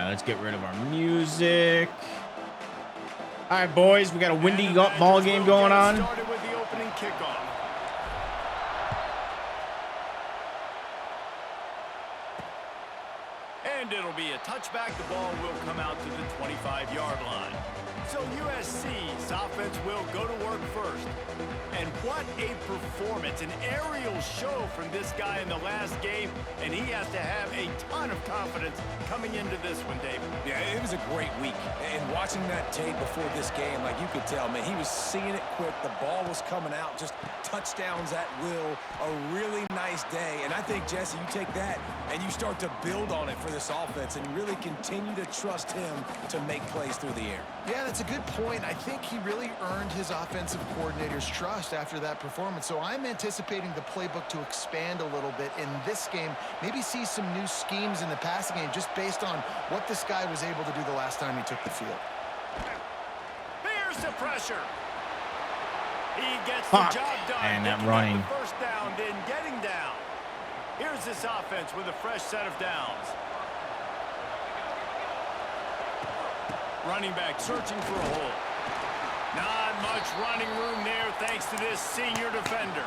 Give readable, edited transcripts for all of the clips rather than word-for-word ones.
right, let's get rid of our music. All right, boys, we got a windy ball game going on. Started with the opening kickoff. And it'll be a touchback. The ball will come out to the 25-yard line. So USC's offense will go to work first. And what a performance, an aerial show from this guy in the last game, and he has to have a ton of confidence coming into this one, David. Yeah, it was a great week. And watching that tape before this game, like you could tell, man, he was seeing it quick. The ball was coming out, just touchdowns at will. A really nice day. And I think, Jesse, you take that and you start to build on it for this offense and really continue to trust him to make plays through the air. Yeah, that's a good point. I think he really earned his offensive coordinator's trust after that performance. So I'm anticipating the playbook to expand a little bit in this game. Maybe see some new schemes in the passing game just based on what this guy was able to do the last time he took the field. Here's the pressure. He gets the job done. And that running. First down, then getting down. Here's this offense with a fresh set of downs. Running back searching for a hole. Not much running room there thanks to this senior defender.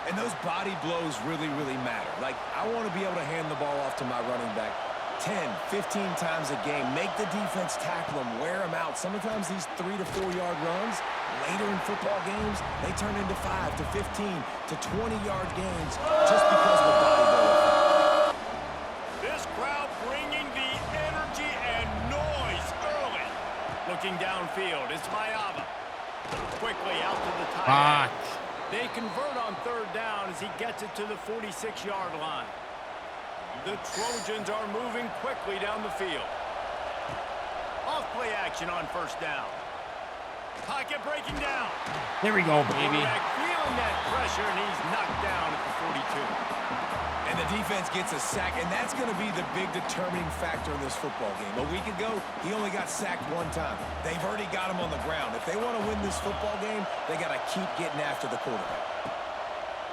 And those body blows really, really matter. Like, I want to be able to hand the ball off to my running back 10, 15 times a game. Make the defense tackle them, wear them out. Sometimes these 3 to 4 yard runs, later in football games, they turn into 5 to 15 to 20 yard gains just because of the body blow. This crowd bringing the energy and noise early. Looking downfield, it's Mayava. Quickly out to the tight end. They convert on third down as he gets it to the 46-yard line. The Trojans are moving quickly down the field. Off play action on first down. Pocket breaking down. There we go, baby. Feeling that pressure, and he's knocked down at the 42. And the defense gets a sack, and that's going to be the big determining factor in this football game. A week ago, he only got sacked 1 time. They've already got him on the ground. If they want to win this football game, they got to keep getting after the quarterback.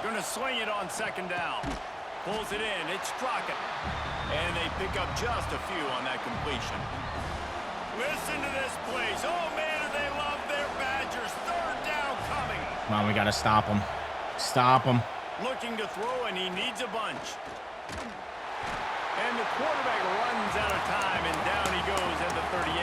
Going to sling it on second down. Pulls it in. It's Straka. And they pick up just a few on that completion. Listen to this place. Oh, man, do they love their Badgers. Third down coming. Come on, we got to stop him. Stop him. Looking to throw, and he needs a bunch. And the quarterback runs out of time, and down he goes at the 38.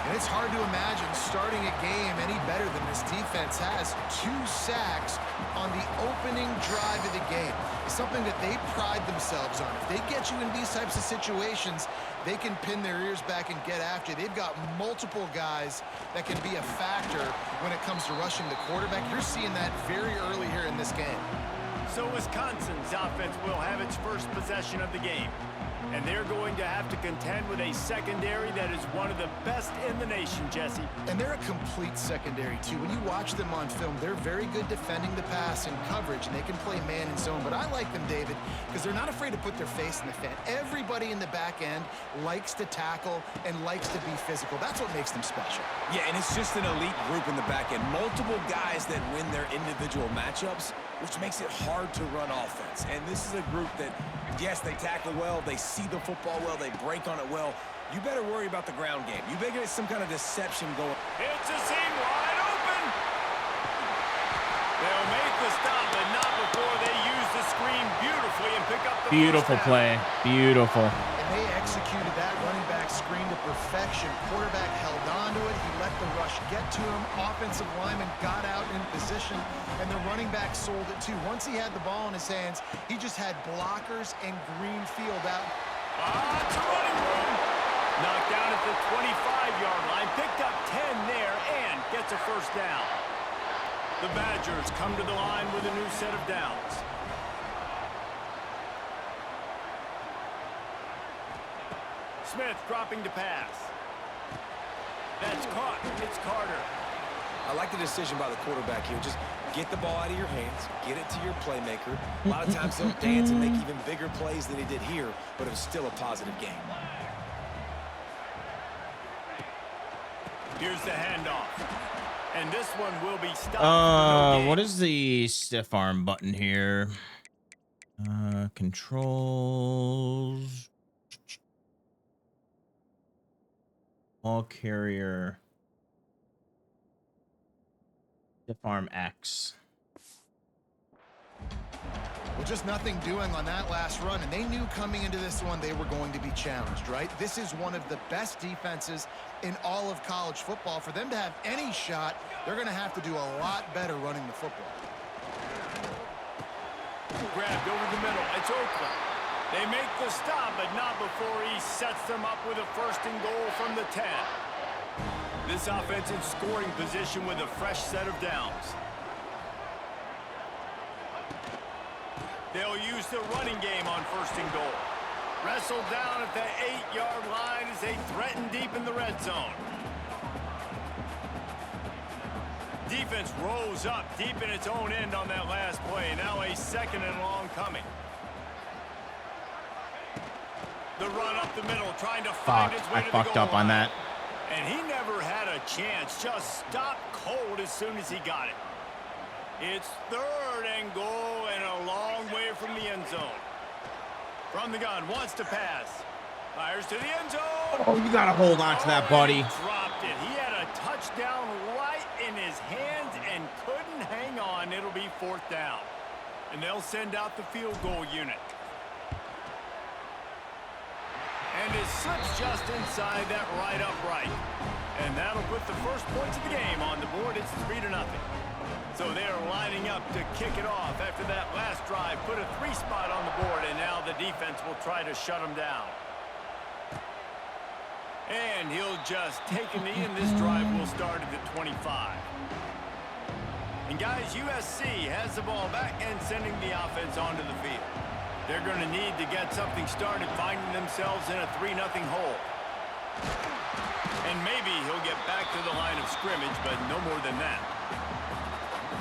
And it's hard to imagine starting a game any better than this defense has. 2 sacks on the opening drive of the game. Something that they pride themselves on. If they get you in these types of situations, they can pin their ears back and get after. They've got multiple guys that can be a factor when it comes to rushing the quarterback. You're seeing that very early here in this game. So Wisconsin's offense will have its first possession of the game. And they're going to have to contend with a secondary that is one of the best in the nation, Jesse. And they're a complete secondary, too. When you watch them on film, they're very good defending the pass and coverage, and they can play man and zone. But I like them, David, because they're not afraid to put their face in the fan. Everybody in the back end likes to tackle and likes to be physical. That's what makes them special. Yeah, and it's just an elite group in the back end. Multiple guys that win their individual matchups, which makes it hard to run offense. And this is a group that, yes, they tackle well, they see the football well, they break on it well. You better worry about the ground game. You better get some kind of deception going. It's a seam wide open. They'll make the stop, but not before they use the screen beautifully and pick up the Beautiful play. Beautiful. And they executed that running back screen to perfection. Quarterback held on to it. He let the rush get to him. Offensive lineman got out in position, and the running back sold it too. Once he had the ball in his hands, he just had blockers and green field out. It's a running room. Knocked down at the 25-yard line. Picked up 10 there and gets a first down. The Badgers come to the line with a new set of downs. Smith dropping to pass. That's caught. It's Carter. I like the decision by the quarterback here. Just get the ball out of your hands, get it to your playmaker. A lot of times he'll dance and make even bigger plays than he did here, but it was still a positive game. Here's the handoff. And this one will be stopped. What is the stiff arm button here? Controls. Ball carrier. Stiff arm X. Well, just nothing doing on that last run, and they knew coming into this one they were going to be challenged, right? This is one of the best defenses in all of college football. For them to have any shot, they're going to have to do a lot better running the football. Grabbed over the middle. It's Oakland. They make the stop, but not before he sets them up with a 1st and goal from the 10. This offense in scoring position with a fresh set of downs. They'll use the running game on 1st and goal. Wrestled down at the 8-yard line as they threaten deep in the red zone. Defense rose up deep in its own end on that last play. Now a 2nd and long coming. The run up the middle, trying to find its way to the goal line. I fucked up on that. And he never had a chance. Just stopped cold as soon as he got it. It's 3rd and goal and a long way from the end zone. From the gun, wants to pass. Fires to the end zone. Oh, you gotta hold on to that, buddy. He dropped it. He had a touchdown right in his hands and couldn't hang on. It'll be 4th down. And they'll send out the field goal unit. And it slips just inside that right upright. And that'll put the first points of the game on the board. It's 3-0. So they're lining up to kick it off after that last drive. Put a 3 spot on the board, and now the defense will try to shut them down. And he'll just take a knee, and this drive will start at the 25. And guys, USC has the ball back and sending the offense onto the field. They're going to need to get something started, finding themselves in a 3-0 hole. And maybe he'll get back to the line of scrimmage, but no more than that.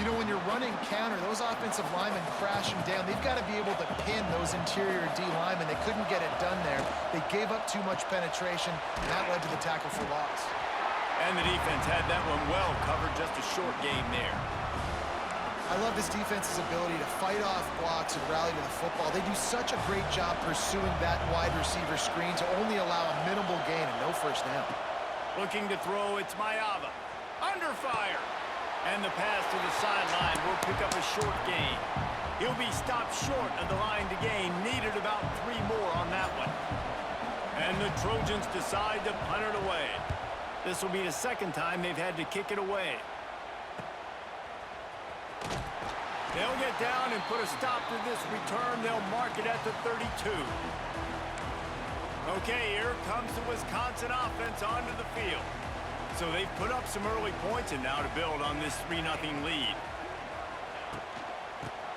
You know, when you're running counter, those offensive linemen crashing down, they've got to be able to pin those interior D linemen. They couldn't get it done there. They gave up too much penetration, and that led to the tackle for loss. And the defense had that one well covered, just a short game there. I love this defense's ability to fight off blocks and rally to the football. They do such a great job pursuing that wide receiver screen to only allow a minimal gain and no 1st down. Looking to throw, it's Mayava. Under fire. And the pass to the sideline will pick up a short gain. He'll be stopped short of the line to gain. Needed about 3 more on that one. And the Trojans decide to punt it away. This will be the 2nd time they've had to kick it away. They'll get down and put a stop to this return. They'll mark it at the 32. Okay, here comes the Wisconsin offense onto the field. So they've put up some early points, and now to build on this 3-0 lead.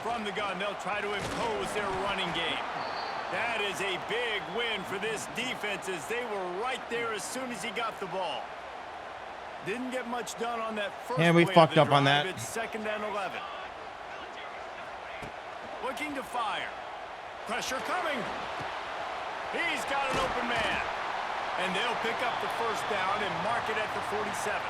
From the gun, they'll try to impose their running game. That is a big win for this defense, as they were right there as soon as he got the ball. Didn't get much done on that first Yeah, we play fucked of up the on drive. that. It's 2nd and 11. Looking to fire. Pressure coming. He's got an open man. And they'll pick up the 1st down and mark it at the 47.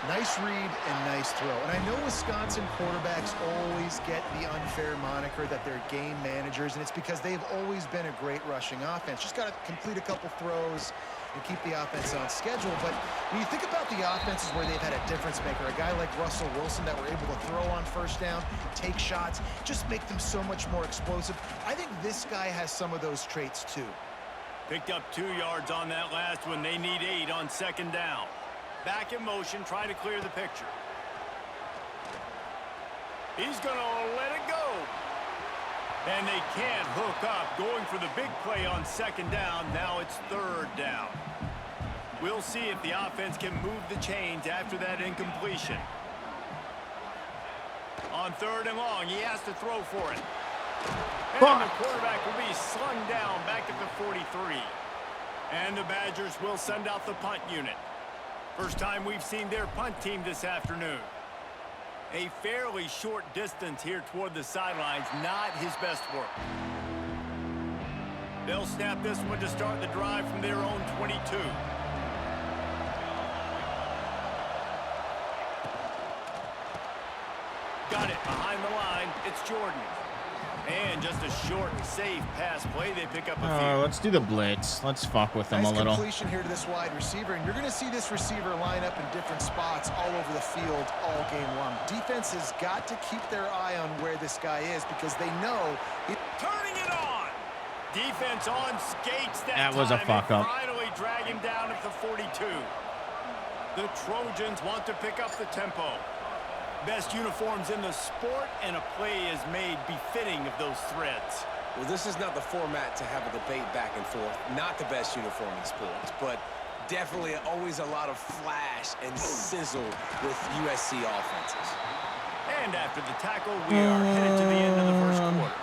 Nice read and nice throw. And I know Wisconsin quarterbacks always get the unfair moniker that they're game managers, and it's because they've always been a great rushing offense. Just got to complete a couple throws and keep the offense on schedule. But when you think about the offenses where they've had a difference maker, a guy like Russell Wilson that were able to throw on 1st down, take shots, just make them so much more explosive. I think this guy has some of those traits too. Picked up 2 yards on that last one. They need 8 on 2nd down. Back in motion, trying to clear the picture. He's going to let it go. And they can't hook up. Going for the big play on 2nd down. Now it's 3rd down. We'll see if the offense can move the chains after that incompletion. On 3rd and long, he has to throw for it. And the quarterback will be slung down back at the 43. And the Badgers will send out the punt unit. First time we've seen their punt team this afternoon. A fairly short distance here toward the sidelines, not his best work. They'll snap this one to start the drive from their own 22. Got it behind the line. It's Jordan. And just a short, safe pass play. They pick up a few. Let's do the blitz. Let's fuck with them nice a little. Completion here to this wide receiver, and you're going to see this receiver line up in different spots all over the field all game long. Defense has got to keep their eye on where this guy is because they know. Turning it on. Defense on skates that was a fuck up. Finally drag him down at the 42. The Trojans want to pick up the tempo. Best uniforms in the sport, and a play is made befitting of those threads. Well, this is not the format to have a debate back and forth. Not the best uniform in sports, but definitely always a lot of flash and sizzle with USC offenses. And after the tackle, we are headed to the end of the first quarter.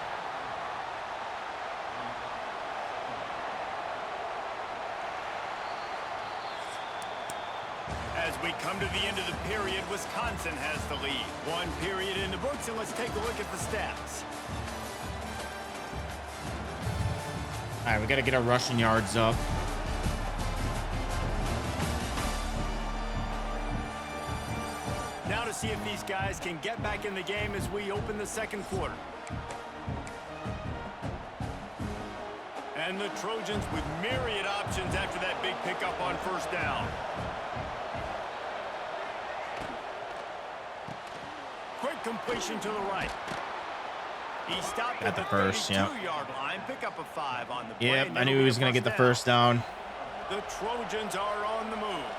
As we come to the end of the period, Wisconsin has the lead. One period in the books, and let's take a look at the stats. All right, we got to get our rushing yards up. Now to see if these guys can get back in the game as we open the second quarter. And the Trojans with myriad options after that big pickup on first down. Quick completion to the right. He stopped at the first, 32-yard line. Pick up a 5 on the play. Yep, I knew he was going to get the first down. The Trojans are on the move.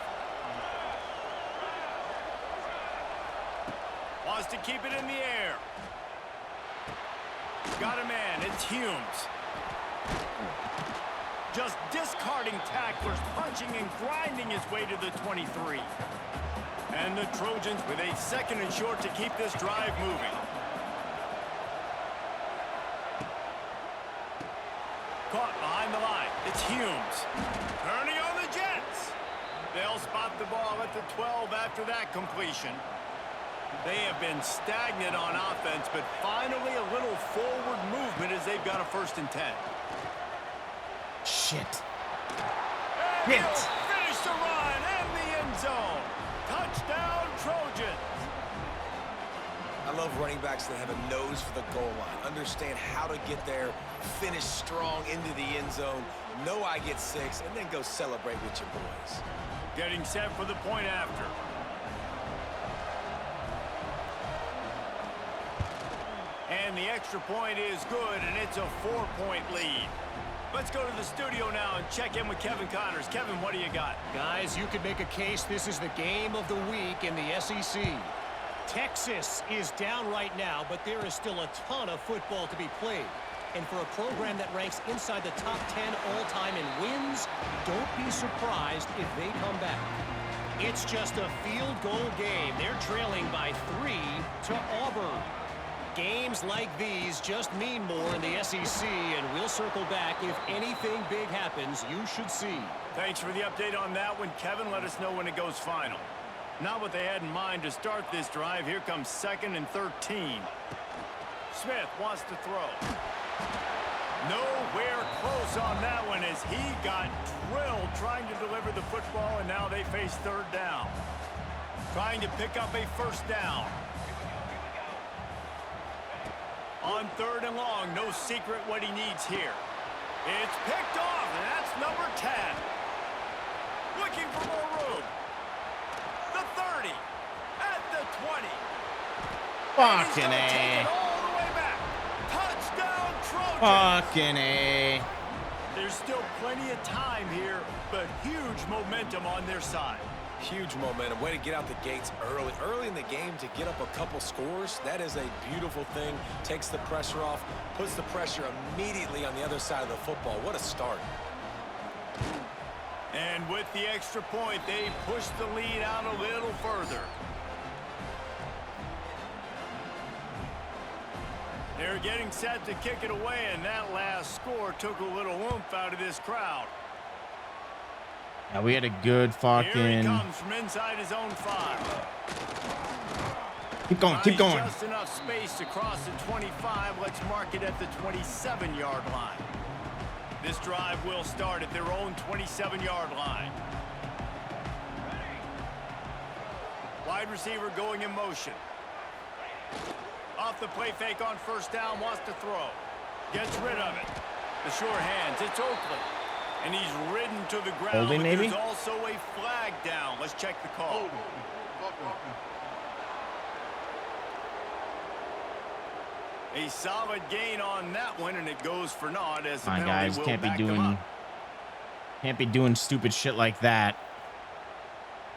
Wants to keep it in the air. Got a man. It's Humes. Just discarding tacklers, punching and grinding his way to the 23. And the Trojans with a second and short to keep this drive moving. Caught behind the line. It's Humes. Turning on the Jets. They'll spot the ball at the 12 after that completion. They have been stagnant on offense, but finally a little forward movement as they've got a 1st and 10. Shit. And they'll finish the run and the end zone. Touchdown, Trojans. I love running backs that have a nose for the goal line, understand how to get there, finish strong into the end zone, know I get 6, and then go celebrate with your boys. Getting set for the point after. And the extra point is good, and it's a 4-point lead. Let's go to the studio now and check in with Kevin Connors. Kevin, what do you got? Guys, you could make a case this is the game of the week in the SEC. Texas is down right now, but there is still a ton of football to be played. And for a program that ranks inside the top 10 all-time in wins, don't be surprised if they come back. It's just a field goal game. They're trailing by 3 to Auburn. Games like these just mean more in the SEC, and we'll circle back if anything big happens you should see. Thanks for the update on that one, Kevin. Let us know when it goes final. Not what they had in mind to start this drive. Here comes 2nd and 13. Smith wants to throw. Nowhere close on that one as he got drilled trying to deliver the football, and now they face 3rd down. Trying to pick up a 1st down. On 3rd and long, no secret what he needs here. It's picked off, and that's number 10. Looking for more room. The 30. At the 20. Fucking Take A. it all the way back. Touchdown, Trojans. Fucking A. There's still plenty of time here, but huge momentum on their side. Huge momentum. Way to get out the gates early. Early in the game to get up a couple scores, that is a beautiful thing. Takes the pressure off, puts the pressure immediately on the other side of the football. What a start. And with the extra point, they push the lead out a little further. They're getting set to kick it away, and that last score took a little oomph out of this crowd. Yeah, we had a good fucking... Here he comes from inside his own 5. Keep going, keep going. Just enough space to cross the 25. Let's mark it at the 27-yard line. This drive will start at their own 27-yard line. Wide receiver going in motion. Off the play fake on first down, wants to throw. Gets rid of it. The sure hands, it's Oakley. And he's ridden to the ground. Holding, maybe? There's also a flag down. Let's check the call. A solid gain on that one, and it goes for naught as the Come on, penalty guys, will can't be back doing stupid shit like that.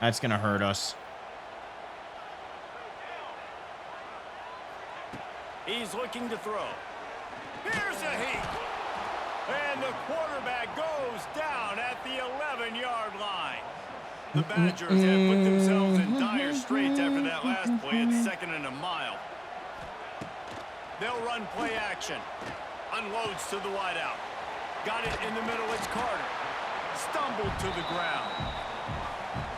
That's gonna hurt us. He's looking to throw. Here's a heat. And the quarterback goes down at the 11-yard line. The Badgers have put themselves in dire straits after that last play. It's 2nd and a mile. They'll run play action. Unloads to the wideout. Got it in the middle. It's Carter. Stumbled to the ground.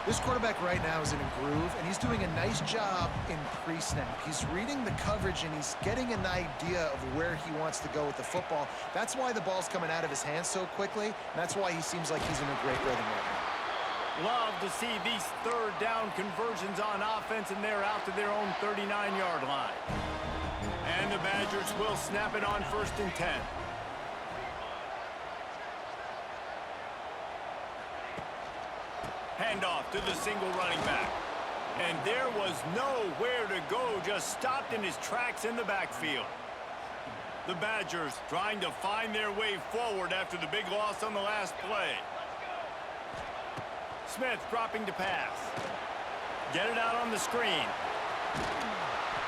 This quarterback right now is in a groove, and he's doing a nice job in pre-snap. He's reading the coverage, and he's getting an idea of where he wants to go with the football. That's why the ball's coming out of his hands so quickly, and that's why he seems like he's in a great rhythm right now. Love to see these third down conversions on offense, and they're out to their own 39-yard line. And the Badgers will snap it on 1st and 10. Handoff to the single running back. And there was nowhere to go, just stopped in his tracks in the backfield. The Badgers trying to find their way forward after the big loss on the last play. Smith dropping to pass. Get it out on the screen.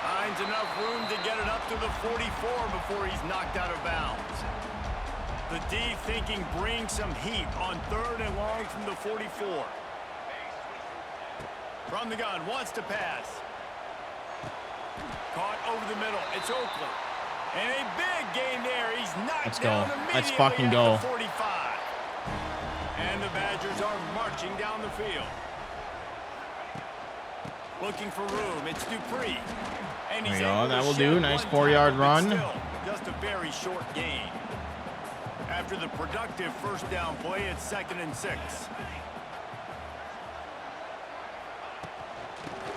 Finds enough room to get it up to the 44 before he's knocked out of bounds. The D thinking bring some heat on 3rd and long from the 44. From the gun, wants to pass. Caught over the middle. It's Oakley. And a big gain there. He's knocked down immediately. Let's fucking go. At the 45. And the Badgers are marching down the field. Looking for room. It's Dupree. And he's able to that will shed do. Nice one 4-yard tackle, run. but still, just a very short gain. After the productive first down play, it's 2nd and 6.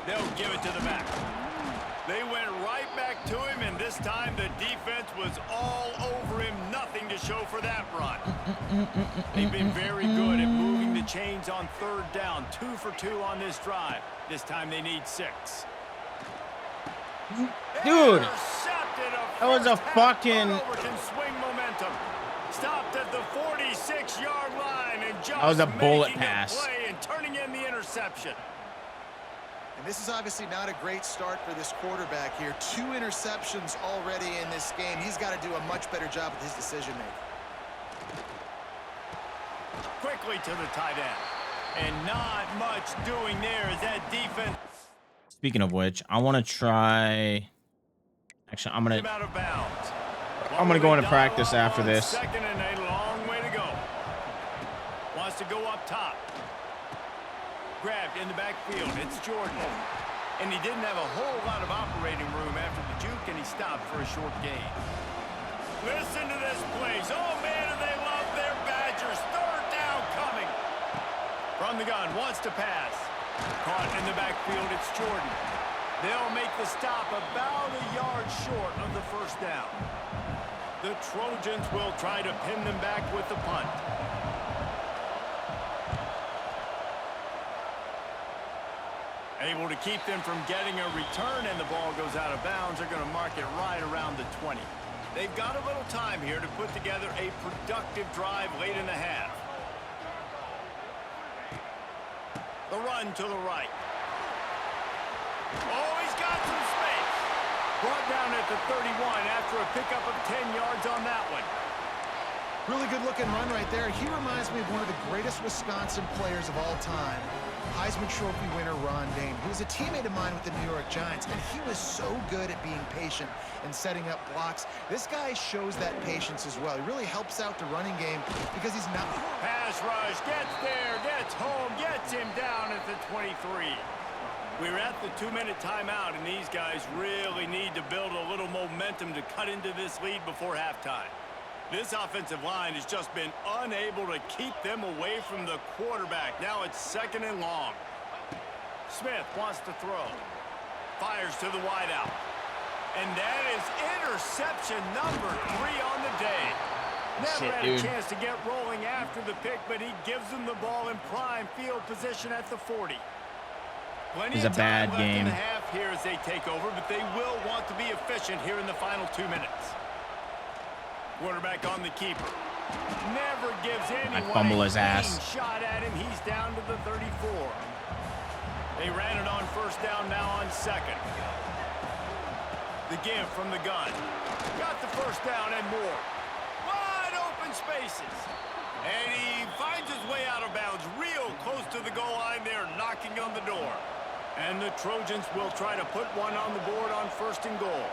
They'll give it to the back. They went right back to him, and this time the defense was all over him. Nothing to show for that run. They've been very good at moving the chains on 3rd down. 2 for 2 on this drive. This time they need 6. Dude, that was a fucking... Can swing momentum. Stopped at the 46-yard line and just that was a bullet making pass. a play and turning in the interception. And this is obviously not a great start for this quarterback here. 2 interceptions already in this game. He's got to do a much better job with his decision-making. Quickly to the tight end. And not much doing there as that defense... Speaking of which, I want to try... Actually, I'm going to go into practice after this. 2nd and a long way to go. Wants to go up top. Grabbed in the backfield. It's Jordan. And he didn't have a whole lot of operating room after the juke, and he stopped for a short gain. Listen to this place. Oh, man, do they love their Badgers. 3rd down coming. From the gun, wants to pass. Caught in the backfield, it's Jordan. They'll make the stop about a yard short of the first down. The Trojans will try to pin them back with the punt. Able to keep them from getting a return, and the ball goes out of bounds. They're going to mark it right around the 20. They've got a little time here to put together a productive drive late in the half. The run to the right. Oh, he's got some space. Brought down at the 31 after a pickup of 10 yards on that one. Really good-looking run right there. He reminds me of one of the greatest Wisconsin players of all time, Heisman Trophy winner Ron Dayne. He was a teammate of mine with the New York Giants, and he was so good at being patient and setting up blocks. This guy shows that patience as well. He really helps out the running game because he's not... Pass rush, gets there, gets home, gets him down at the 23. We're at the 2-minute timeout, and these guys really need to build a little momentum to cut into this lead before halftime. This offensive line has just been unable to keep them away from the quarterback. Now it's 2nd and long. Smith wants to throw. Fires to the wideout. And that is interception number 3 on the day. Never had a chance to get rolling after the pick, but he gives them the ball in prime field position at the 40. Plenty of time left in the half here as they take over, but they will want to be efficient here in the final 2 minutes. Quarterback on the keeper. Never gives anyone a clean shot at him. He's down to the 34. They ran it on first down, now on second. The give from the gun. Got the first down and more. Wide open spaces. And he finds his way out of bounds real close to the goal line there, knocking on the door. And the Trojans will try to put one on the board on first and goal.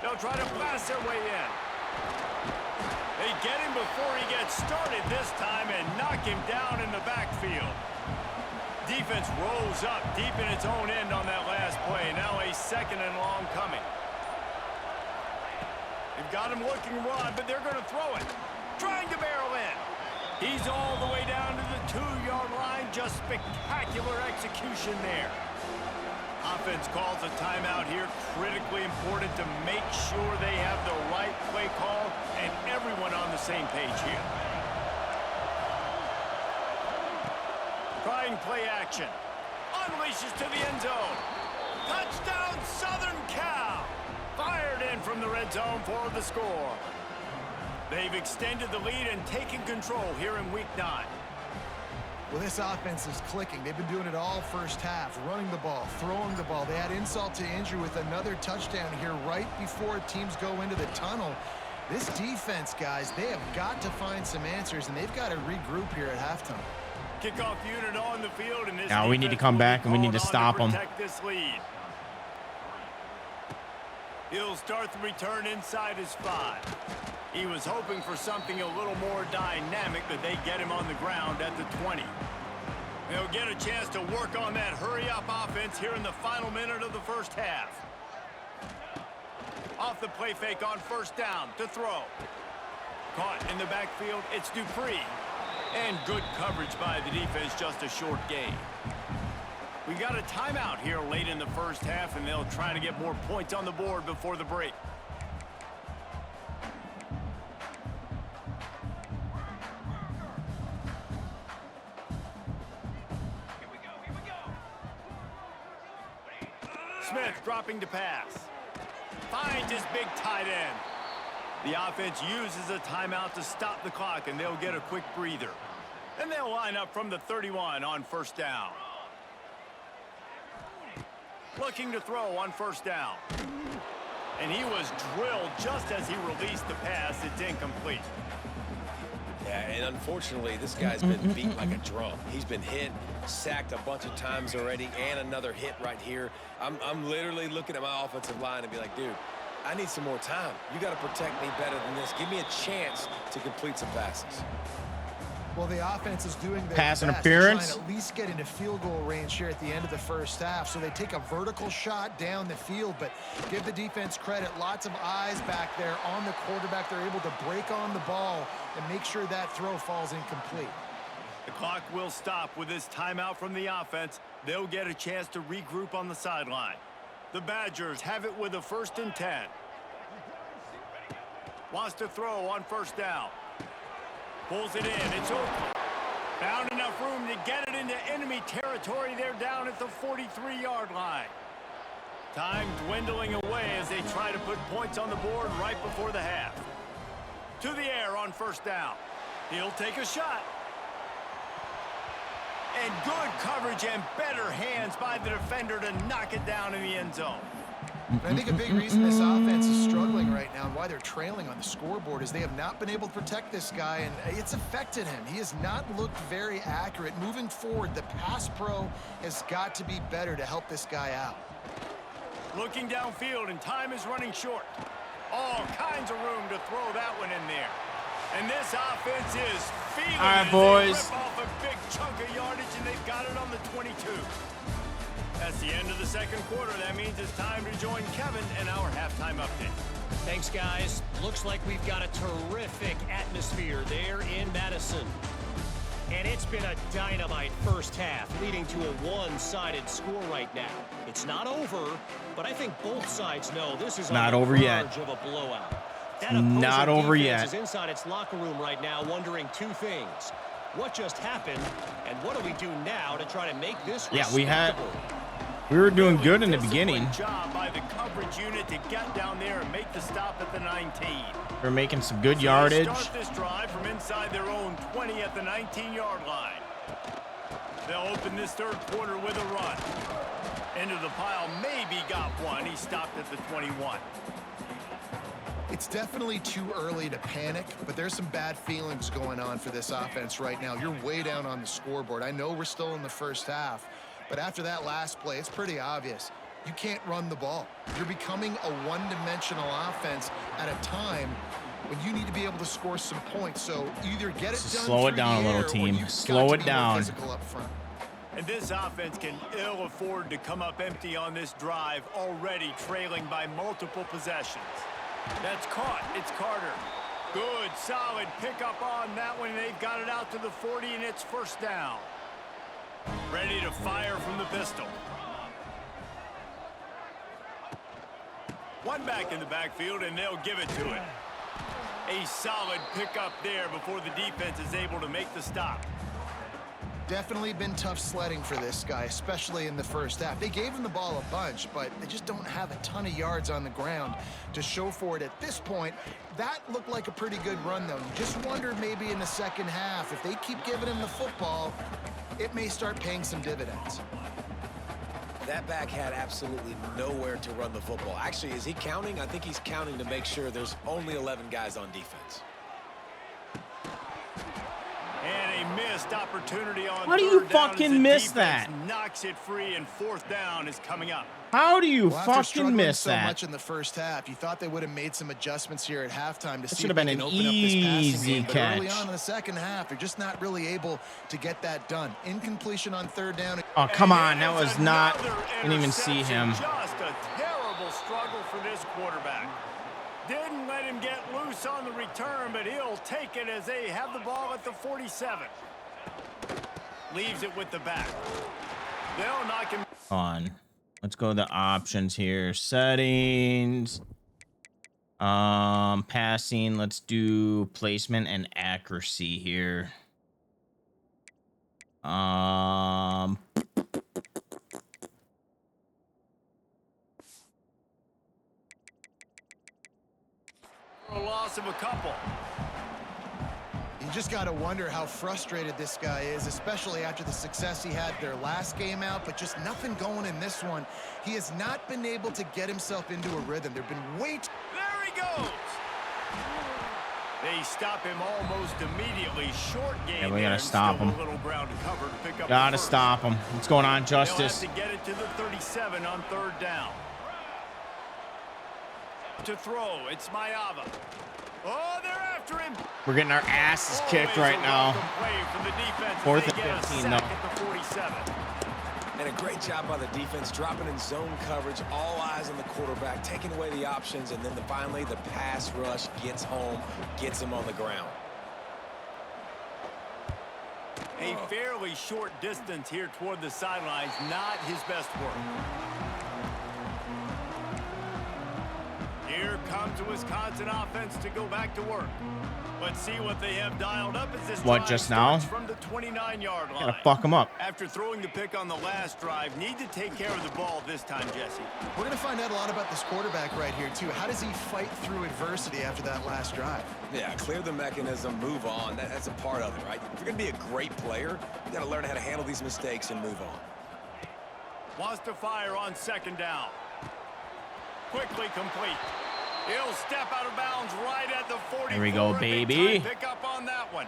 They'll try to blast their way in. They get him before he gets started this time and knock him down in the backfield. Defense rolls up deep in its own end on that last play. Now a second and long coming. They've got him looking run, but they're going to throw it. Trying to barrel in. He's all the way down to the 2-yard line. Just spectacular execution there. Offense calls a timeout here. Critically important to make sure they have the right play call and everyone on the same page here. Trying play action. Unleashes to the end zone. Touchdown, Southern Cal. Fired in from the red zone for the score. They've extended the lead and taken control here in week 9. Well, this offense is clicking. They've been doing it all first half, running the ball, throwing the ball. They had insult to injury with another touchdown here right before teams go into the tunnel. This defense, guys, they have got to find some answers, and they've got to regroup here at halftime. Kickoff unit on the field, and this now we need to come back and we need to stop them. This lead. He'll start the return inside his 5. He was hoping for something a little more dynamic, but they get him on the ground at the 20. They'll get a chance to work on that hurry-up offense here in the final minute of the first half. Off the play fake on first down to throw. Caught in the backfield, it's Dupree. And good coverage by the defense, just a short gain. We got a timeout here late in the first half, and they'll try to get more points on the board before the break. Smith dropping to pass. Finds his big tight end. The offense uses a timeout to stop the clock, and they'll get a quick breather. And they'll line up from the 31 on first down. Looking to throw on first down. And he was drilled just as he released the pass. It's incomplete. Yeah, and unfortunately, this guy's been beat like a drum. He's been hit, sacked a bunch of times already, and another hit right here. I'm literally looking at my offensive line and be like, dude, I need some more time. You got to protect me better than this. Give me a chance to complete some passes. Well, the offense is doing their pass best interference. to try and at least get into field goal range here at the end of the first half. So they take a vertical shot down the field, but give the defense credit. Lots of eyes back there on the quarterback. They're able to break on the ball and make sure that throw falls incomplete. The clock will stop with this timeout from the offense. They'll get a chance to regroup on the sideline. The Badgers have it with a 1st and 10. Wants to throw on first down. Pulls it in. It's open. Found enough room to get it into enemy territory. They're down at the 43-yard line. Time dwindling away as they try to put points on the board right before the half. To the air on first down. He'll take a shot. And good coverage and better hands by the defender to knock it down in the end zone. I think a big reason this offense is struggling right now and why they're trailing on the scoreboard is they have not been able to protect this guy, and it's affected him. He has not looked very accurate. Moving forward, the pass pro has got to be better to help this guy out. Looking downfield, and time is running short. All kinds of room to throw that one in there. And this offense is feeling it. All right, boys. They rip off a big chunk of yardage, and they've got it on the 22. That's the end of the second quarter. That means it's time to join Kevin and our halftime update. Thanks, guys. Looks like we've got a terrific atmosphere there in Madison. And it's been a dynamite first half, leading to a one-sided score right now. It's not over, but I think both sides know this is not on over the yet. verge of a blowout. That Not over opposing yet. defense is inside its locker room right now, wondering two things: what just happened, and what do we do now to try to make this respectable? We were doing good in the beginning. Job by the coverage unit to get down there and make the stop at the 19. We're making some good So yardage. they start this drive from inside their own 20 at the 19-yard line. They'll open this third quarter with a run. Into the pile, maybe got one. He stopped at the 21. It's definitely too early to panic, but there's some bad feelings going on for this offense right now. You're way down on the scoreboard. I know we're still in the first half, but after that last play, it's pretty obvious. You can't run the ball. You're becoming a one-dimensional offense at a time when you need to be able to score some points. So either get it done Slow it through down the a little, air, or team. you've Slow got to it be more down. physical up front. And this offense can ill afford to come up empty on this drive, already trailing by multiple possessions. That's caught. It's Carter. Good, solid pickup on that one. They've got it out to the 40, and it's first down. Ready to fire from the pistol. One back in the backfield, and they'll give it to it. A solid pickup there before the defense is able to make the stop. Definitely been tough sledding for this guy, especially in the first half. They gave him the ball a bunch, but they just don't have a ton of yards on the ground to show for it at this point. That looked like a pretty good run, though. You just wonder maybe in the second half, if they keep giving him the football, it may start paying some dividends. That back had absolutely nowhere to run the football. Actually, is he counting? I think he's counting to make sure there's only 11 guys on defense. And a missed opportunity on How do you third down as fucking the miss defense that? knocks it free, and fourth down is coming up. How do you Well, after fucking struggling miss so that? much in the first half, you thought they would have made some adjustments here at halftime to see should if have they been can an open up this passing easy game. But early catch. on in the second half, they're just not really able to get that done. Incompletion on third down. Oh, come And on. That there's was not. another Didn't even see him. interception. Just a terrible struggle for this quarterback. Didn't let him get loose on the return, but he'll take it as they have the ball at the 47. Leaves it with the back. They'll knock him. On. Let's go to the options here. Settings. Passing. Let's do placement and accuracy here. For a loss of a couple. You just got to wonder how frustrated this guy is, especially after the success he had their last game out, but just nothing going in this one. He has not been able to get himself into a rhythm. There have been way too... There he goes. They stop him almost immediately. Short game. Yeah, we gotta there, and stop still him. A little ground to cover to pick up Gotta the first. stop him. What's going on, Justice? They'll have to get it to the 37 on third down. To throw, it's Mayava. Oh, they're after him. We're getting our asses kicked Always right a now. welcome play from the defense. Fourth They and get a 15 sack though. at the 47. And a great job by the defense, dropping in zone coverage, all eyes on the quarterback, taking away the options, and then finally the pass rush gets home, gets him on the ground. A fairly short distance here toward the sidelines, not his best work. Here comes the Wisconsin offense to go back to work. Let's see what they have dialed up as this What, drive just now? starts from the 29-yard line. Gotta fuck him up. After throwing the pick on the last drive, need to take care of the ball this time, Jesse. We're going to find out a lot about this quarterback right here, too. How does he fight through adversity after that last drive? Yeah, clear the mechanism, move on. That's a part of it, right? If you're going to be a great player, you got to learn how to handle these mistakes and move on. Wants to fire on second down. Quickly complete. He'll step out of bounds right at the 44. There we go, baby. Pick up on that one.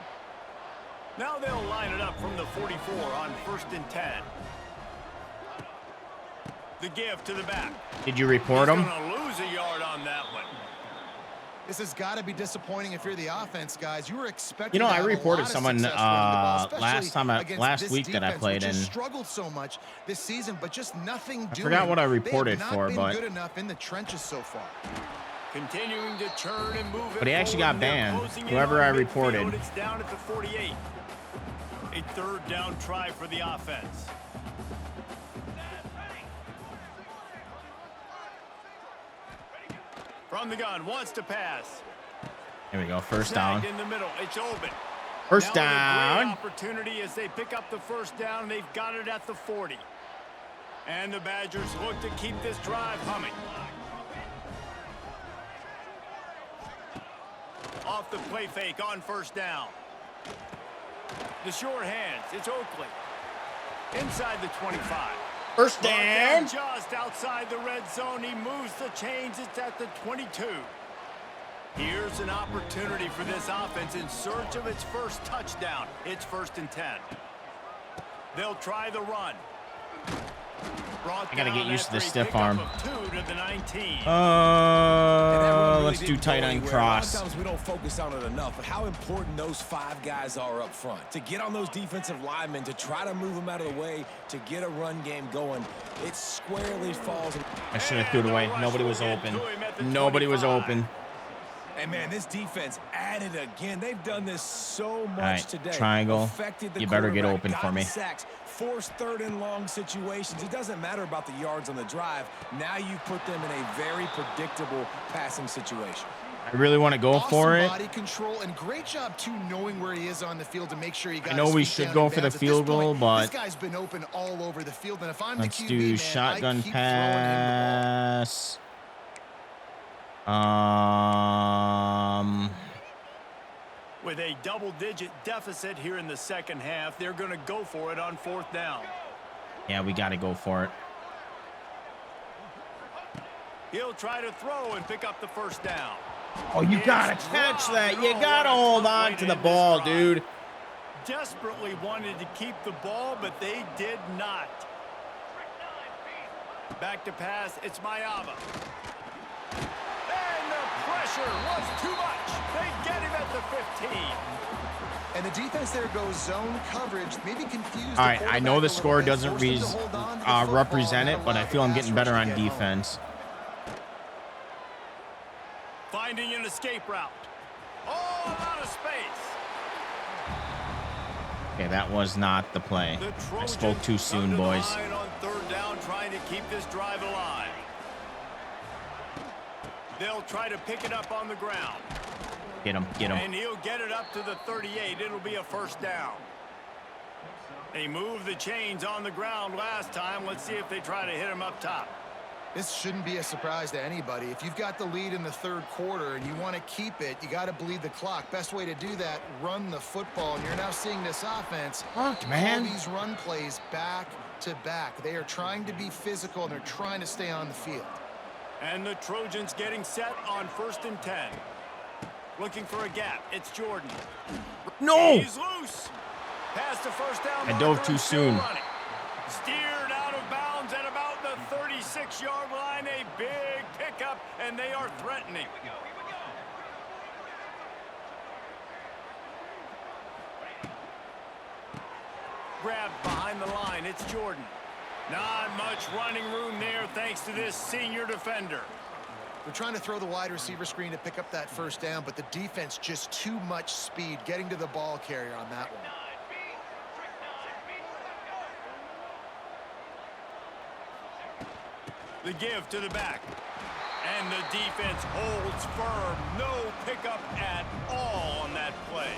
Now they'll line it up from the 44 on 1st and 10. The give to the back. Did you report him? He's gonna lose a yard on that one. This has got to be disappointing if you're the offense, guys. You were expecting. You know, to I have a reported lot of someone, success running the ball, last especially against this week that I defense, played which has in. struggled so much this season, but just nothing doing. forgot what I They have reported not for, been but- good enough in the trenches so far. Continuing to churn and move it But he actually got forward. They're banned, closing in whoever on I midfield. reported. It's down at the 48. A third down try for the offense. From the gun, wants to pass. Here we go. First down. In the middle, it's open. First now down. A great opportunity as they pick up the first down. They've got it at the 40. And the Badgers look to keep this drive humming. Off the play fake on first down. The short hands, it's Oakley. Inside the 25. First down. Just outside the red zone, he moves the chains. It's at the 22. Here's an opportunity for this offense in search of its first touchdown. It's 1st and 10. They'll try the run. I gotta get used to the stiff arm. 2 to the 19. Let's do tight end cross. Sometimes we don't focus on it enough, but how important those 5 guys are up front. To get on those defensive linemen, to try to move them out of the way, to get a run game going, it squarely falls. I should have threw it away. Nobody was open. Nobody was open. And man, this defense added again. They've done this so much right, today. triangle. You better get open for me. Sacks, forced 3rd and long situations. It doesn't matter about the yards on the drive. Now you put them in a very predictable passing situation. I really want to go for it. Body control and great job too, knowing where he is on the field to make sure he got. I know we should go for the field goal, but this guy's been open all over the field. And if I'm let's the QB, do man, shotgun pass. With a double-digit deficit here in the second half, they're going to go for it on 4th down. Yeah, we got to go for it. He'll try to throw and pick up the first down. Oh, you got to catch that. You got to hold on to the ball, dude. Desperately wanted to keep the ball, but they did not. Back to pass, it's Mayava. And the pressure was too much. They get him at the 15. And the defense there goes zone coverage, maybe confused. All right, I know the score doesn't represent it, but I feel I'm getting better on defense. Finding an escape route. Oh, out of space. Okay, that was not the play. I spoke too soon, boys. On 3rd down, trying to keep this drive alive. They'll try to pick it up on the ground. Get him, get him. And he'll get it up to the 38. It'll be a first down. They moved the chains on the ground last time. Let's see if they try to hit him up top. This shouldn't be a surprise to anybody. If you've got the lead in the 3rd quarter and you want to keep it, you got to bleed the clock. Best way to do that, run the football. And you're now seeing this offense. Fuck, man. All these run plays back to back. They are trying to be physical, and they're trying to stay on the field. And the Trojans getting set on 1st and 10. Looking for a gap. It's Jordan. No! He's loose. Past the first down. I dove too soon. Steered out of bounds at about the 36-yard line. A big pickup, and they are threatening. Grabbed behind the line. It's Jordan. Not much running room there thanks to this senior defender. They're trying to throw the wide receiver screen to pick up that first down, but the defense just too much speed getting to the ball carrier on that one. The give to the back. And the defense holds firm. No pickup at all on that play.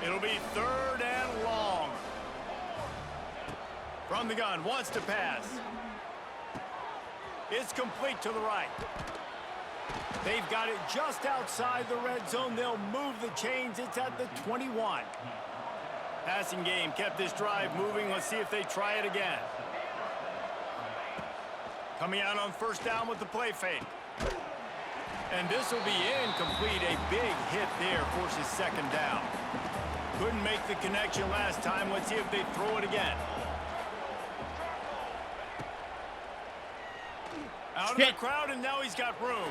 It'll be 3rd and long. From the gun, wants to pass. It's complete to the right. They've got it just outside the red zone. They'll move the chains. It's at the 21. Passing game kept this drive moving. Let's see if they try it again. Coming out on 1st down with the play fake. And this will be incomplete. A big hit there forces 2nd down. Couldn't make the connection last time. Let's see if they throw it again. Out of the crowd, and now he's got room.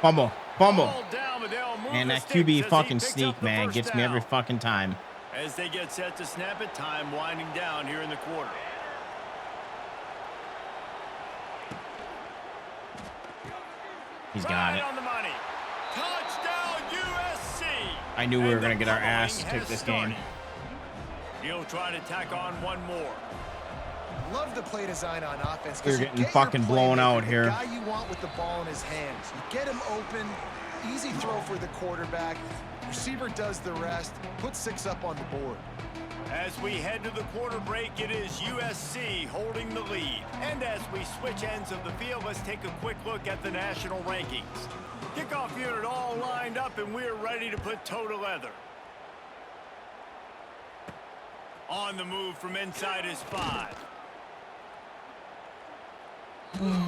Fumble, fumble. And that QB fucking sneak, man, gets me every fucking time. As they get set to snap it, time winding down here in the quarter. He's got it. On the money. Touchdown USC. I knew we were going to get our ass kicked this game. He'll try to tack on one more. Love the play design on offense. You're getting fucking blown out here. The guy you want with the ball in his hands. You get him open, easy throw for the quarterback. Receiver does the rest. Put 6 up on the board. As we head to the quarter break, it is USC holding the lead. And as we switch ends of the field, let's take a quick look at the national rankings. Kickoff unit all lined up, and we're ready to put toe to leather. On the move from inside is 5.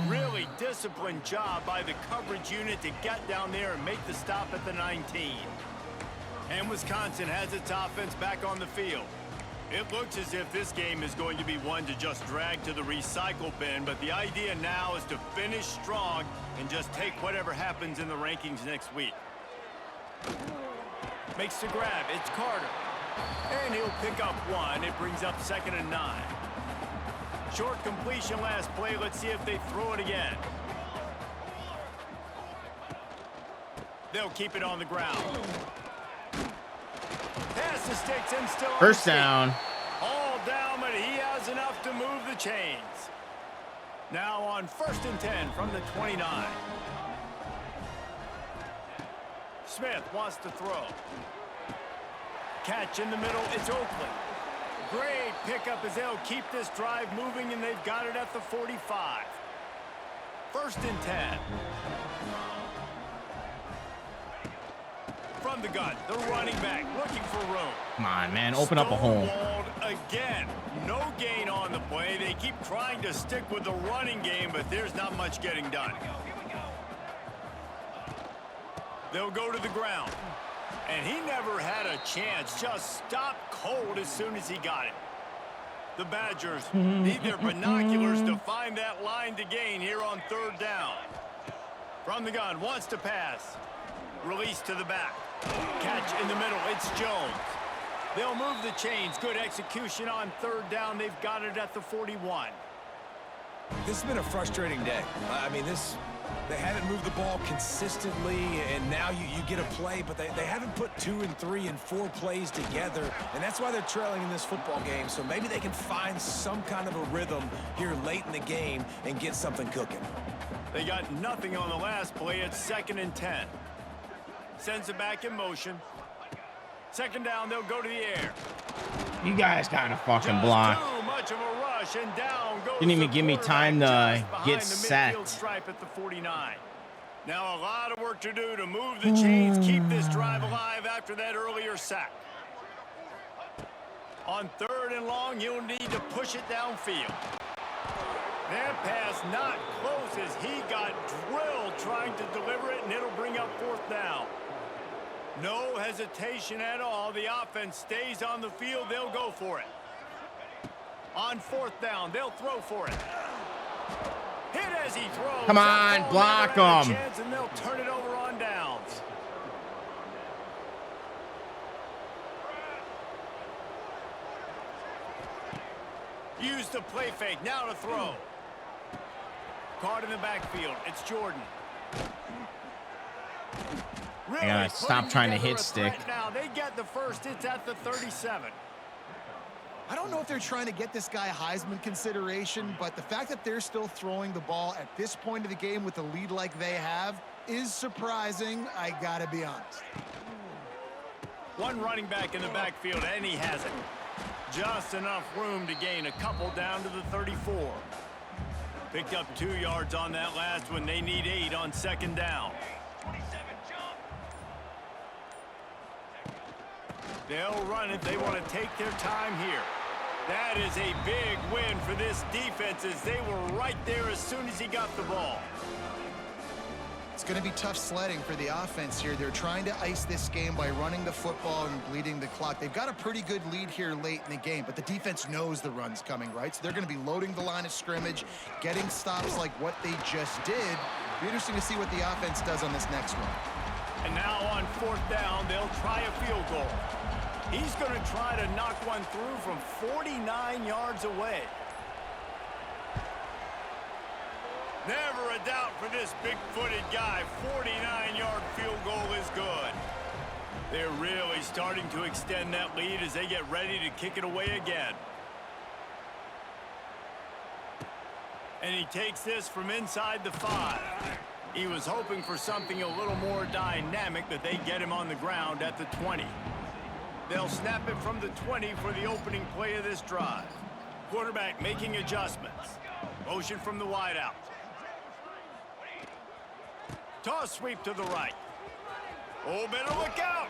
Really disciplined job by the coverage unit to get down there and make the stop at the 19. And Wisconsin has its offense back on the field. It looks as if this game is going to be one to just drag to the recycle bin, but the idea now is to finish strong and just take whatever happens in the rankings next week. Makes the grab. It's Carter. And he'll pick up 1. It brings up 2nd and 9. Short completion last play. Let's see if they throw it again. They'll keep it on the ground. Pass the sticks and still First down. All down, but he has enough to move the chains. Now on 1st and 10 from the 29. Smith wants to throw. Catch in the middle. It's Oakley. Great pickup as they'll keep this drive moving, and they've got it at the 45. 1st and 10. From the gun, the running back looking for room. Come on, man. Open up a hole. Again. No gain on the play. They keep trying to stick with the running game, but there's not much getting done. They'll go to the ground. And he never had a chance. Just stopped cold as soon as he got it. The Badgers need their binoculars to find that line to gain here on 3rd down. From the gun, wants to pass. Release to the back. Catch in the middle. It's Jones. They'll move the chains. Good execution on 3rd down. They've got it at the 41. This has been a frustrating day. I mean, they haven't moved the ball consistently, and now you get a play, but they haven't put 2 and 3 and 4 plays together, and that's why they're trailing in this football game. So maybe they can find some kind of a rhythm here late in the game and get something cooking. They got nothing on the last play. It's 2nd and 10. Sends it back in motion. 2nd down, they'll go to the air. You guys kind of fucking block. Too much of a rush, and down goes Didn't even give me time to get set. Stripe at the 49. Now a lot of work to do to move the chains, keep this drive alive after that earlier sack. On 3rd and long, he'll need to push it downfield. That pass not close as he got drilled trying to deliver it, and it'll bring up 4th down. No hesitation at all. The offense stays on the field. They'll go for it. On 4th down, they'll throw for it. Hit as he throws. Come on, block him. And they'll turn it over on downs. Use the play fake. Now to throw. Caught in the backfield. It's Jordan. Really yeah, stop trying to hit stick. Now they get the first. It's at the 37. I don't know if they're trying to get this guy Heisman consideration, but the fact that they're still throwing the ball at this point of the game with a lead like they have is surprising, I gotta be honest. One running back in the backfield, and he has it. Just enough room to gain a couple down to the 34. Picked up 2 yards on that last one. They need 8 on 2nd down. They'll run it. They want to take their time here. That is a big win for this defense as they were right there as soon as he got the ball. It's going to be tough sledding for the offense here. They're trying to ice this game by running the football and bleeding the clock. They've got a pretty good lead here late in the game, but the defense knows the run's coming, right? So they're going to be loading the line of scrimmage, getting stops like what they just did. It'll be interesting to see what the offense does on this next one. And now on 4th down, they'll try a field goal. He's going to try to knock one through from 49 yards away. Never a doubt for this big-footed guy. 49-yard field goal is good. They're really starting to extend that lead as they get ready to kick it away again. And he takes this from inside the 5. He was hoping for something a little more dynamic, that they get him on the ground at the 20. They'll snap it from the 20 for the opening play of this drive. Quarterback making adjustments. Motion from the wideout. Toss sweep to the right. Oh, better look out.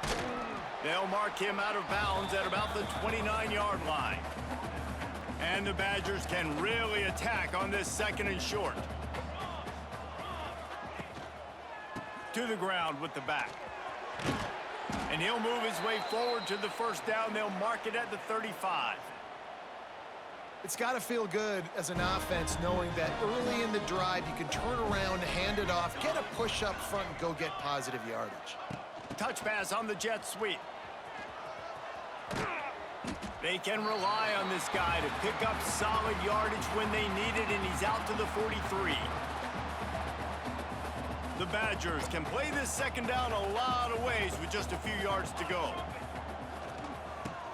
They'll mark him out of bounds at about the 29-yard line. And the Badgers can really attack on this 2nd and short. To the ground with the back. And he'll move his way forward to the first down. They'll mark it at the 35. It's got to feel good as an offense knowing that early in the drive you can turn around, hand it off, get a push up front, and go get positive yardage. Touch pass on the jet sweep. They can rely on this guy to pick up solid yardage when they need it, and he's out to the 43. The Badgers can play this 2nd down a lot of ways with just a few yards to go.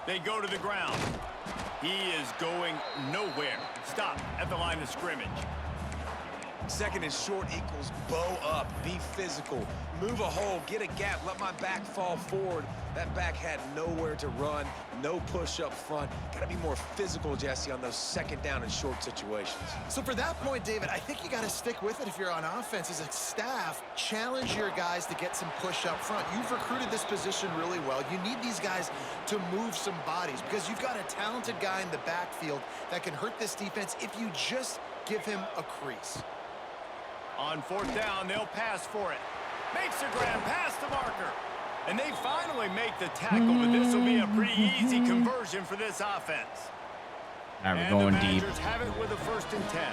They go to the ground. He is going nowhere. Stop at the line of scrimmage. 2nd and short equals bow up, be physical, move a hole, get a gap, let my back fall forward. That back had nowhere to run, no push up front. Got to be more physical, Jesse, on those 2nd down and short situations. So for that point, David, I think you got to stick with it if you're on offense. As a staff, challenge your guys to get some push up front. You've recruited this position really well. You need these guys to move some bodies because you've got a talented guy in the backfield that can hurt this defense if you just give him a crease. On 4th down, they'll pass for it. Makes a grand pass to marker. And they finally make the tackle, but this will be a pretty easy conversion for this offense. All right, we're going deep. And the Badgers have it with a 1st and 10.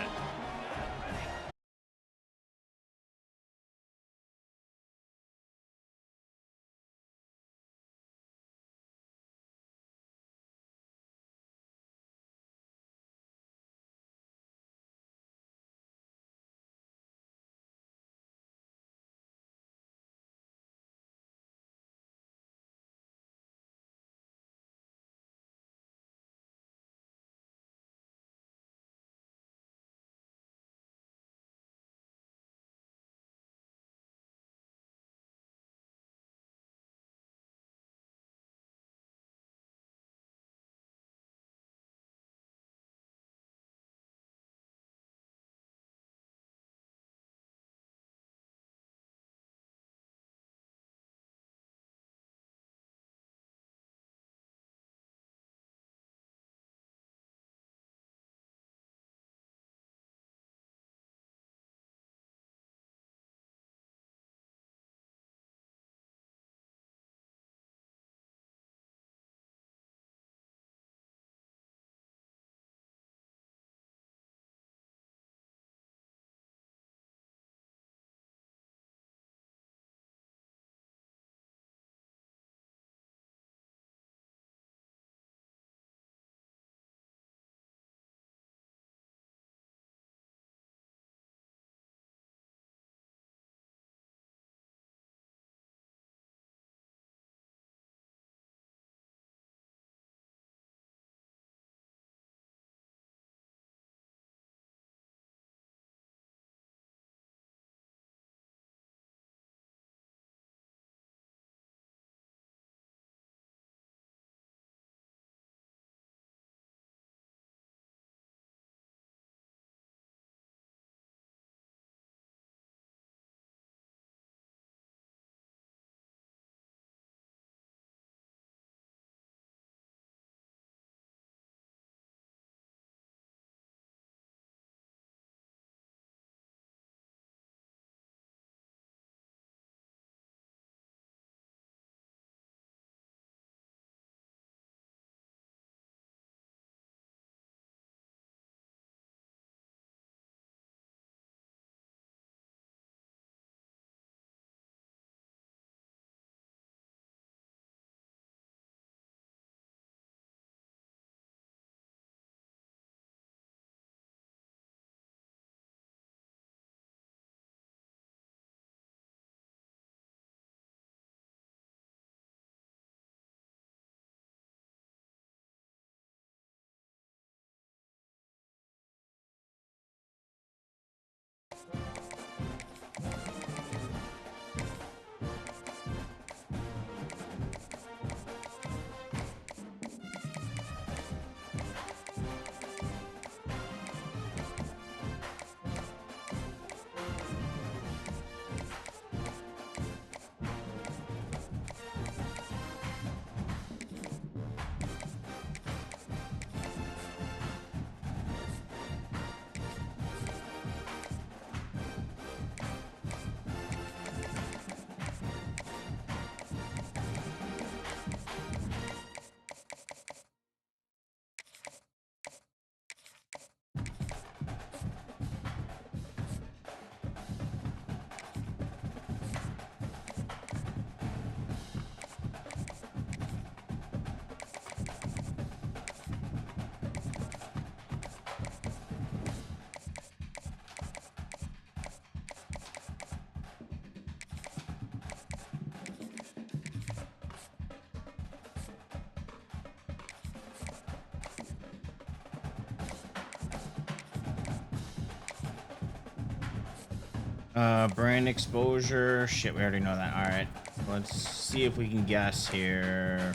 Brand exposure. Shit, we already know that. All right, let's see if we can guess here.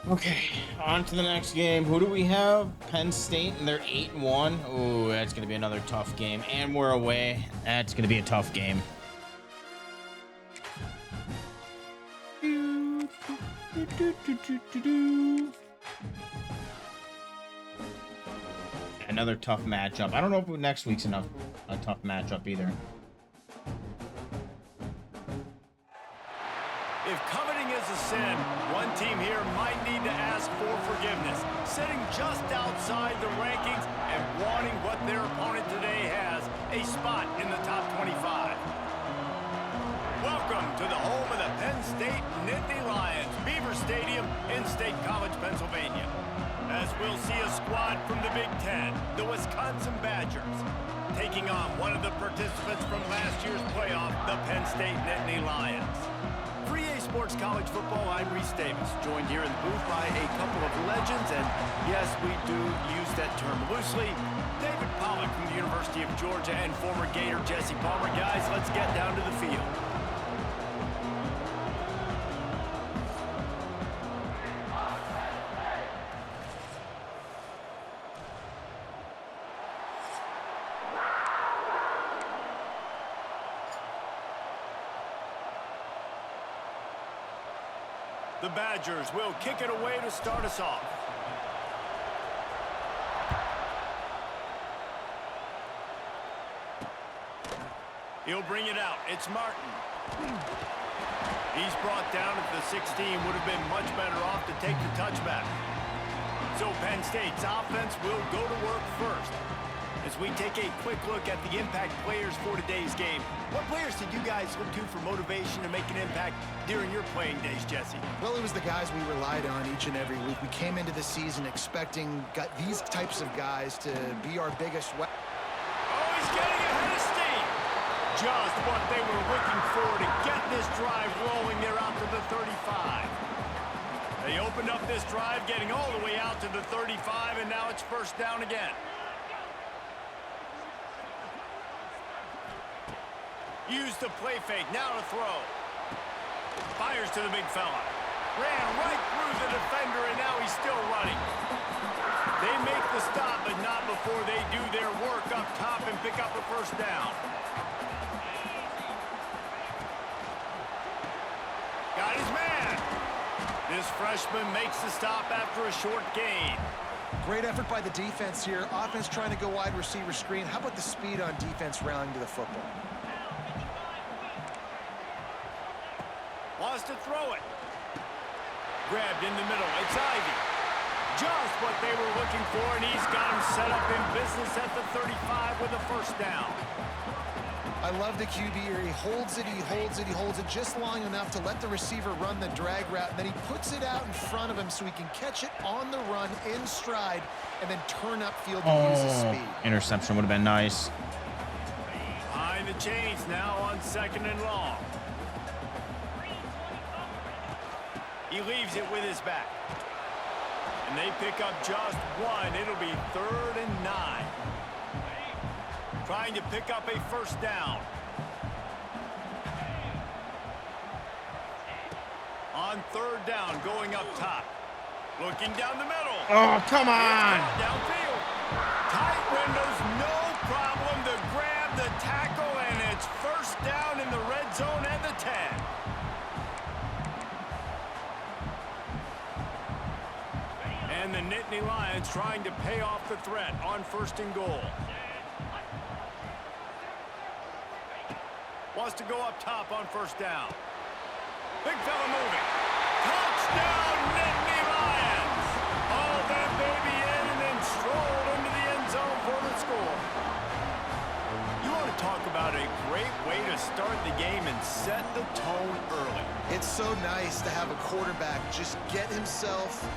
Okay, on to the next game. Who do we have? Penn State, and they're 8-1. Ooh, that's gonna be another tough game. And we're away. That's gonna be a tough game. Another tough matchup. I don't know if next week's a tough matchup either. If coveting is a sin, one team here might need to ask for forgiveness. Sitting just outside the rankings and wanting what their opponent today has, a spot in the top 25. Welcome to the home of the Penn State Nittany Lions, Beaver Stadium in State College, Pennsylvania. As we'll see a squad from the Big Ten, the Wisconsin Badgers, taking on one of the participants from last year's playoff, the Penn State Nittany Lions. For EA Sports College Football, I'm Reese Davis, joined here in the booth by a couple of legends, and yes, we do use that term loosely. David Pollack from the University of Georgia and former Gator Jesse Palmer. Guys, let's get down to the field. The Badgers will kick it away to start us off. He'll bring it out. It's Martin. He's brought down at the 16. Would have been much better off to take the touchback. So Penn State's offense will go to work first. As we take a quick look at the impact players for today's game, what players did you guys look to for motivation to make an impact during your playing days, Jesse? Well, it was the guys we relied on each and every week. We came into the season expecting these types of guys to be our biggest weapon. Oh, he's getting ahead of steam. Just what they were looking for to get this drive rolling. They're out to the 35. They opened up this drive, getting all the way out to the 35, and now it's first down again. Use the play fake, now to throw. Fires to the big fella. Ran right through the defender, and now he's still running. They make the stop, but not before they do their work up top and pick up a first down. Got his man. This freshman makes the stop after a short gain. Great effort by the defense here. Offense trying to go wide receiver screen. How about the speed on defense rallying to the football? Wants to throw it. Grabbed in the middle. It's Ivy. Just what they were looking for, and he's got him set up in business at the 35 with a first down. I love the QB here. He holds it, he holds it, he holds it just long enough to let the receiver run the drag route, and then he puts it out in front of him so he can catch it on the run in stride and then turn upfield to use his speed. Interception would have been nice. Behind behind the chains now on 2nd and long. He leaves it with his back. And they pick up just one. It'll be 3rd and 9. Trying to pick up a first down. On 3rd down, going up top. Looking down the middle. Oh, come on. Downfield. Tight windows, no problem to grab the tackle, and it's first down in the red zone at the 10. And the Nittany Lions trying to pay off the threat on 1st and goal. Wants to go up top on 1st down. Big fella moving. Touchdown, Nittany Lions! All that baby in and then strolled into the end zone for the score. You want to talk about a great way to start the game and set the tone early. It's so nice to have a quarterback just get himself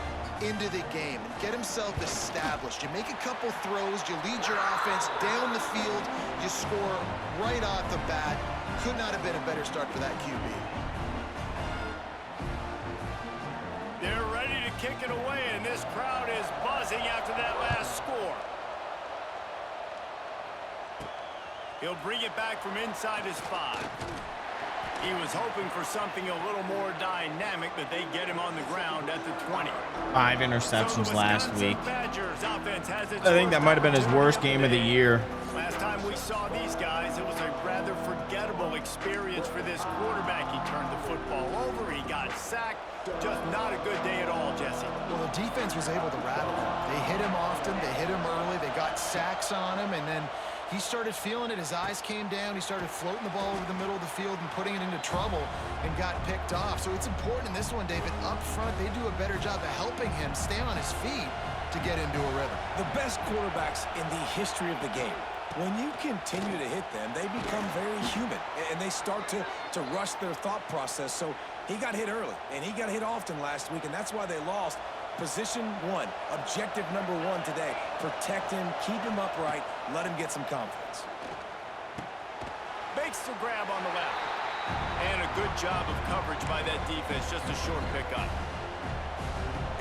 into the game and get himself established. You make a couple throws, you lead your offense down the field, you score right off the bat. Could not have been a better start for that QB. They're ready to kick it away, and this crowd is buzzing after that last score. He'll bring it back from inside his 5. He was hoping for something a little more dynamic, but they get him on the ground at the 20. 5 interceptions last week. I think that might have been his worst game of the year. Last time we saw these guys, it was a rather forgettable experience for this quarterback. He turned the football over, he got sacked. Just not a good day at all, Jesse. Well, the defense was able to rattle him. They hit him often, they hit him early, they got sacks on him, and then he started feeling it. His eyes came down. He started floating the ball over the middle of the field and putting it into trouble and got picked off. So it's important in this one, David. Up front, they do a better job of helping him stay on his feet to get into a rhythm. The best quarterbacks in the history of the game, when you continue to hit them, they become very human, and they start to rush their thought process. So he got hit early, and he got hit often last week, and that's why they lost. Position 1, objective number 1 today. Protect him, keep him upright, let him get some confidence. Makes the grab on the left. And a good job of coverage by that defense, just a short pickup.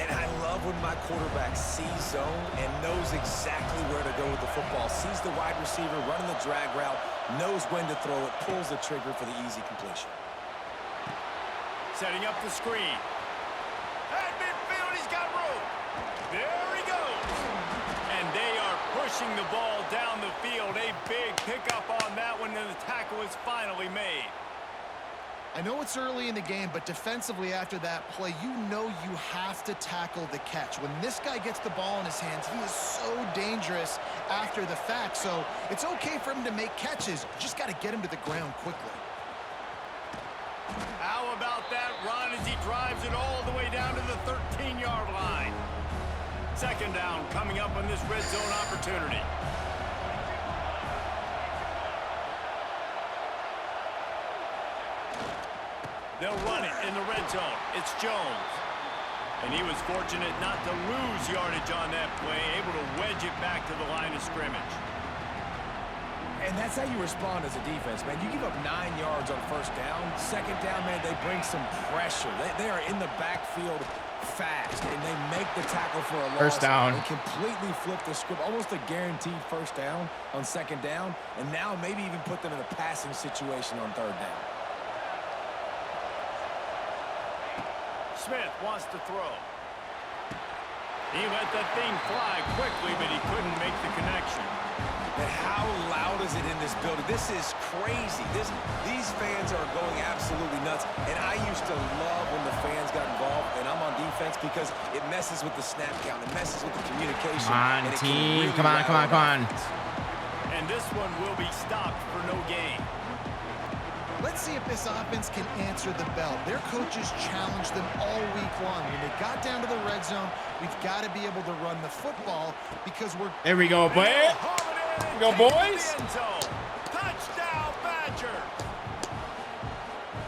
And I love when my quarterback sees zone and knows exactly where to go with the football. Sees the wide receiver running the drag route, knows when to throw it, pulls the trigger for the easy completion. Setting up the screen. At midfield, he's got room. There he goes. And they are pushing the ball down the field. A big pickup on that one, and the tackle is finally made. I know it's early in the game, but defensively after that play, you know you have to tackle the catch. When this guy gets the ball in his hands, he is so dangerous after the fact. So it's okay for him to make catches. You just got to get him to the ground quickly. How about that run as he drives it all the way down to the 13-yard line? 2nd down coming up on this red zone opportunity. They'll run it in the red zone. It's Jones. And he was fortunate not to lose yardage on that play, able to wedge it back to the line of scrimmage. And that's how you respond as a defense, man. You give up 9 yards on 1st down. 2nd down, man, they bring some pressure. They are in the backfield fast, and they make the tackle for a loss. 1st down. And completely flip the script. Almost a guaranteed 1st down on 2nd down. And now maybe even put them in a passing situation on 3rd down. Smith wants to throw. He let that thing fly quickly, but he couldn't make the connection. And how loud is it in this building? This is crazy. These fans are going absolutely nuts. And I used to love when the fans got involved, and I'm on defense because it messes with the snap count. It messes with the communication. Come on, team. Come on, come on, come on. And this one will be stopped for no gain. Let's see if this offense can answer the bell. Their coaches challenged them all week long. When they got down to the red zone, we've got to be able to run the football because we're... There we go, boy. There we go, boys. Touchdown, Badger.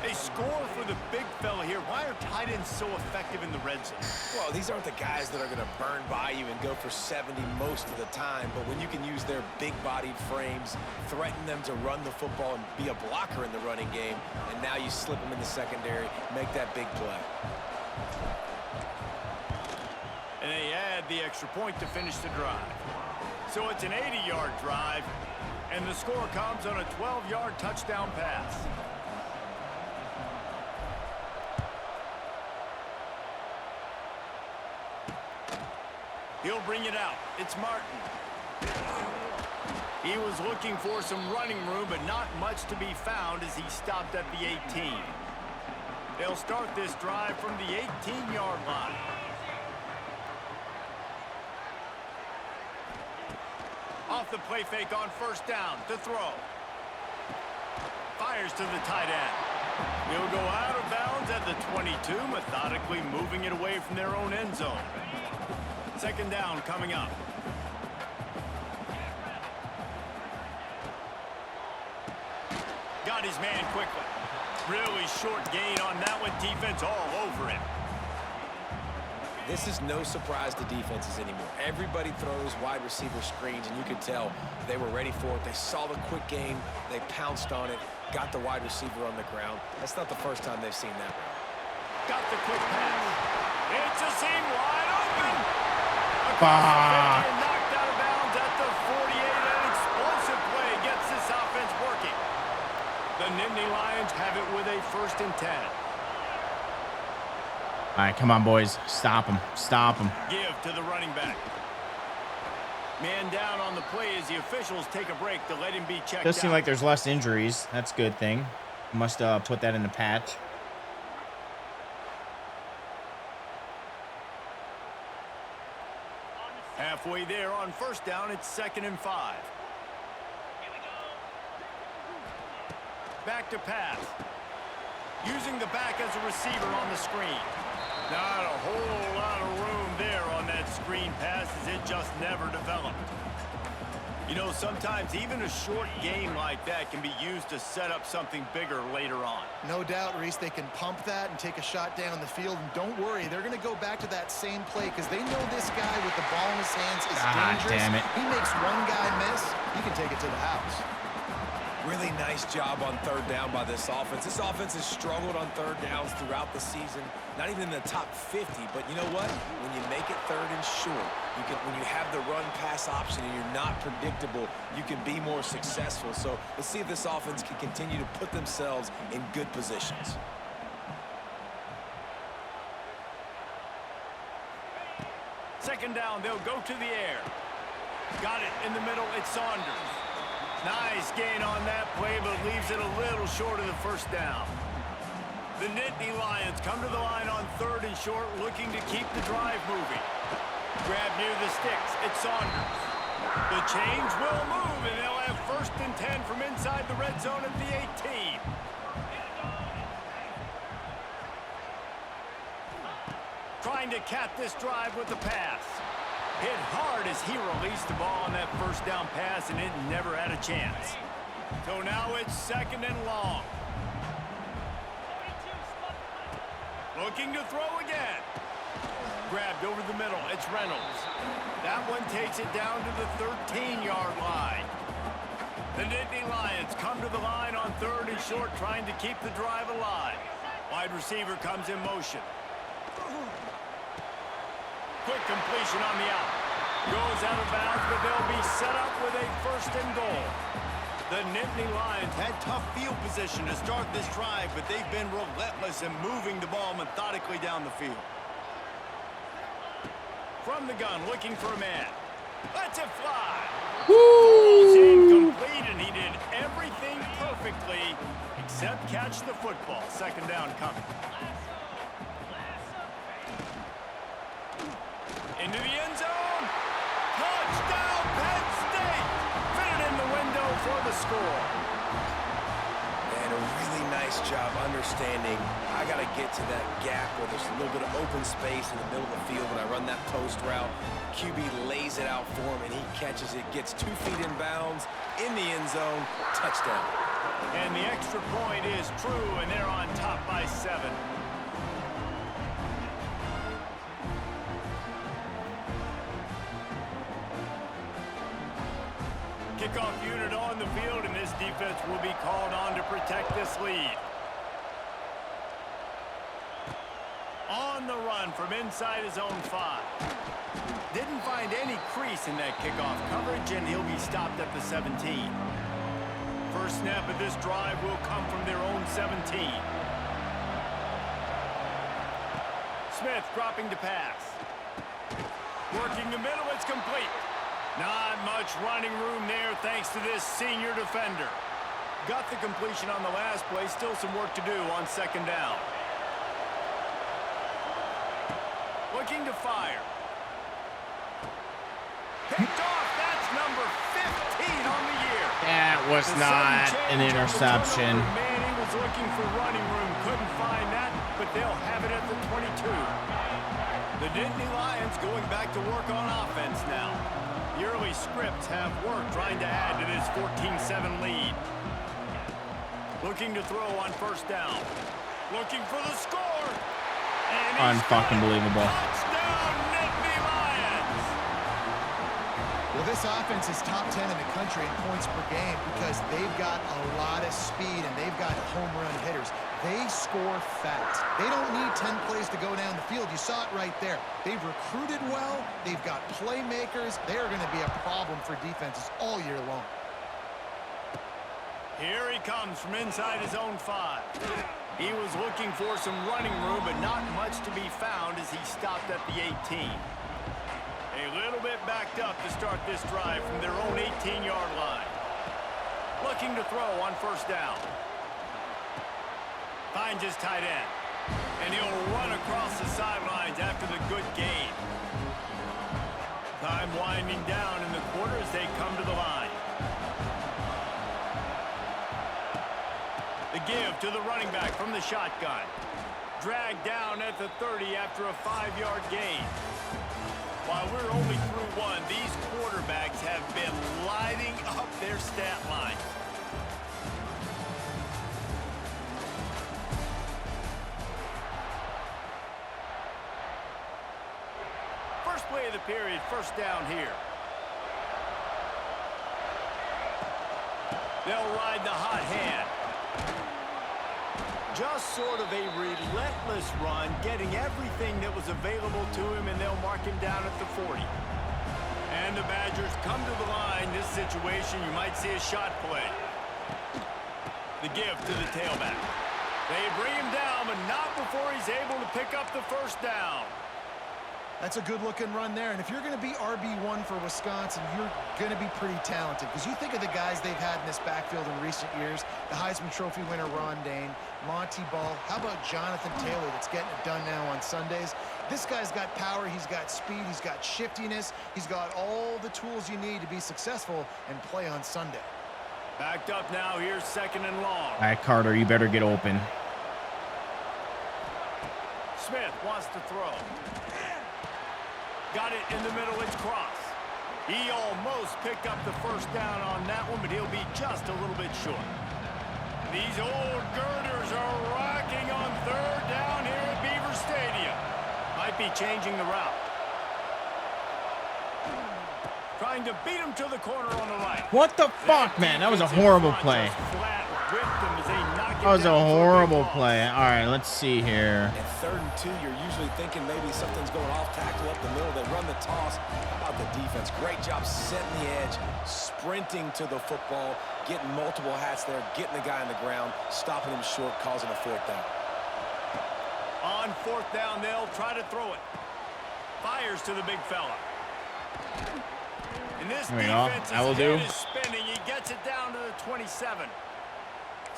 They score for the big fella here. Why are tight ends so effective in the red zone? Well, these aren't the guys that are going to burn by you and go for 70 most of the time, but when you can use their big-bodied frames, threaten them to run the football and be a blocker in the running game, and now you slip them in the secondary, make that big play. And they add the extra point to finish the drive. So it's an 80-yard drive, and the score comes on a 12-yard touchdown pass. He'll bring it out. It's Martin. He was looking for some running room, but not much to be found as he stopped at the 18. They'll start this drive from the 18-yard line. Off the play fake on first down to throw. Fires to the tight end. He'll go out of bounds at the 22, methodically moving it away from their own end zone. Second down coming up. Got his man quickly. Really short gain on that one. Defense all over him. This is no surprise to defenses anymore. Everybody throws wide receiver screens, and you can tell they were ready for it. They saw the quick game. They pounced on it, got the wide receiver on the ground. That's not the first time they've seen that route. Got the quick pass. It's a seam wide open. Fuck. Knocked out of bounds at the 48. An explosive play gets this offense working. The Nittany Lions have it with a 1st and 10. All right, come on, boys. Stop him. Stop him. Give to the running back. Man down on the play as the officials take a break to let him be checked out. Does seem like there's less injuries. That's a good thing. Must put that in the patch. Halfway there on first down, it's 2nd and 5. Back to pass. Using the back as a receiver on the screen. Not a whole lot of room there on that screen pass as it just never developed. You know, sometimes even a short game like that can be used to set up something bigger later on. No doubt, Reese, they can pump that and take a shot down the field. And don't worry, they're going to go back to that same play because they know this guy with the ball in his hands is dangerous. Damn it. He makes one guy miss, he can take it to the house. Really nice job on 3rd down by this offense. This offense has struggled on 3rd downs throughout the season. Not even in the top 50, but you know what? When you make it 3rd and short, when you have the run-pass option and you're not predictable, you can be more successful. So let's see if this offense can continue to put themselves in good positions. Second down, they'll go to the air. Got it in the middle, it's Saunders. Nice gain on that play, but leaves it a little short of the first down. The Nittany Lions come to the line on 3rd and short, looking to keep the drive moving. Grab near the sticks. It's Saunders. The chains will move, and they'll have 1st and 10 from inside the red zone at the 18. Trying to cap this drive with the pass. Hit hard as he released the ball on that 1st down pass, and it never had a chance. So now it's 2nd and long. Looking to throw again. Grabbed over the middle. It's Reynolds. That one takes it down to the 13-yard line. The Nittany Lions come to the line on 3rd and short, trying to keep the drive alive. Wide receiver comes in motion. Quick completion on the out. Goes out of bounds, but they'll be set up with a 1st and goal. The Nittany Lions had tough field position to start this drive, but they've been relentless in moving the ball methodically down the field. From the gun, looking for a man. Lets it fly. Falls incomplete, and he did everything perfectly except catch the football. 2nd down coming. Into the end zone. Touchdown, Penn State. Fit it in the window for the score. And a really nice job understanding I got to get to that gap where there's a little bit of open space in the middle of the field when I run that post route. QB lays it out for him, and he catches it, gets 2 feet in bounds in the end zone. Touchdown. And the extra point is true, and they're on top by 7. Kickoff unit on the field, and this defense will be called on to protect this lead. On the run from inside his own 5. Didn't find any crease in that kickoff coverage, and he'll be stopped at the 17. First snap of this drive will come from their own 17. Smith dropping to pass. Working the middle, it's complete. Not much running room there thanks to this senior defender. Got the completion on the last play, still some work to do on second down. Looking to fire. Picked off, that's number 15 on the year. That was not an interception. Manny was looking for running room, couldn't find that, but they'll have it at the 22. The Nittany Lions going back to work on offense now. The early scripts have worked trying to add to this 14-7 lead. Looking to throw on first down. Looking for the score. Unfucking believable. Touchdown, Nittany Lions. Well, this offense is top 10 in the country in points per game because they've got a lot of speed and they've got home run hitters. They score fast. They don't need 10 plays to go down the field. You saw it right there. They've recruited well. They've got playmakers. They're going to be a problem for defenses all year long. Here he comes from inside his own 5. He was looking for some running room, but not much to be found as he stopped at the 18. A little bit backed up to start this drive from their own 18-yard line. Looking to throw on first down. Finds his tight end. And he'll run across the sidelines after the good gain. Time winding down in the quarter as they come to the line. The give to the running back from the shotgun. Dragged down at the 30 after a 5-yard gain. While we're only through one, these quarterbacks have been lighting up their stat line. First play of the period, first down here. They'll ride the hot hand. Just sort of a relentless run, getting everything that was available to him, and they'll mark him down at the 40. And the Badgers come to the line. This situation, you might see a shot play. The give to the tailback. They bring him down, but not before he's able to pick up the first down. That's a good-looking run there. And if you're going to be RB1 for Wisconsin, you're going to be pretty talented. Because you think of the guys they've had in this backfield in recent years, the Heisman Trophy winner Ron Dane, Monty Ball. How about Jonathan Taylor that's getting it done now on Sundays? This guy's got power, he's got speed, he's got shiftiness. He's got all the tools you need to be successful and play on Sunday. Backed up now, here's second and long. All right, Carter, you better get open. Smith wants to throw. Got it in the middle, it's cross. He almost picked up the first down on that one, but he'll be just a little bit short. These old girders are rocking on third down here at Beaver Stadium. Might be changing the route. Trying to beat him to the corner on the right. What the fuck, man? That was a horrible play. That was a horrible play. All right, let's see here. At 3rd and 2, you're usually thinking maybe something's going off tackle up the middle. They run the toss. How about the defense? Great job setting the edge, sprinting to the football, getting multiple hats there, getting the guy on the ground, stopping him short, causing a 4th down. On 4th down, they'll try to throw it. Fires to the big fella. And this defense is spinning. He gets it down to the 27.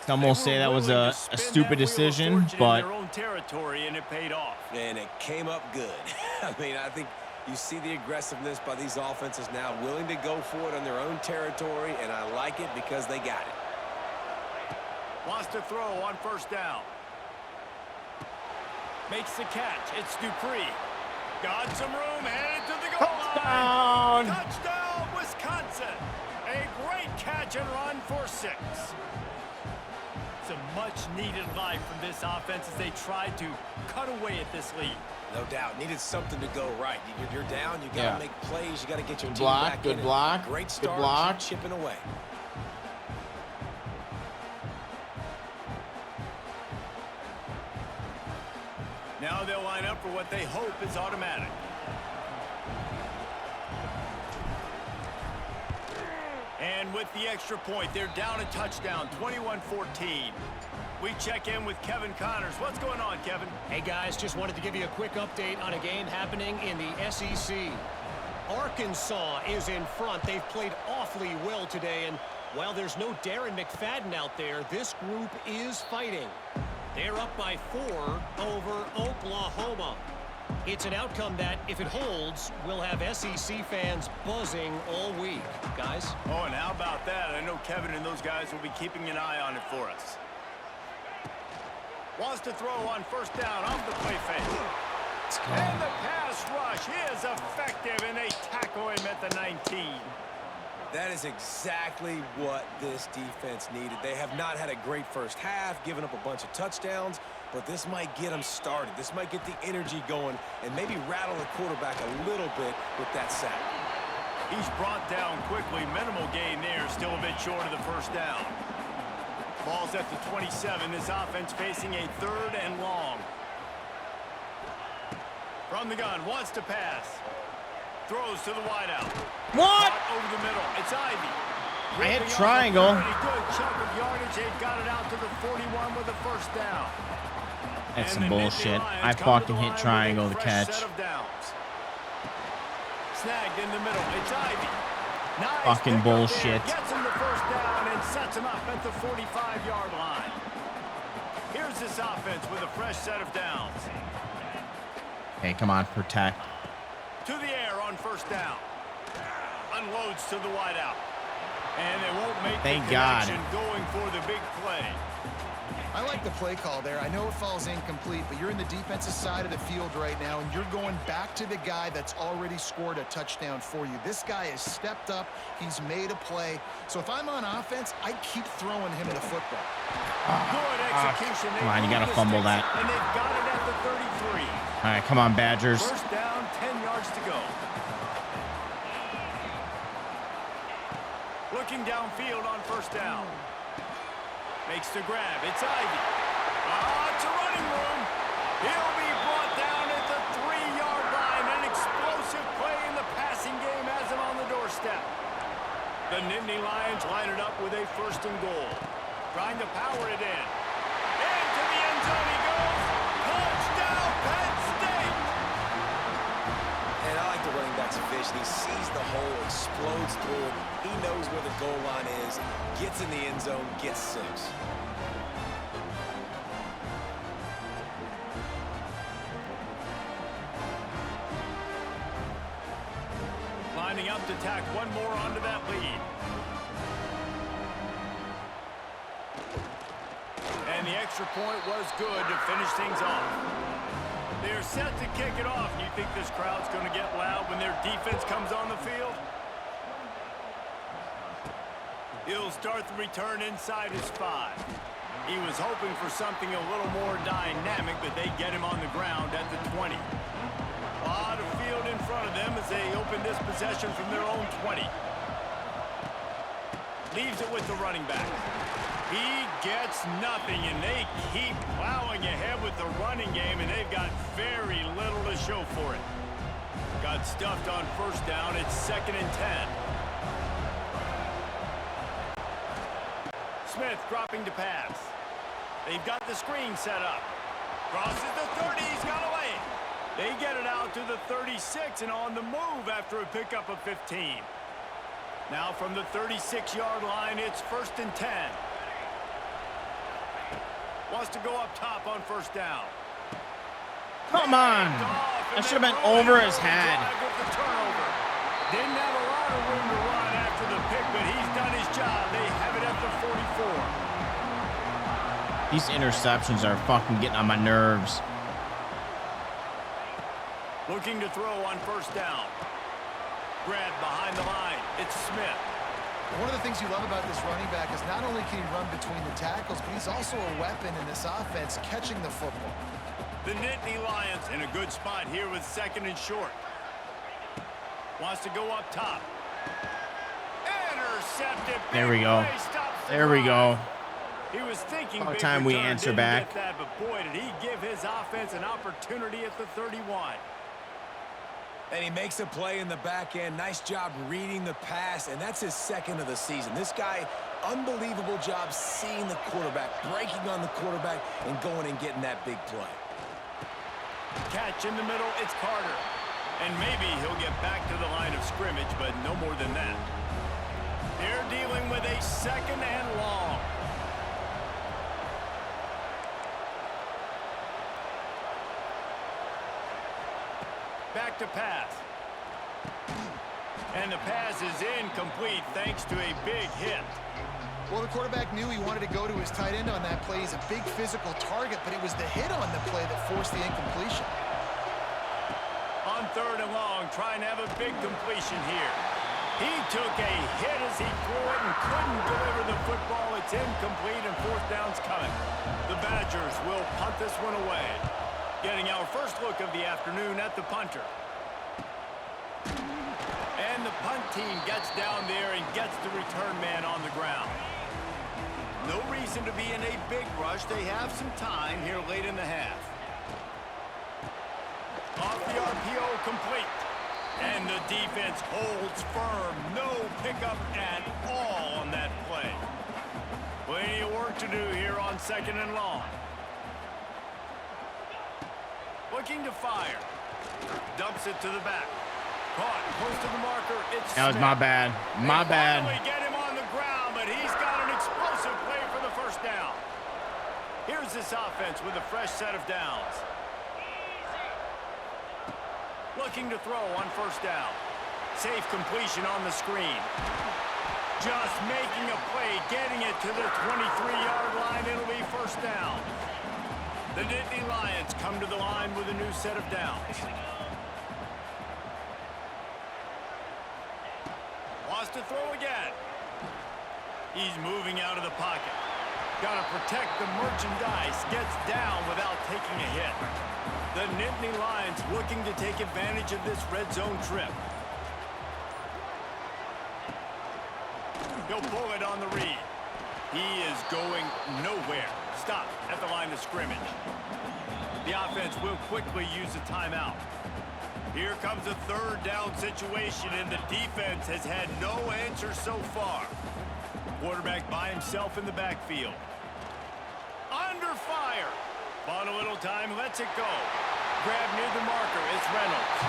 Some will say that was a stupid decision, but their own territory, and it paid off. And it came up good. I mean, I think you see the aggressiveness by these offenses now, willing to go for it on their own territory, and I like it because they got it. Wants to throw on first down. Makes the catch. It's Dupree. Got some room, headed to the goal line. Touchdown, Wisconsin. A great catch and run for 6. some much-needed life from this offense as they tried to cut away at this lead. No doubt. Needed something to go right. You're down. You got to make plays. You got to get your team Block, back good in. block. Great start. Good block. Keep chipping away. Now they'll line up for what they hope is automatic. And with the extra point, they're down a touchdown, 21-14. We check in with Kevin Connors. What's going on, Kevin? Hey, guys, just wanted to give you a quick update on a game happening in the SEC. Arkansas is in front. They've played awfully well today, and while there's no Darren McFadden out there, this group is fighting. They're up by 4 over Oklahoma. It's an outcome that, if it holds, will have SEC fans buzzing all week. Guys? Oh, and how about that? I know Kevin and those guys will be keeping an eye on it for us. Wants to throw on first down off the play fake. And the pass rush is effective, and they tackle him at the 19. That is exactly what this defense needed. They have not had a great first half, given up a bunch of touchdowns, but this might get them started. This might get the energy going and maybe rattle the quarterback a little bit with that sack. He's brought down quickly. Minimal gain there, still a bit short of the first down. Ball's at the 27. This offense facing a 3rd and long. From the gun, wants to pass. Throws to the wideout. What? Over the middle. It's Ivy. I hit triangle. Good chunk of yardage. They've got it out to the 41 with a first down. That's some bullshit. I fucking hit triangle to catch. Snagged in the middle. It's Ivy. Nice fucking bullshit. Gets him the first down and sets him up at the 45-yard line. Here's this offense with a fresh set of downs. Hey, come on, protect. To the air on first down. Unloads to the wideout. And they won't make Thank the God. connection going for the big play. I like the play call there. I know it falls incomplete, but you're in the defensive side of the field right now, and you're going back to the guy that's already scored a touchdown for you. This guy has stepped up. He's made a play. So if I'm on offense, I keep throwing him the football. Good execution. Come on, you got to fumble that. And they've got it at the 33. All right, come on, Badgers. First down, 10 yards to go. Looking downfield on first down. Makes the grab. It's Ivy. It's a running room. He'll be brought down at the 3-yard line. An explosive play in the passing game has him on the doorstep. The Nittany Lions line it up with a 1st and goal. Trying to power it in. Into the end zone he goes. Touchdown, Penn State. And I like the running back's vision. He sees the hole, explodes through it. He knows where the goal line is, gets in the end zone, gets 6. Lining up to tack one more onto that lead. And the extra point was good to finish things off. They're set to kick it off. You think this crowd's going to get loud when their defense comes on the field? He'll start the return inside his 5. He was hoping for something a little more dynamic, but they get him on the ground at the 20. A lot of field in front of them as they open this possession from their own 20. Leaves it with the running back. He gets nothing, and they keep plowing ahead with the running game, and they've got very little to show for it. Got stuffed on first down. It's 2nd and 10. Smith dropping to pass. They've got the screen set up. Crosses the 30. He's got a lane. They get it out to the 36 and on the move after a pickup of 15. Now from the 36-yard line, it's 1st and 10. Wants to go up top on first down. Come on. That should have been over his head. Didn't have a lot of room to run after the pick, but he's done his job. They have it at the 44. These interceptions are fucking getting on my nerves. Looking to throw on first down. Grab behind the line. It's Smith. One of the things you love about this running back is not only can he run between the tackles, but he's also a weapon in this offense catching the football. The Nittany Lions in a good spot here with 2nd and short. Wants to go up top. Intercepted. There we go. There we go. He was thinking About big time we return, answer didn't back. get that, but boy, did he give his offense an opportunity at the 31. And he makes a play in the back end. Nice job reading the pass, and that's his 2nd of the season. This guy, unbelievable job seeing the quarterback, breaking on the quarterback, and going and getting that big play. Catch in the middle, it's Carter. And maybe he'll get back to the line of scrimmage, but no more than that. They're dealing with a 2nd and long. Back to pass. And the pass is incomplete thanks to a big hit. Well, the quarterback knew he wanted to go to his tight end on that play. He's a big physical target, but it was the hit on the play that forced the incompletion. On 3rd and long, trying to have a big completion here. He took a hit as he threw it and couldn't deliver the football. It's incomplete and 4th down's coming. The Badgers will punt this one away. Getting our first look of the afternoon at the punter. And the punt team gets down there and gets the return man on the ground. No reason to be in a big rush. They have some time here late in the half. Off the RPO, complete. And the defense holds firm. No pickup at all on that play. Plenty of work to do here on 2nd and long. Looking to fire. Dumps it to the back. Caught close to the marker. It's That was Smith. my bad. My bad. Finally get him on the ground, but he's got an explosive play for the 1st down. Here's this offense with a fresh set of downs. Looking to throw on 1st down. Safe completion on the screen. Just making a play, getting it to the 23-yard line. It'll be 1st down. The Nittany Lions come to the line with a new set of downs. Wants to throw again. He's moving out of the pocket. Got to protect the merchandise. Gets down without taking a hit. The Nittany Lions looking to take advantage of this red zone trip. He'll pull it on the read. He is going nowhere. Stop at the line of scrimmage. The offense will quickly use a timeout. Here comes a 3rd down situation, and the defense has had no answer so far. Quarterback by himself in the backfield. Under fire. On a little time, lets it go. Grab near the marker, it's Reynolds.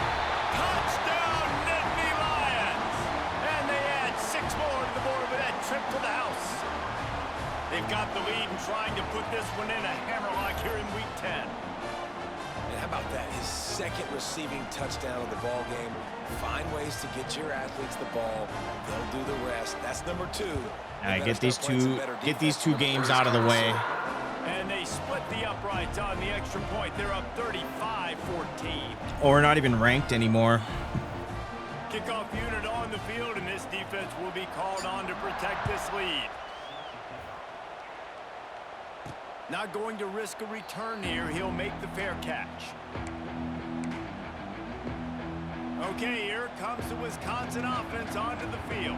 Touchdown, Nittany Lions! And they add 6 more to the board with that trip to the house. They've got the lead and trying to put this one in a hammerlock here in Week 10. And how about that? His 2nd receiving touchdown of the ball game. Find ways to get your athletes the ball. They'll do the rest. That's number 2. All right, get these two games out of the way. And they split the uprights on the extra point. They're up 35-14. Or not even ranked anymore. Kickoff unit on the field, and this defense will be called on to protect this lead. Not going to risk a return here. He'll make the fair catch. Okay, here comes the Wisconsin offense onto the field.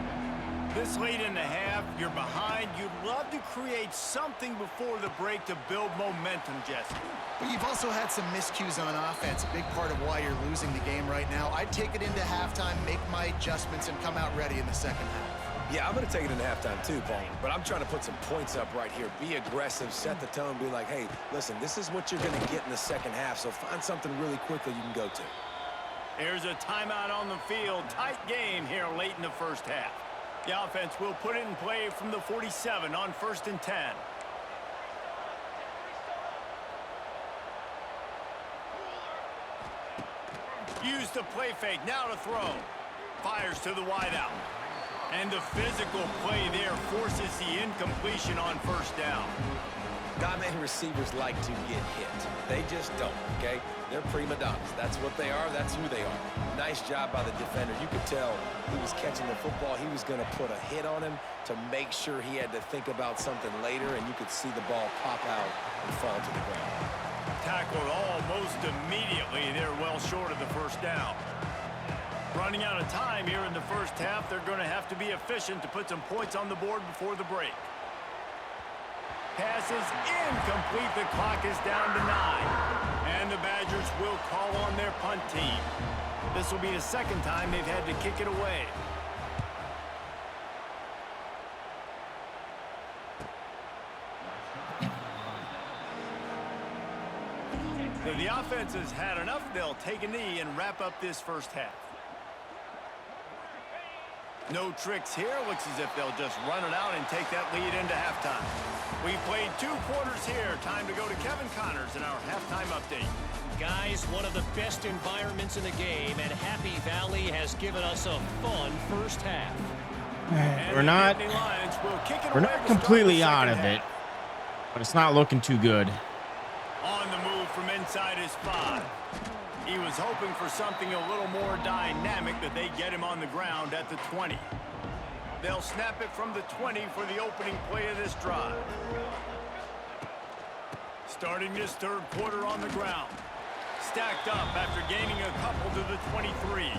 This late in the half, you're behind. You'd love to create something before the break to build momentum, Jesse. But you've also had some miscues on offense, a big part of why you're losing the game right now. I'd take it into halftime, make my adjustments, and come out ready in the 2nd half. Yeah, I'm going to take it into halftime too, Paul. But I'm trying to put some points up right here. Be aggressive, set the tone, be like, hey, listen, this is what you're going to get in the 2nd half, so find something really quickly you can go to. Here's a timeout on the field. Tight game here late in the 1st half. The offense will put it in play from the 47 on 1st and 10. Use the play fake, now to throw. Fires to the wideout. And the physical play there forces the incompletion on 1st down. God-man receivers like to get hit. They just don't, okay? They're prima donnas. That's what they are. That's who they are. Nice job by the defender. You could tell he was catching the football. He was going to put a hit on him to make sure he had to think about something later, and you could see the ball pop out and fall to the ground. Tackled almost immediately. They're well short of the first down. Running out of time here in the first half. They're going to have to be efficient to put some points on the board before the break. Pass is incomplete. The clock is down to 9. And the Badgers will call on their punt team. This will be the second time they've had to kick it away. So the offense has had enough. They'll take a knee and wrap up this first half. No tricks here. Looks as if they'll just run it out and take that lead into halftime. We've played 2 quarters here. Time to go to Kevin Connors in our halftime update. Guys, one of the best environments in the game, and Happy Valley has given us a fun first half. We're not completely out of it, but it's not looking too good. On the move from inside his 5. He was hoping for something a little more dynamic, that they get him on the ground at the 20. They'll snap it from the 20 for the opening play of this drive. Starting this third quarter on the ground. Stacked up after gaining a couple to the 23.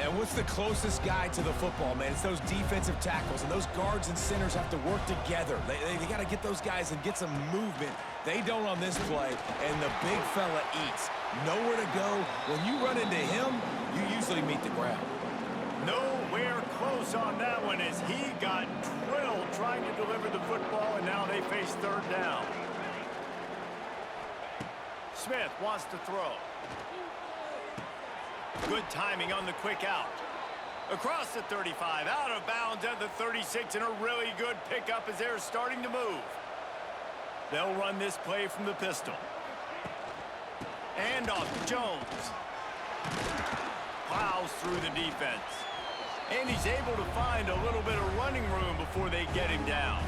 And what's the closest guy to the football, man? It's those defensive tackles, and those guards and centers have to work together. They got to get those guys and get some movement. They don't on this play, and the big fella eats. Nowhere to go. When you run into him, you usually meet the ground. Nowhere close on that one as he got drilled trying to deliver the football, and now they face third down. Smith wants to throw. Good timing on the quick out. Across the 35, out of bounds at the 36, and a really good pickup as they're starting to move. They'll run this play from the pistol. And off to Jones. Plows through the defense. And he's able to find a little bit of running room before they get him down.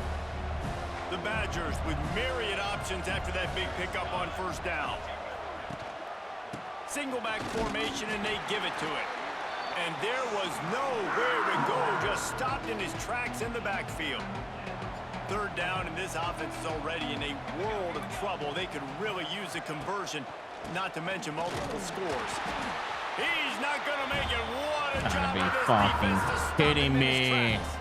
The Badgers with myriad options after that big pickup on first down. Single back formation, and they give it to it. And there was nowhere to go, just stopped in his tracks in the backfield. Third down, and this offense is already in a world of trouble. They could really use a conversion, not to mention multiple scores. He's not going to make it. What a job by this defense to stop him in his tracks.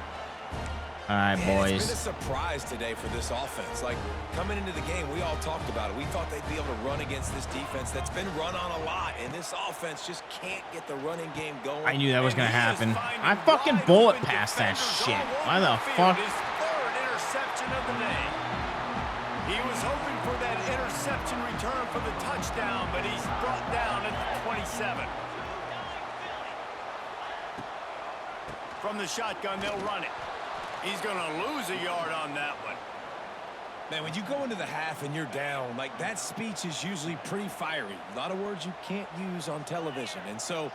All right, boys. It's been a surprise today for this offense. Like, coming into the game, we all talked about it. We thought they'd be able to run against this defense that's been run on a lot, and this offense just can't get the running game going. I knew that was going to happen. I fucking bullet passed that shit. Why the fuck? His third interception of the day. He was hoping for that interception return for the touchdown, but he's brought down at the 27. From the shotgun, they'll run it. He's going to lose a yard on that one. Man, when you go into the half and you're down, like, that speech is usually pretty fiery. A lot of words you can't use on television. And so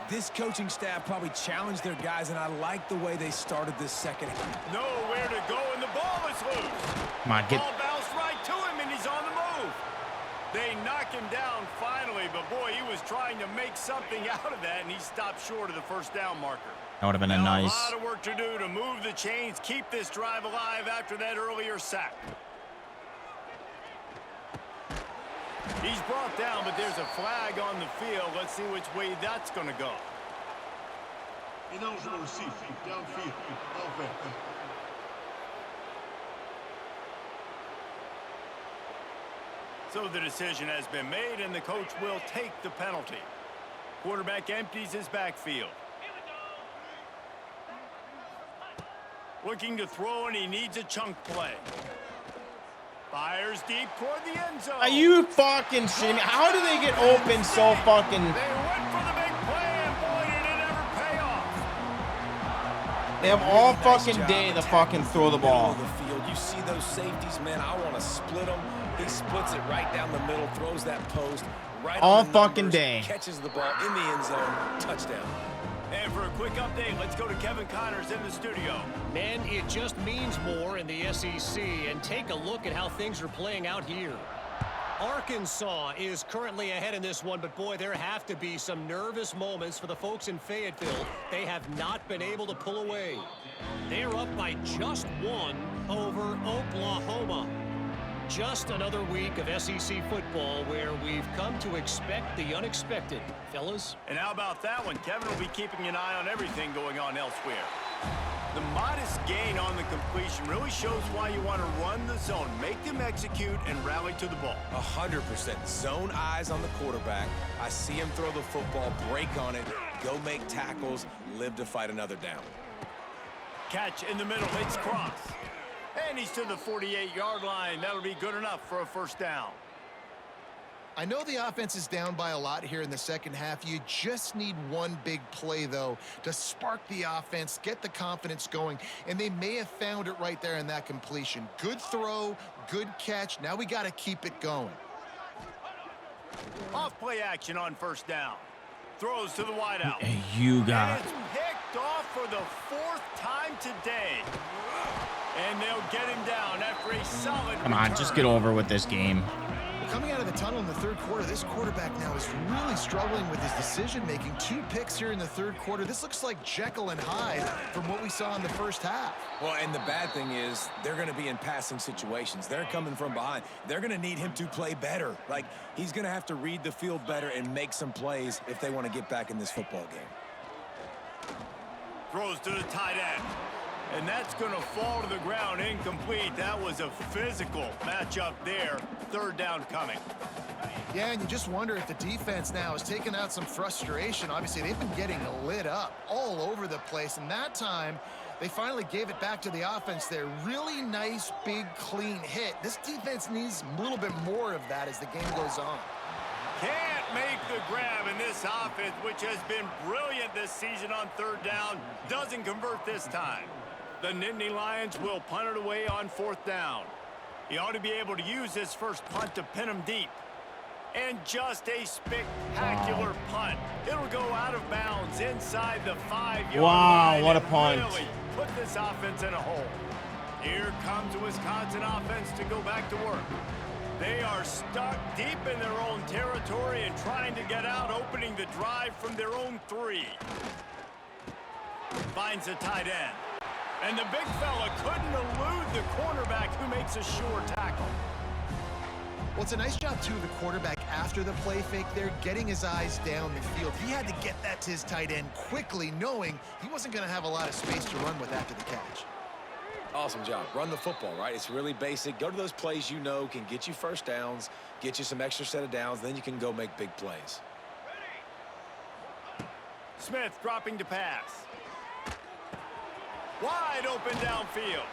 this coaching staff probably challenged their guys, and I like the way they started this second half. Nowhere to go, and the ball is loose. Come on, get... Ball bounced right to him, and he's on the move. They knock him down finally, but boy, he was trying to make something out of that, and he stopped short of the first down marker. That would have been a nice... A lot of work to do to move the chains, keep this drive alive after that earlier sack. He's brought down, but there's a flag on the field. Let's see which way that's going to go. Ineligible receiver, downfield, offense. So the decision has been made, and the coach will take the penalty. Quarterback empties his backfield. Looking to throw, and he needs a chunk play. Fires deep toward the end zone. Are you fucking shitting me? How do they get open so fucking... They went for the big play, and boy, did it ever pay off. They have all fucking day to fucking throw the ball. You see those safeties, man, I want to split them. He splits it right down the middle, throws that post right all on the fucking numbers, day. catches the ball in the end zone, touchdown. And for a quick update, let's go to Kevin Connors in the studio. Man, it just means more in the SEC, and take a look at how things are playing out here. Arkansas is currently ahead in this one, but boy, there have to be some nervous moments for the folks in Fayetteville. They have not been able to pull away. They're up by just one over Oklahoma. Just another week of SEC football where we've come to expect the unexpected, fellas. And how about that one? Kevin will be keeping an eye on everything going on elsewhere. The modest gain on the completion really shows why you want to run the zone. Make them execute and rally to the ball. 100%. Zone eyes on the quarterback. I see him throw the football, break on it, go make tackles, live to fight another down. Catch in the middle. It's cross. And he's to the 48-yard line. That'll be good enough for a first down. I know the offense is down by a lot here in the second half. You just need one big play, though, to spark the offense, get the confidence going, and they may have found it right there in that completion. Good throw, good catch. Now we got to keep it going. Off play action on first down. Throws to the wideout. Hey, you got. And it's picked off for the 4th time today. And they'll get him down after a solid Come on, return. just get over with this game. Coming out of the tunnel in the third quarter, this quarterback now is really struggling with his decision-making. 2 picks here in the third quarter. This looks like Jekyll and Hyde from what we saw in the first half. Well, and the bad thing is they're going to be in passing situations. They're coming from behind. They're going to need him to play better. Like, he's going to have to read the field better and make some plays if they want to get back in this football game. Throws to the tight end. And that's going to fall to the ground incomplete. That was a physical matchup there. Third down coming. Yeah, and you just wonder if the defense now is taking out some frustration. Obviously, they've been getting lit up all over the place. And that time, they finally gave it back to the offense there. Really nice, big, clean hit. This defense needs a little bit more of that as the game goes on. Can't make the grab in this offense, which has been brilliant this season on third down. Doesn't convert this time. The Nittany Lions will punt it away on 4th down. He ought to be able to use his first punt to pin him deep. And just a spectacular punt. It'll go out of bounds inside the 5-yard line. Wow, what a punt. Really put this offense in a hole. Here comes the Wisconsin offense to go back to work. They are stuck deep in their own territory and trying to get out, opening the drive from their own 3. Finds the tight end. And the big fella couldn't elude the cornerback who makes a sure tackle. Well, it's a nice job, too, of the quarterback after the play fake there, getting his eyes down the field. He had to get that to his tight end quickly, knowing he wasn't going to have a lot of space to run with after the catch. Awesome job. Run the football, right? It's really basic. Go to those plays you know can get you first downs, get you some extra set of downs, then you can go make big plays. Smith dropping to pass. Wide open downfield.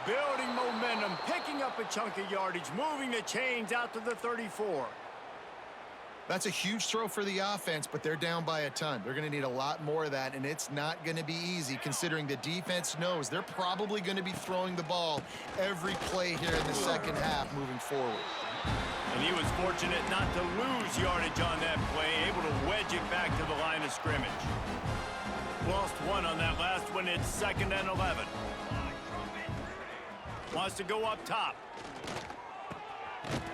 Building momentum, picking up a chunk of yardage, moving the chains out to the 34. That's a huge throw for the offense, but they're down by a ton. They're going to need a lot more of that, and it's not going to be easy considering the defense knows they're probably going to be throwing the ball every play here in the second half moving forward. And he was fortunate not to lose yardage on that play, able to wedge it back to the line of scrimmage. Lost 1 on that last one. It's 2nd and 11. Wants to go up top.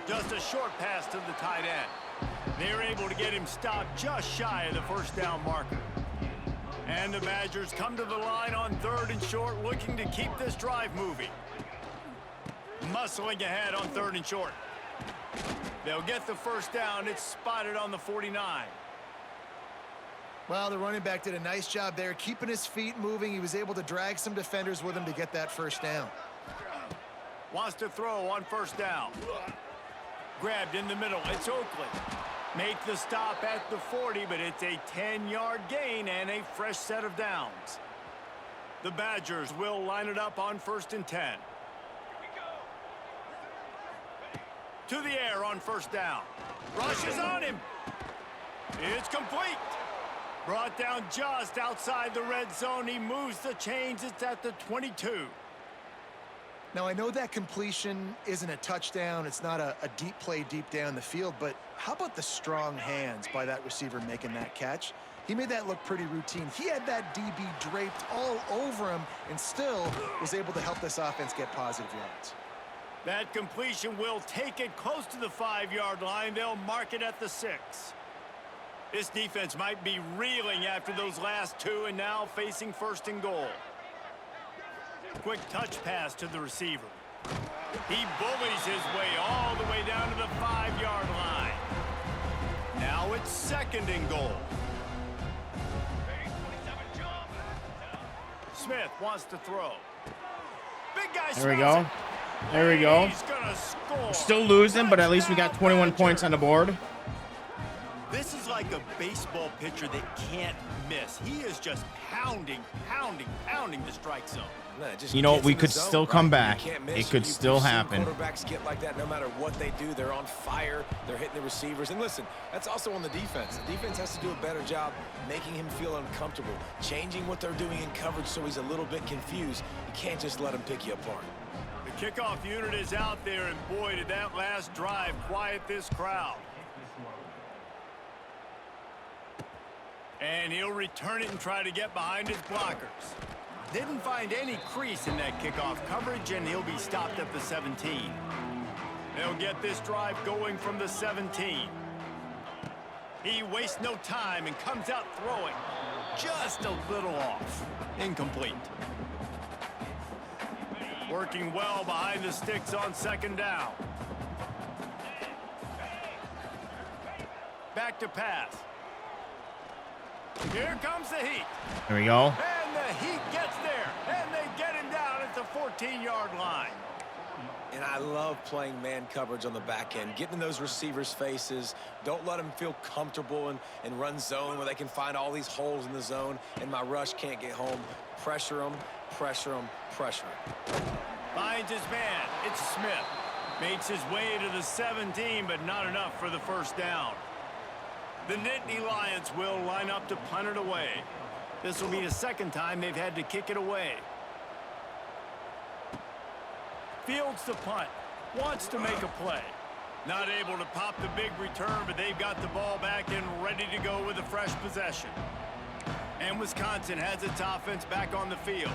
Just a short pass to the tight end. They're able to get him stopped just shy of the first down marker. And the Badgers come to the line on 3rd and short, looking to keep this drive moving. Muscling ahead on 3rd and short. They'll get the first down. It's spotted on the 49. Well, the running back did a nice job there, keeping his feet moving. He was able to drag some defenders with him to get that first down. Wants to throw on 1st down. Grabbed in the middle. It's Oakley. Make the stop at the 40, but it's a 10-yard gain and a fresh set of downs. The Badgers will line it up on 1st and 10. To the air on 1st down. Rushes on him. It's complete. Brought down just outside the red zone. He moves the chains. It's at the 22. Now, I know that completion isn't a touchdown. It's not a deep play deep down the field, but how about the strong hands by that receiver making that catch? He made that look pretty routine. He had that DB draped all over him and still was able to help this offense get positive yards. That completion will take it close to the 5-yard line. They'll mark it at the 6. This defense might be reeling after those last 2 and now facing 1st and goal. Quick touch pass to the receiver. He bullies his way all the way down to the 5-yard line. Now it's 2nd and goal. Smith wants to throw. Big guy. There we go. There we go. He's gonna score. Still losing, but at least we got 21 points on the board. This is like a baseball pitcher that can't miss. He is just pounding the strike zone. You know, we could still come back. It could still happen. Quarterbacks get like that no matter what they do. They're on fire. They're hitting the receivers. And listen, that's also on the defense. The defense has to do a better job making him feel uncomfortable, changing what they're doing in coverage so he's a little bit confused. You can't just let him pick you apart. The kickoff unit is out there, and boy, did that last drive quiet this crowd. And he'll return it and try to get behind his blockers. Didn't find any crease in that kickoff coverage, and he'll be stopped at the 17. They'll get this drive going from the 17. He wastes no time and comes out throwing. Just a little off. Incomplete. Working well behind the sticks on 2nd down. Back to pass. Here comes the heat. There we go. And the heat gets there. And they get him down at the 14-yard line. And I love playing man coverage on the back end, getting in those receivers' faces. Don't let them feel comfortable and run zone where they can find all these holes in the zone and my rush can't get home. Pressure them, pressure them, pressure them. Finds his man. It's Smith. Makes his way to the 17, but not enough for the 1st down. The Nittany Lions will line up to punt it away. This will be the 2nd time they've had to kick it away. Fields the punt. Wants to make a play. Not able to pop the big return, but they've got the ball back and ready to go with a fresh possession. And Wisconsin has its offense back on the field.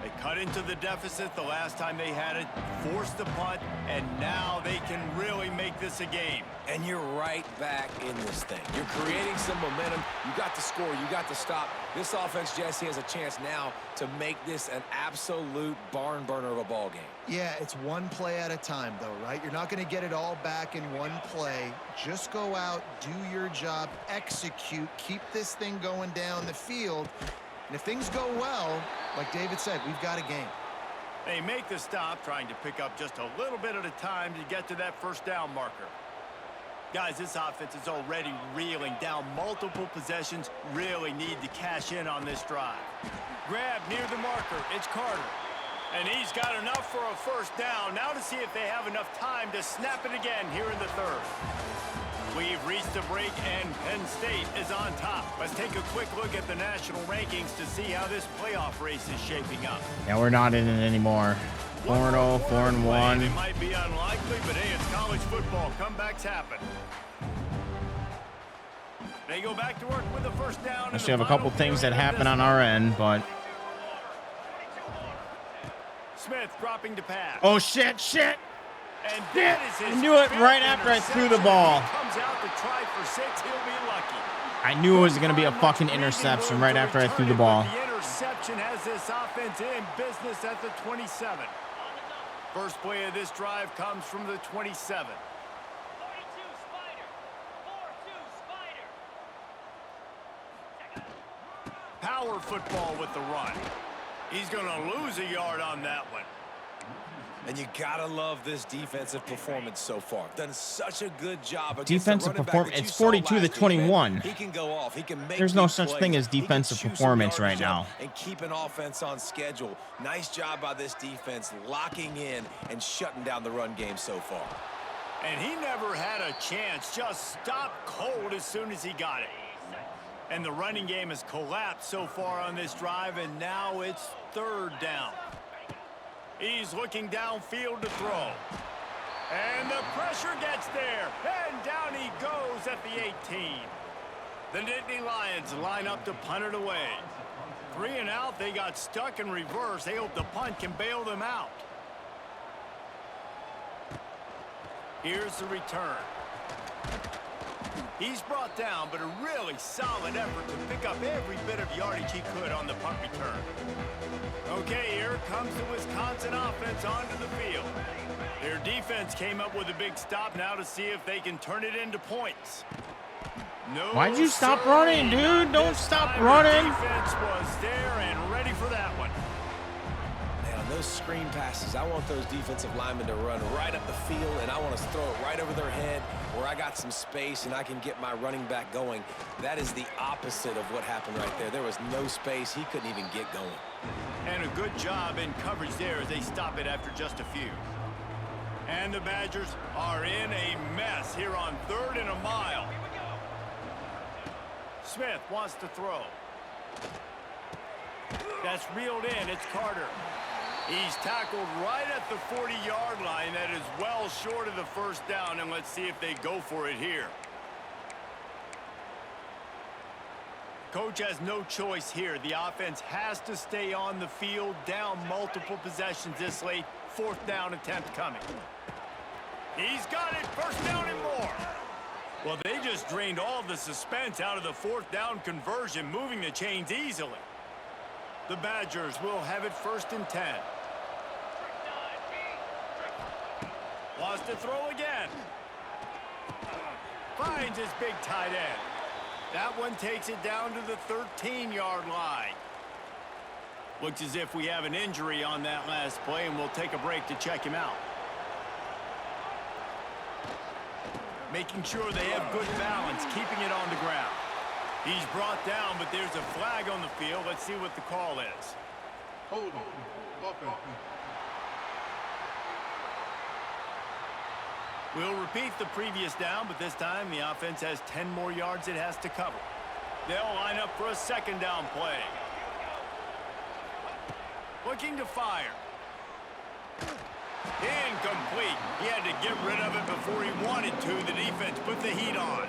They cut into the deficit the last time they had it, forced the punt, and now they can really make this a game. And you're right back in this thing. You're creating some momentum. You got to score. You got to stop. This offense, Jesse, has a chance now to make this an absolute barn burner of a ball game. Yeah, it's one play at a time, though, right? You're not going to get it all back in one play. Just go out, do your job, execute, keep this thing going down the field. And if things go well, like David said, we've got a game. They make the stop, trying to pick up just a little bit at a time to get to that 1st down marker. Guys, this offense is already reeling down multiple possessions. Really need to cash in on this drive. Grab near the marker. It's Carter. And he's got enough for a 1st down. Now to see if they have enough time to snap it again here in the 3rd. We've reached a break, and Penn State is on top. Let's take a quick look at the national rankings to see how this playoff race is shaping up. Yeah, we're not in it anymore. 4-0, 4-1. It might be unlikely, but hey, it's college football. Comebacks happen. They go back to work with a 1st down. We have a couple things that happen on our end, but... Smith dropping to pass. Oh, shit. And that is his I knew it right after I threw the ball. Comes out to try for 6. He'll be lucky. I knew it was going to be a fucking interception right after I threw the ball. The interception has this offense in business at the 27. First play of this drive comes from the 27. Power football with the run. He's going to lose a yard on that one. And you gotta love this defensive performance so far. Done such a good job. Defensive performance. It's 42-21. He can go off. He can make. There's no such thing as defensive performance right now. And keep an offense on schedule. Nice job by this defense, locking in and shutting down the run game so far. And he never had a chance. Just stopped cold as soon as he got it. And the running game has collapsed so far on this drive, and now it's 3rd down. He's looking downfield to throw. And the pressure gets there. And down he goes at the 18. The Nittany Lions line up to punt it away. 3 and out, they got stuck in reverse. They hope the punt can bail them out. Here's the return. He's brought down, but a really solid effort to pick up every bit of yardage he could on the punt return. Okay, here comes the Wisconsin offense onto the field. Their defense came up with a big stop now to see if they can turn it into points. No, why'd you stop running, dude? Don't stop running. The defense was there and ready for that one. Man, on those screen passes, I want those defensive linemen to run right up the field, and I want to throw it right over their head where I got some space and I can get my running back going. That is the opposite of what happened right there. There was no space. He couldn't even get going. And a good job in coverage there as they stop it after just a few. And the Badgers are in a mess here on 3rd and a mile. Smith wants to throw. That's reeled in. It's Carter. He's tackled right at the 40-yard line. That is well short of the first down, and let's see if they go for it here. Coach has no choice here. The offense has to stay on the field, down multiple possessions this late. 4th down attempt coming. He's got it. 1st down and more. Well, they just drained all the suspense out of the 4th down conversion, moving the chains easily. The Badgers will have it 1st and 10. Wants to throw again. Finds his big tight end. That one takes it down to the 13-yard line. Looks as if we have an injury on that last play, and we'll take a break to check him out. Making sure they have good balance, keeping it on the ground. He's brought down, but there's a flag on the field. Let's see what the call is. Hold on. Offense. We'll repeat the previous down, but this time the offense has 10 more yards it has to cover. They'll line up for a 2nd down play. Looking to fire. Incomplete. He had to get rid of it before he wanted to. The defense put the heat on.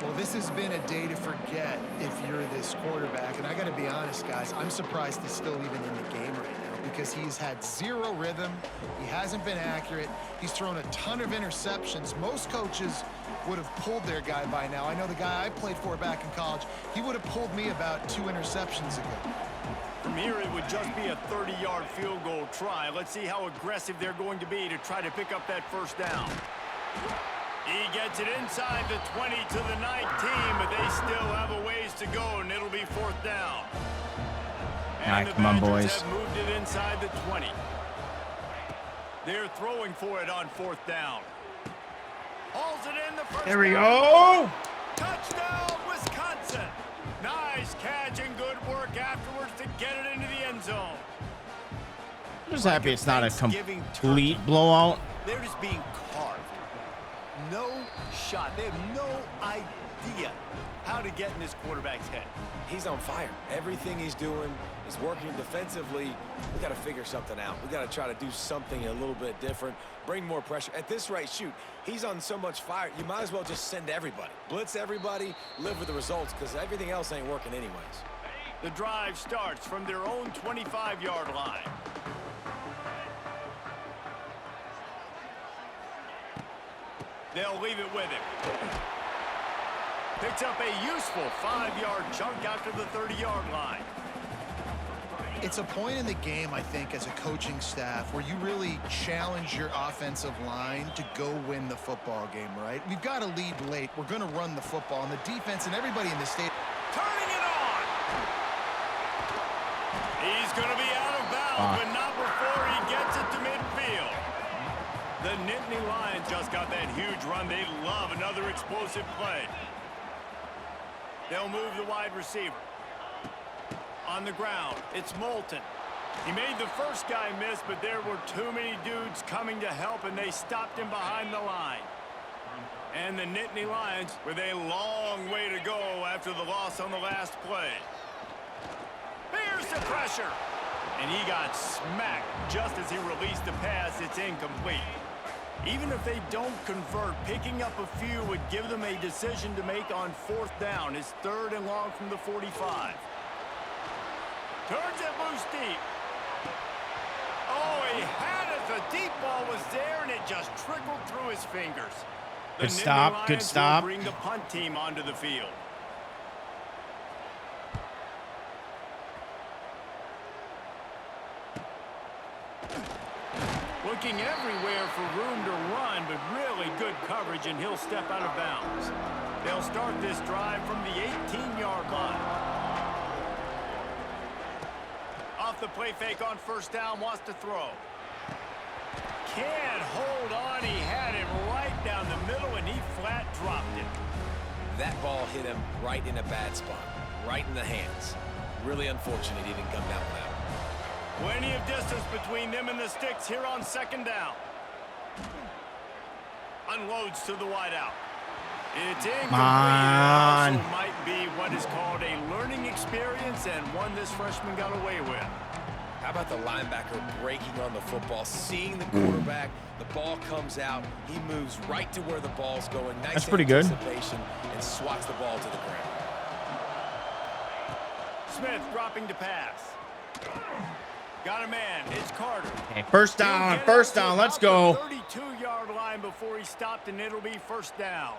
Well, this has been a day to forget if you're this quarterback. And I got to be honest, guys, I'm surprised he's still even in the game right now because he's had 0 rhythm. He hasn't been accurate. He's thrown a ton of interceptions. Most coaches would have pulled their guy by now. I know the guy I played for back in college, he would have pulled me about 2 interceptions ago. From here, it would just be a 30-yard field goal try. Let's see how aggressive they're going to be to try to pick up that 1st down. He gets it inside the 20 to the 19, but they still have a ways to go, and it'll be 4th down. And the come on, Badgers boys. have moved it inside the 20. They're throwing for it on 4th down. Hauls it in the 1st There we down. go. Touchdown, Wisconsin. Nice catch and good work afterwards to get it into the end zone. I'm just happy it's not a Thanksgiving complete turkey. blowout. They're just being carved. No shot. They have no idea how to get in this quarterback's head. He's on fire. Everything he's doing is working defensively. We got to figure something out. We got to try to do something a little bit different, bring more pressure. At this rate, shoot, he's on so much fire, you might as well just send everybody. Blitz everybody, live with the results, because everything else ain't working anyways. The drive starts from their own 25-yard line. They'll leave it with him. Picks up a useful 5-yard chunk after the 30-yard line. It's a point in the game, I think, as a coaching staff where you really challenge your offensive line to go win the football game, right? We've got to lead late. We're going to run the football, and the defense and everybody in the state. Turning it on! He's going to be out of bounds, but not before he gets it to midfield. The Nittany Lions just got that huge run. They love another explosive play. They'll move the wide receiver. On the ground, it's Moulton. He made the first guy miss, but there were too many dudes coming to help, and they stopped him behind the line. And the Nittany Lions with a long way to go after the loss on the last play. Here's the pressure. And he got smacked just as he released the pass. It's incomplete. Even if they don't convert, picking up a few would give them a decision to make on 4th down. It's 3rd and long from the 45. Turns it loose deep. Oh, he had it. The deep ball was there, and it just trickled through his fingers. The Good stop. Nittany Good Lions stop. will bring the punt team onto the field. Looking everywhere for room to run, but really good coverage, and he'll step out of bounds. They'll start this drive from the 18-yard line. Off the play fake on 1st down, wants to throw. Can't hold on. He had it right down the middle, and he flat dropped it. That ball hit him right in a bad spot, right in the hands. Really unfortunate he didn't come down with that. Plenty of distance between them and the sticks here on 2nd down. Unloads to the wideout. It's incomplete. Come on. It also might be what is called a learning experience, and one this freshman got away with. How about the linebacker breaking on the football, seeing the quarterback, the ball comes out, he moves right to where the ball's going. Nice That's pretty good. anticipation, and swats the ball to the ground. Smith dropping to pass. Got a man. It's Carter. Okay, 1st down. 1st down. Let's go. 32-yard line before he stopped, and it'll be 1st down.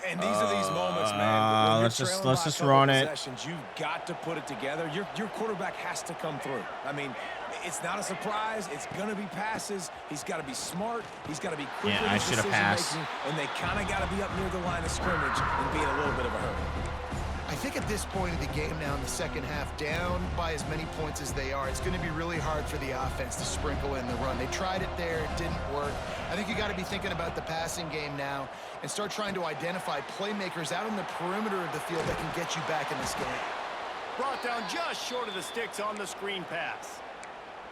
And these are these moments, man. When let's you're just trailing by a couple run it. possessions, you've got to put it together. Your quarterback has to come through. I mean, it's not a surprise. It's going to be passes. He's got to be smart. He's got to be quick. Yeah, I should have passed. And they kind of got to be up near the line of scrimmage and be in a little bit of a hurry. I think at this point of the game now in the 2nd half, down by as many points as they are, it's going to be really hard for the offense to sprinkle in the run. They tried it there. It didn't work. I think you got to be thinking about the passing game now and start trying to identify playmakers out on the perimeter of the field that can get you back in this game. Brought down just short of the sticks on the screen pass.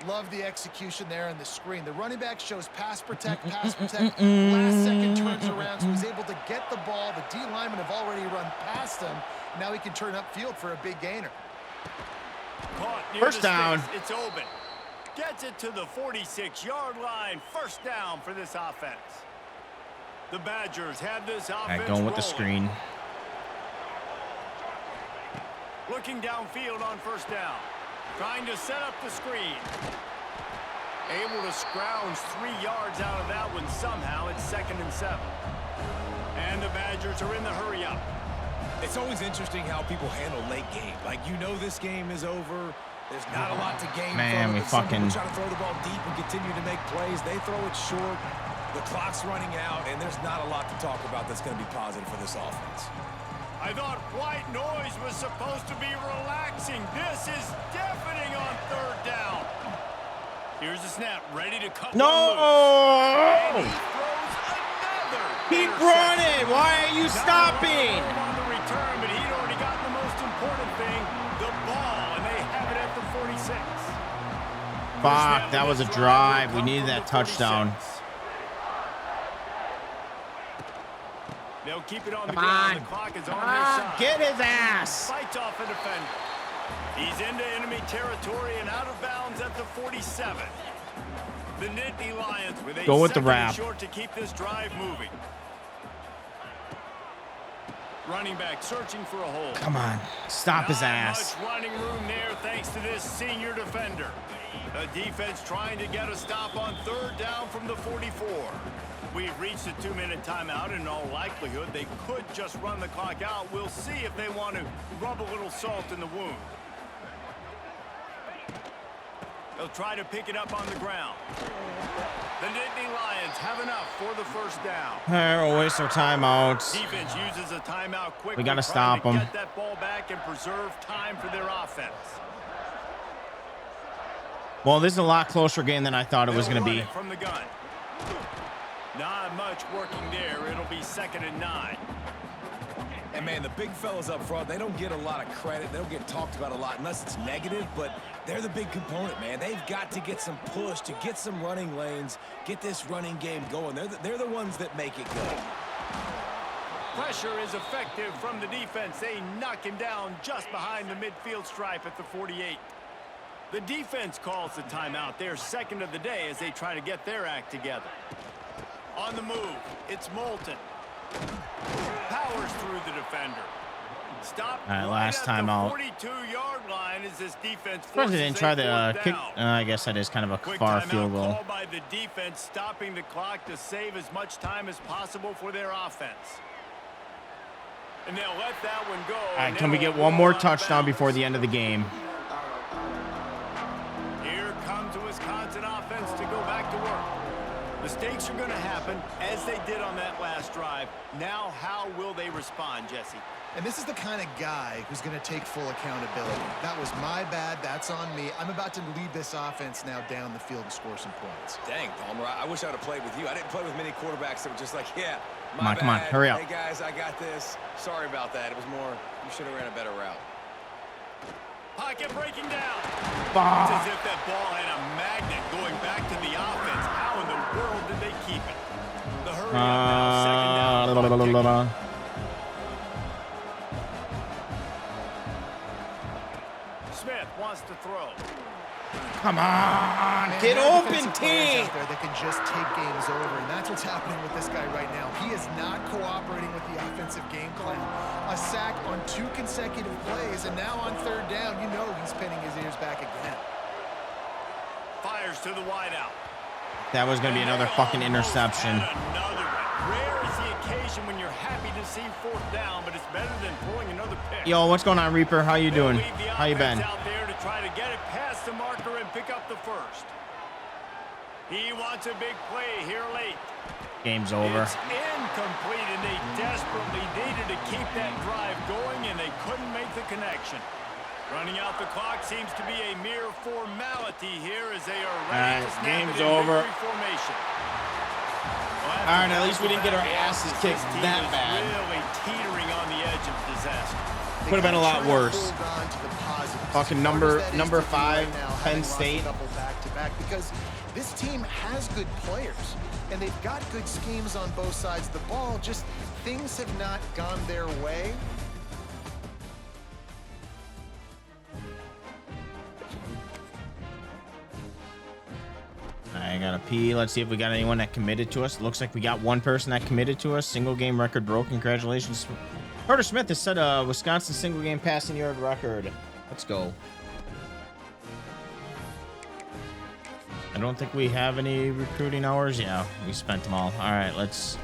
Love the execution there on the screen. The running back shows pass protect, last second turns around, so he's able to get the ball. The D linemen have already run past him. Now he can turn upfield for a big gainer. Caught near 1st the down. sticks. It's open. Gets it to the 46-yard line. 1st down for this offense. The Badgers have this offense All right, going with the rolling. screen. Looking downfield on 1st down. Trying to set up the screen. Able to scrounge 3 yards out of that one somehow. It's 2nd and 7. And the Badgers are in the hurry up. It's always interesting how people handle late game. Like, you know this game is over. There's not a lot to gain Man, from it. we fucking try to throw the ball deep and continue to make plays. They throw it short. The clock's running out, and there's not a lot to talk about that's going to be positive for this offense. I thought white noise was supposed to be relaxing. This is deafening on 3rd down. Here's the snap, ready to cut one loose. And he throws another. Keep running. Why are you stopping? On the return, but he'd already gotten the most important thing, the ball, and they have it at the 46. Fuck, that was a drive. We needed that touchdown. They'll keep it on the Come ground. on. The clock is on their side. Get his ass. Fights off a defender. He's into enemy territory and out of bounds at the 47. The Nittany Lions with a Go with the 2nd wrap. and short to keep this drive moving. Running back searching for a hole. Come on. Stop his ass. Not much running room there thanks to this senior defender. The defense trying to get a stop on 3rd down from the 44. We've reached a 2-minute timeout. In all likelihood, they could just run the clock out. We'll see if they want to rub a little salt in the wound. They'll try to pick it up on the ground. The Nittany Lions have enough for the 1st down. All right, we'll waste our timeouts. Defense uses a timeout quickly. We got to trying stop them. Get that ball back and preserve time for their offense. Well, this is a lot closer game than I thought it was They'll going to run be. it from the gun. Not much working there. It'll be 2nd and 9. And, man, the big fellas up front, they don't get a lot of credit. They don't get talked about a lot unless it's negative, but they're the big component, man. They've got to get some push, to get some running lanes, get this running game going. They're the ones that make it go. Pressure is effective from the defense. They knock him down just behind the midfield stripe at the 48. The defense calls the timeout. They're second of the day as they try to get their act together. On the move, it's Moulton. Powers through the defender. Stop. All right, last timeout. 42-yard line as this defense. Surprised they didn't try the kick. I guess that is kind of a Quick far timeout field goal. called by the defense, stopping the clock to save as much time as possible for their offense. And they'll let that one go. All right, can we get one more touchdown before the end of the game? Here comes the Wisconsin offense to go back to work. Mistakes are going to happen, as they did on that last drive. Now, how will they respond, Jesse? And this is the kind of guy who's going to take full accountability. That was my bad. That's on me. I'm about to lead this offense now down the field and score some points. Dang, Palmer, I wish I would have played with you. I didn't play with many quarterbacks that were just like, yeah, Come on, come on, hurry up. Hey, guys, I got this. Sorry about that. It was more, you should have ran a better route. Pocket breaking down. It's as if that ball had a magnet going back to the offense. How in the world did they keep it? The hurry up now, second down. Smith wants to throw. Come on, Man, get there are open, defensive players team. out there that can just take games over, and that's what's happening with this guy right now. He is not cooperating with the offensive game plan. A sack on 2 consecutive plays, and now on 3rd down, you know he's pinning his ears back again. Fires to the wideout. That was going to be another fucking interception. Another one. Rare is the occasion when you're happy to see 4th down, but it's better than throwing another pick. Yo, what's going on, Reaper? How you doing? They'll leave the How you been? offense out there to try to get it past the marker and pick up the first. He wants a big play here late. Game's over. It's incomplete, and they desperately needed to keep that drive going, and they couldn't make the connection. Running out the clock seems to be a mere formality here as they are ready to snap game's it in over. victory formation. Well, All right, at least we didn't get our asses kicked this team that is bad. Really teetering on the edge of disaster. Could have been a lot They gotta worse. hold on to the positives. Fucking As hard number- as that is number to do 5, right now, Penn having lost a State. couple back-to-back, because this team has good players, and they've got good schemes on both sides of the ball. Just things have not gone their way. I gotta pee. Let's see if we got anyone that committed to us. Looks like we got one person that committed to us. Single game record broke. Congratulations. Carter Smith has set a Wisconsin single game passing yard record. Let's go. I don't think we have any recruiting hours. Yeah, we spent them all. All right, let's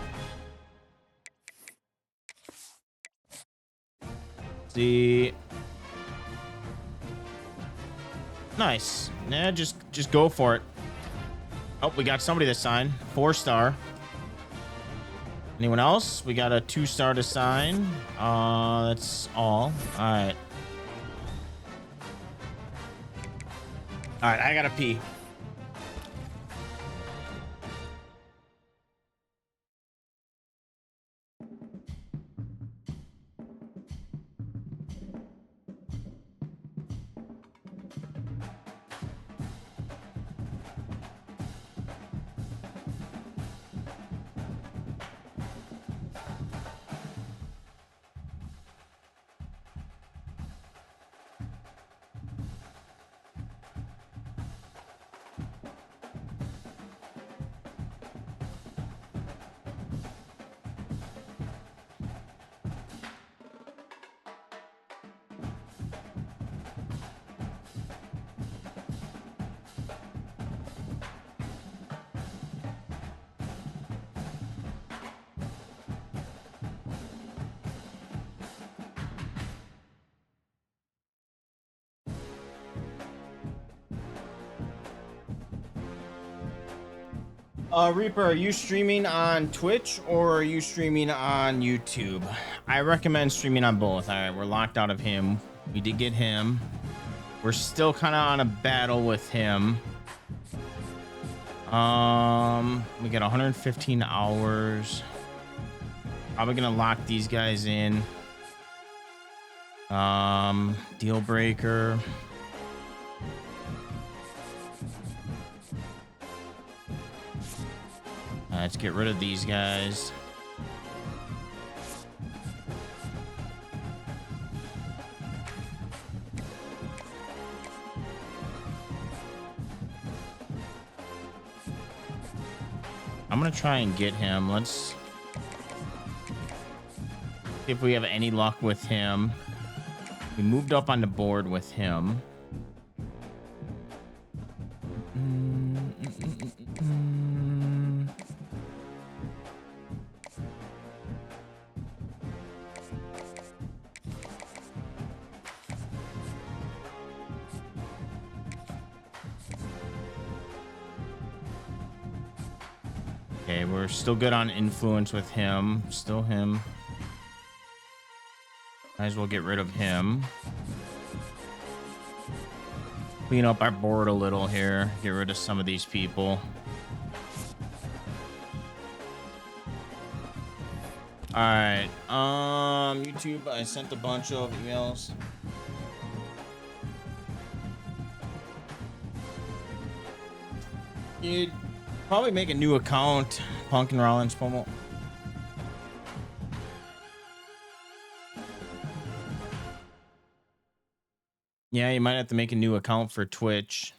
see. Nice. Yeah, just go for it. Oh, we got somebody to sign. 4-star. Anyone else? We got a 2-star to sign. That's all. All right. All right, I gotta pee. Reaper, are you streaming on Twitch or are you streaming on YouTube? I recommend streaming on both. All right, we're locked out of him. We did get him. We're still kind of on a battle with him. We got 115 hours. Probably gonna lock these guys in. Deal breaker. Let's get rid of these guys. I'm gonna try and get him. Let's see if we have any luck with him. We moved up on the board with him. Okay, we're still good on influence with him. Still him. Might as well get rid of him. Clean up our board a little here. Get rid of some of these people. All right. YouTube, I sent a bunch of emails. You'd probably make a new account. Punk and Rollins promo. Yeah, you might have to make a new account for Twitch.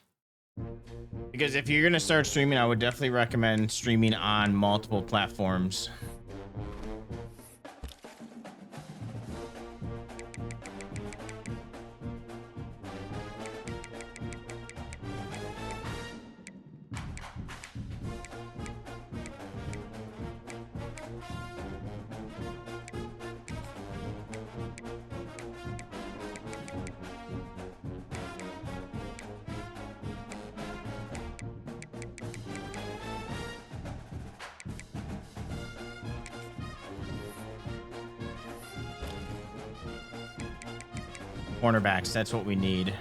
Because if you're going to start streaming, I would definitely recommend streaming on multiple platforms. Cornerbacks, that's what we need.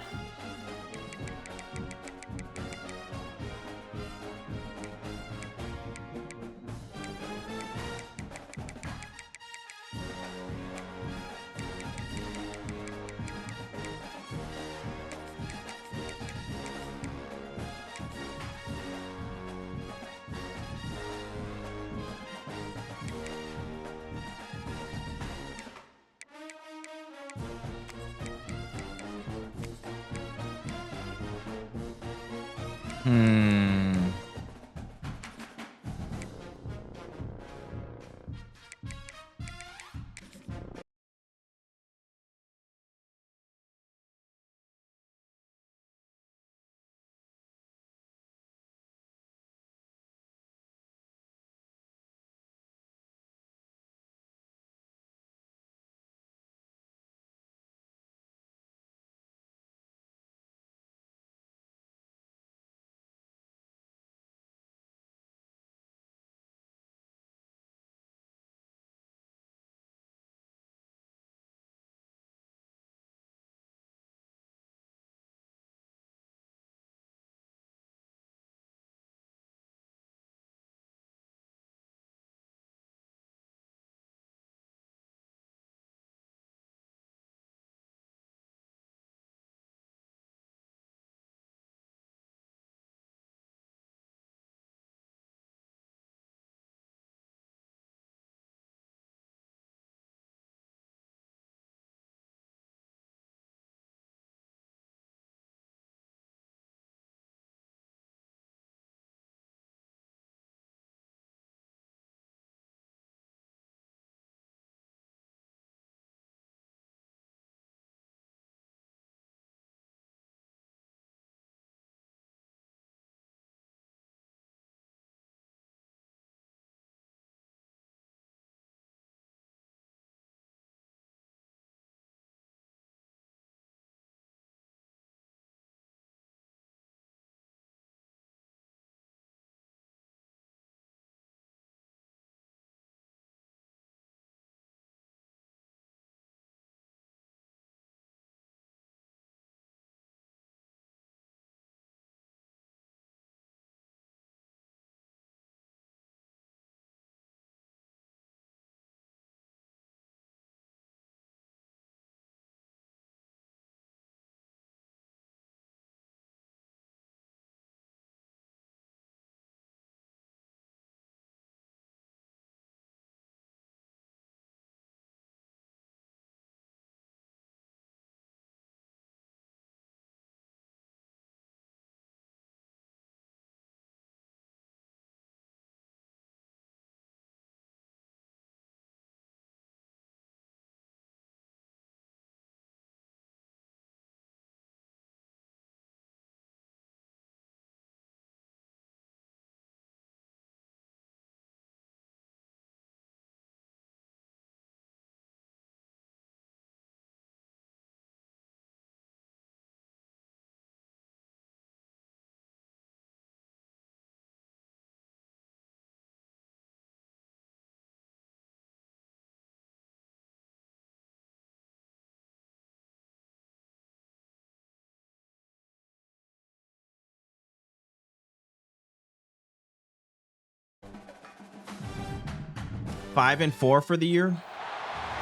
5-4 for the year.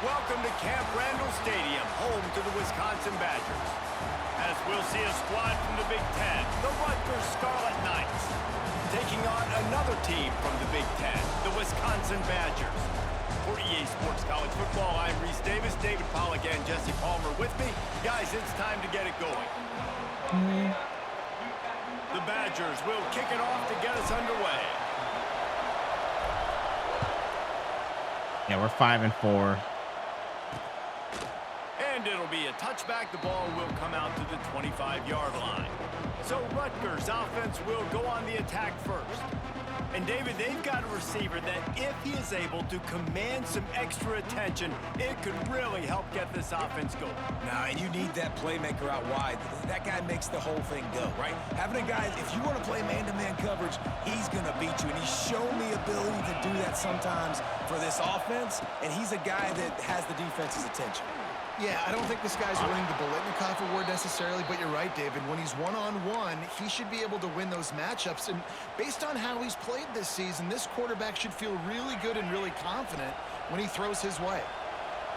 Welcome to Camp Randall Stadium, home to the Wisconsin Badgers. As we'll see a squad from the Big Ten, the Rutgers Scarlet Knights, taking on another team from the Big Ten, the Wisconsin Badgers. For EA Sports College Football, I'm Reese Davis, David Pollack, and Jesse Palmer with me. Guys, it's time to get it going. The Badgers will kick it off to get us underway. Yeah, we're 5-4. And it'll be a touchback. The ball will come out to the 25-yard line. So Rutgers offense will go on the attack first. And David, they've got a receiver that if he is able to command some extra attention, it could really help get this offense going. Now, and you need that playmaker out wide. That guy makes the whole thing go, right? Having a guy, if you want to play man-to-man coverage, he's going to beat you. And he's shown the ability to do that sometimes for this offense. And he's a guy that has the defense's attention. Yeah, I don't think this guy's winning the Biletnikoff Award necessarily, but you're right, David. When he's one-on-one, he should be able to win those matchups. And based on how he's played this season, this quarterback should feel really good and really confident when he throws his way.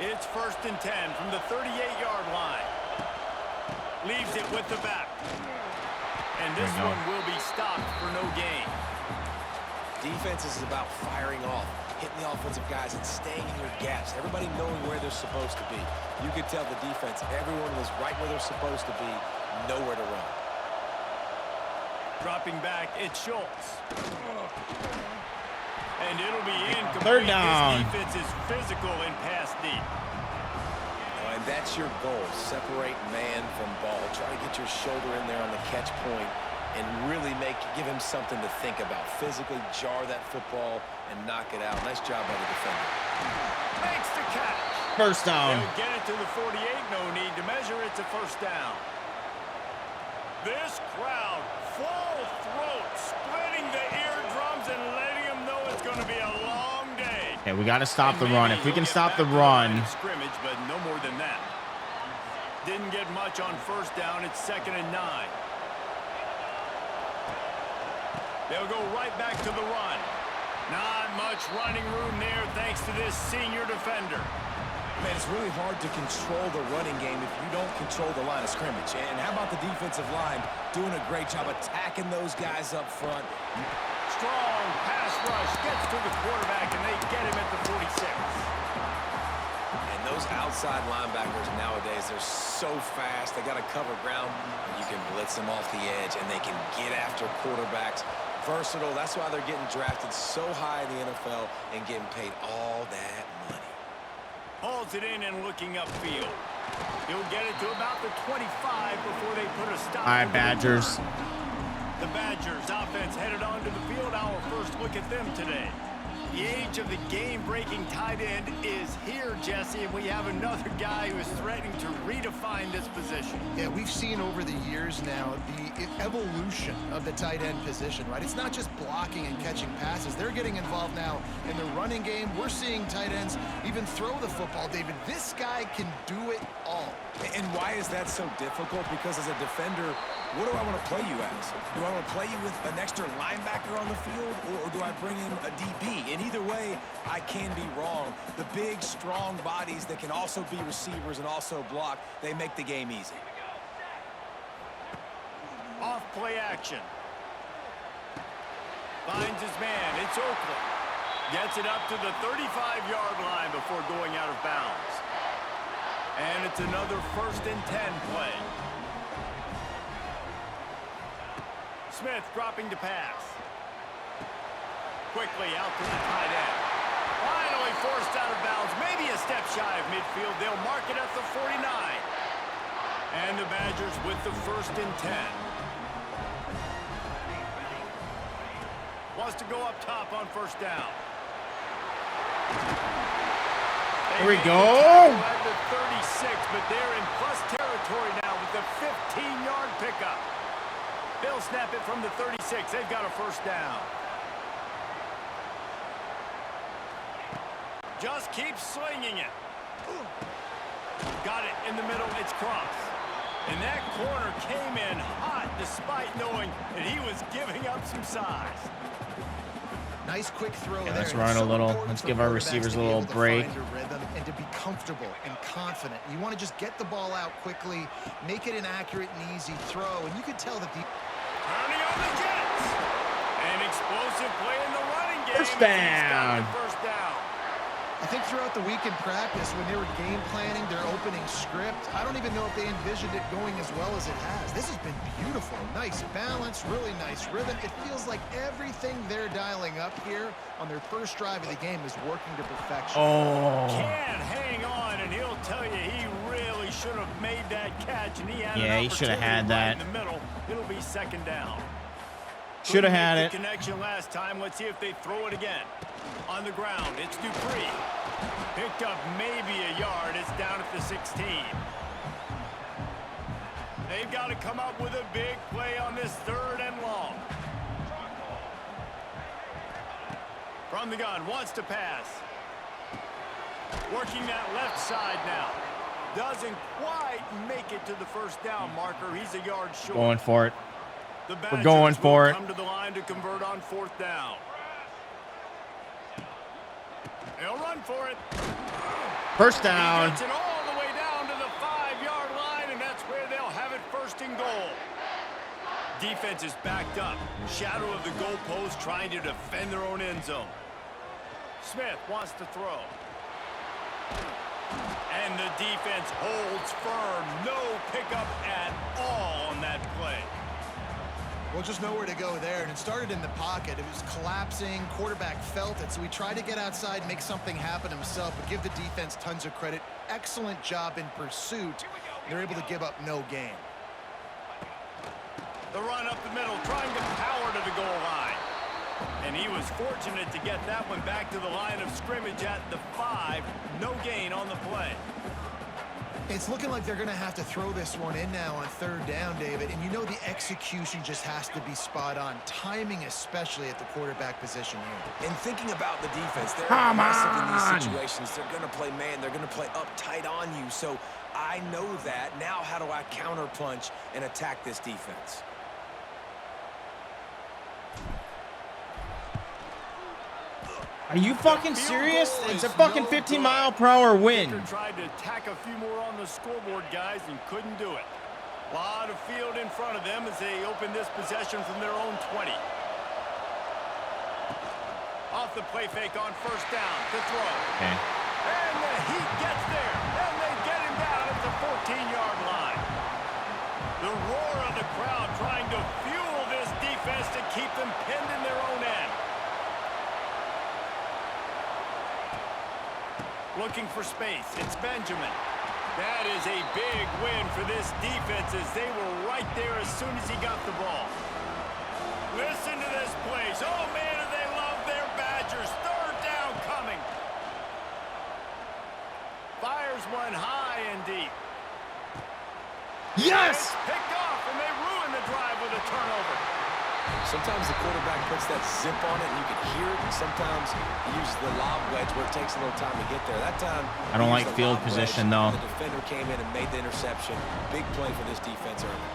It's 1st and 10 from the 38-yard line. Leaves it with the back. And this one will be stopped for no gain. Defense is about firing off, hitting the offensive guys and staying in your gaps. Everybody knowing where they're supposed to be. You could tell the defense, everyone was right where they're supposed to be, nowhere to run. Dropping back, it's Schultz. And it'll be incomplete. 3rd down. This defense is physical and pass deep. And that's your goal, separate man from ball. Try to get your shoulder in there on the catch point and really give him something to think about. Physically jar that football and knock it out. Nice job by the defender. Makes the catch. 1st down. They'll get it to the 48. No need to measure. It's a 1st down. This crowd, full throat, splitting the eardrums and letting them know it's going to be a long day. Okay, we got to stop the run. If we can stop the run. Scrimmage, but no more than that. Didn't get much on 1st down. It's 2nd and 9. They'll go right back to the run. Not much running room there thanks to this senior defender. Man, it's really hard to control the running game if you don't control the line of scrimmage. And how about the defensive line doing a great job attacking those guys up front? Strong pass rush gets to the quarterback, and they get him at the 46. And those outside linebackers nowadays, they're so fast. They got to cover ground. You can blitz them off the edge, and they can get after quarterbacks. Versatile. That's why they're getting drafted so high in the NFL and getting paid all that money. Hauls it in and looking upfield. He'll get it to about the 25 before they put a stop. All right, Badgers. The Badgers offense headed onto the field. Our first look at them today. The age of the game-breaking tight end is here, Jesse, and we have another guy who is threatening to redefine this position. Yeah, we've seen over the years now the evolution of the tight end position, right? It's not just blocking and catching passes. They're getting involved now in the running game. We're seeing tight ends even throw the football, David. This guy can do it all. And why is that so difficult? Because as a defender, what do I want to play you as? Do I want to play you with an extra linebacker on the field, or do I bring in a DB? And either way, I can be wrong. The big, strong bodies that can also be receivers and also block, they make the game easy. Off play action. Finds his man. It's Oakland. Gets it up to the 35-yard line before going out of bounds. And it's another 1st and 10 play. Smith dropping to pass. Quickly out to the tight end. Finally forced out of bounds. Maybe a step shy of midfield. They'll mark it at the 49. And the Badgers with the 1st and 10. Wants to go up top on 1st down. Here we go. At the 36, but they're in plus territory now with the 15-yard pickup. They'll snap it from the 36. They've got a 1st down. Just keep slinging it. Got it in the middle. It's Cross. And that corner came in hot despite knowing that he was giving up some size. Nice quick throw there. Let's run a little. Let's give our receivers a little break. And to be comfortable and confident. You want to just get the ball out quickly, make it an accurate and easy throw, and you can tell that the Turning on the Jets. An explosive play in the running game. First down. First down. I think throughout the week in practice, when they were game planning their opening script, I don't even know if they envisioned it going as well as it has. This has been beautiful. Nice balance, really nice rhythm. It feels like everything they're dialing up here on their first drive of the game is working to perfection. Oh. Can't hang on, and he'll tell you he really should have made that catch, and he had Yeah, he should have had that. right in the middle. It'll be second down. Should have had it. Connection last time. Let's see if they throw it again. On the ground, it's Dupree. Picked up maybe a yard. It's down at the 16. They've got to come up with a big play on this 3rd and long. From the gun, wants to pass. Working that left side now. Doesn't quite make it to the first down marker. He's a yard short. Going for it. The We're going for it. Come to the line to convert on 4th down. They'll run for it. First down. He gets it all the way down to the 5-yard line, and that's where they'll have it 1st and goal. Defense is backed up. Shadow of the goalpost trying to defend their own end zone. Smith wants to throw. And the defense holds firm. No pickup at all on that play. Well, just nowhere to go there, and it started in the pocket. It was collapsing. Quarterback felt it, so he tried to get outside, make something happen himself, but give the defense tons of credit. Excellent job in pursuit. They're able to give up no gain. The run up the middle, trying to power to the goal line. And he was fortunate to get that one back to the line of scrimmage at the 5. No gain on the play. It's looking like they're going to have to throw this one in now on 3rd down, David. And you know the execution just has to be spot on. Timing, especially at the quarterback position here. And thinking about the defense, they're aggressive in these situations. They're going to play man. They're going to play up tight on you. So I know that. Now how do I counterpunch and attack this defense? Are you fucking serious? It's a fucking 15-mile-per-hour wind. Tried to tack a few more on the scoreboard, guys, and couldn't do it. A lot of field in front of them as they open this possession from their own 20. Off the play fake on 1st down to throw. Okay. And the heat gets there. And they get him down at the 14-yard line. The roar of the crowd trying to fuel this defense to keep them pinned in their own end. Looking for space. It's Benjamin. That is a big win for this defense as they were right there as soon as he got the ball. Listen to this place. Oh, man, do they love their Badgers. 3rd down coming. Fires one high and deep. Yes! It's picked off, and they ruin the drive with a turnover. Sometimes the quarterback puts that zip on it and you can hear it, and sometimes he uses the lob wedge where it takes a little time to get there. That time, I don't like field position, though. The defender came in and made the interception. Big play for this defense early.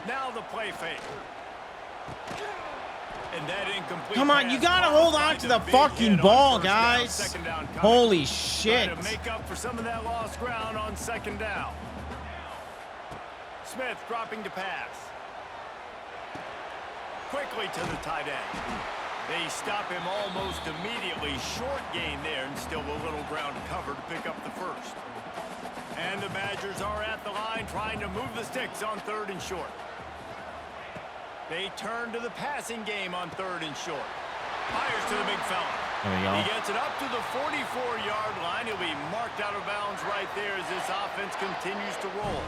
Now the play fake. And that incomplete. Come on, you gotta hold on to the fucking ball, guys. Holy shit. To make up for some of that lost ground on 2nd down. Smith dropping to pass. Quickly to the tight end. They stop him almost immediately. Short gain there, and still a little ground to cover to pick up the 1st. And the Badgers are at the line trying to move the sticks on 3rd and short. They turn to the passing game on 3rd and short. Fires to the big fella. There we go. He gets it up to the 44-yard line. He'll be marked out of bounds right there as this offense continues to roll.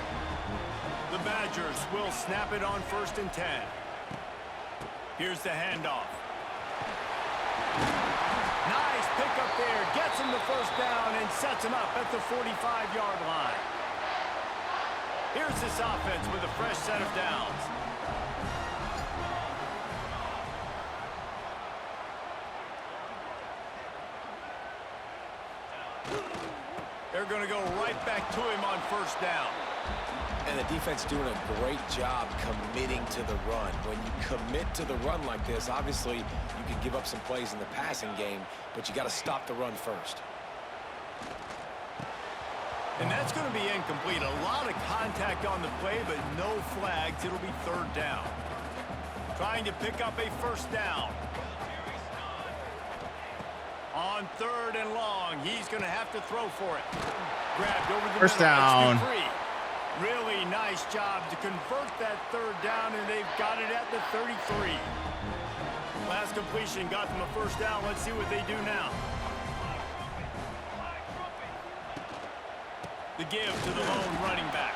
The Badgers will snap it on 1st and 10. Here's the handoff. Nice pickup there. Gets him the 1st down and sets him up at the 45-yard line. Here's this offense with a fresh set of downs. They're going to go right back to him on 1st down. And the defense doing a great job committing to the run. When you commit to the run like this, obviously you can give up some plays in the passing game, but you got to stop the run first. And that's going to be incomplete. A lot of contact on the play, but no flags. It'll be third down. Trying to pick up a first down. On third and long, he's going to have to throw for it. Grabbed over the first down. Really nice job to convert that third down, and they've got it at the 33. Last completion got them a first down. Let's see what they do now. The give to the lone running back.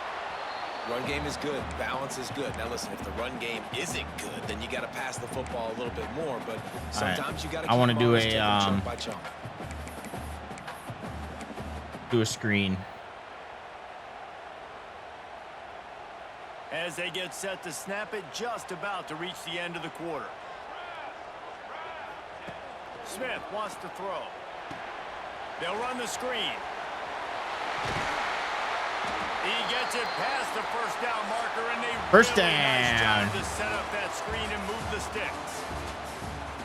Run game is good. Balance is good. Now listen, if the run game isn't good, then you got to pass the football a little bit more. But sometimes you got to. I want to do a chunk by chunk. Do a screen. As they get set to snap it, just about to reach the end of the quarter. Smith wants to throw. They'll run the screen. He gets it past the first down marker, and they first really down. nice job to set up that screen and move the sticks.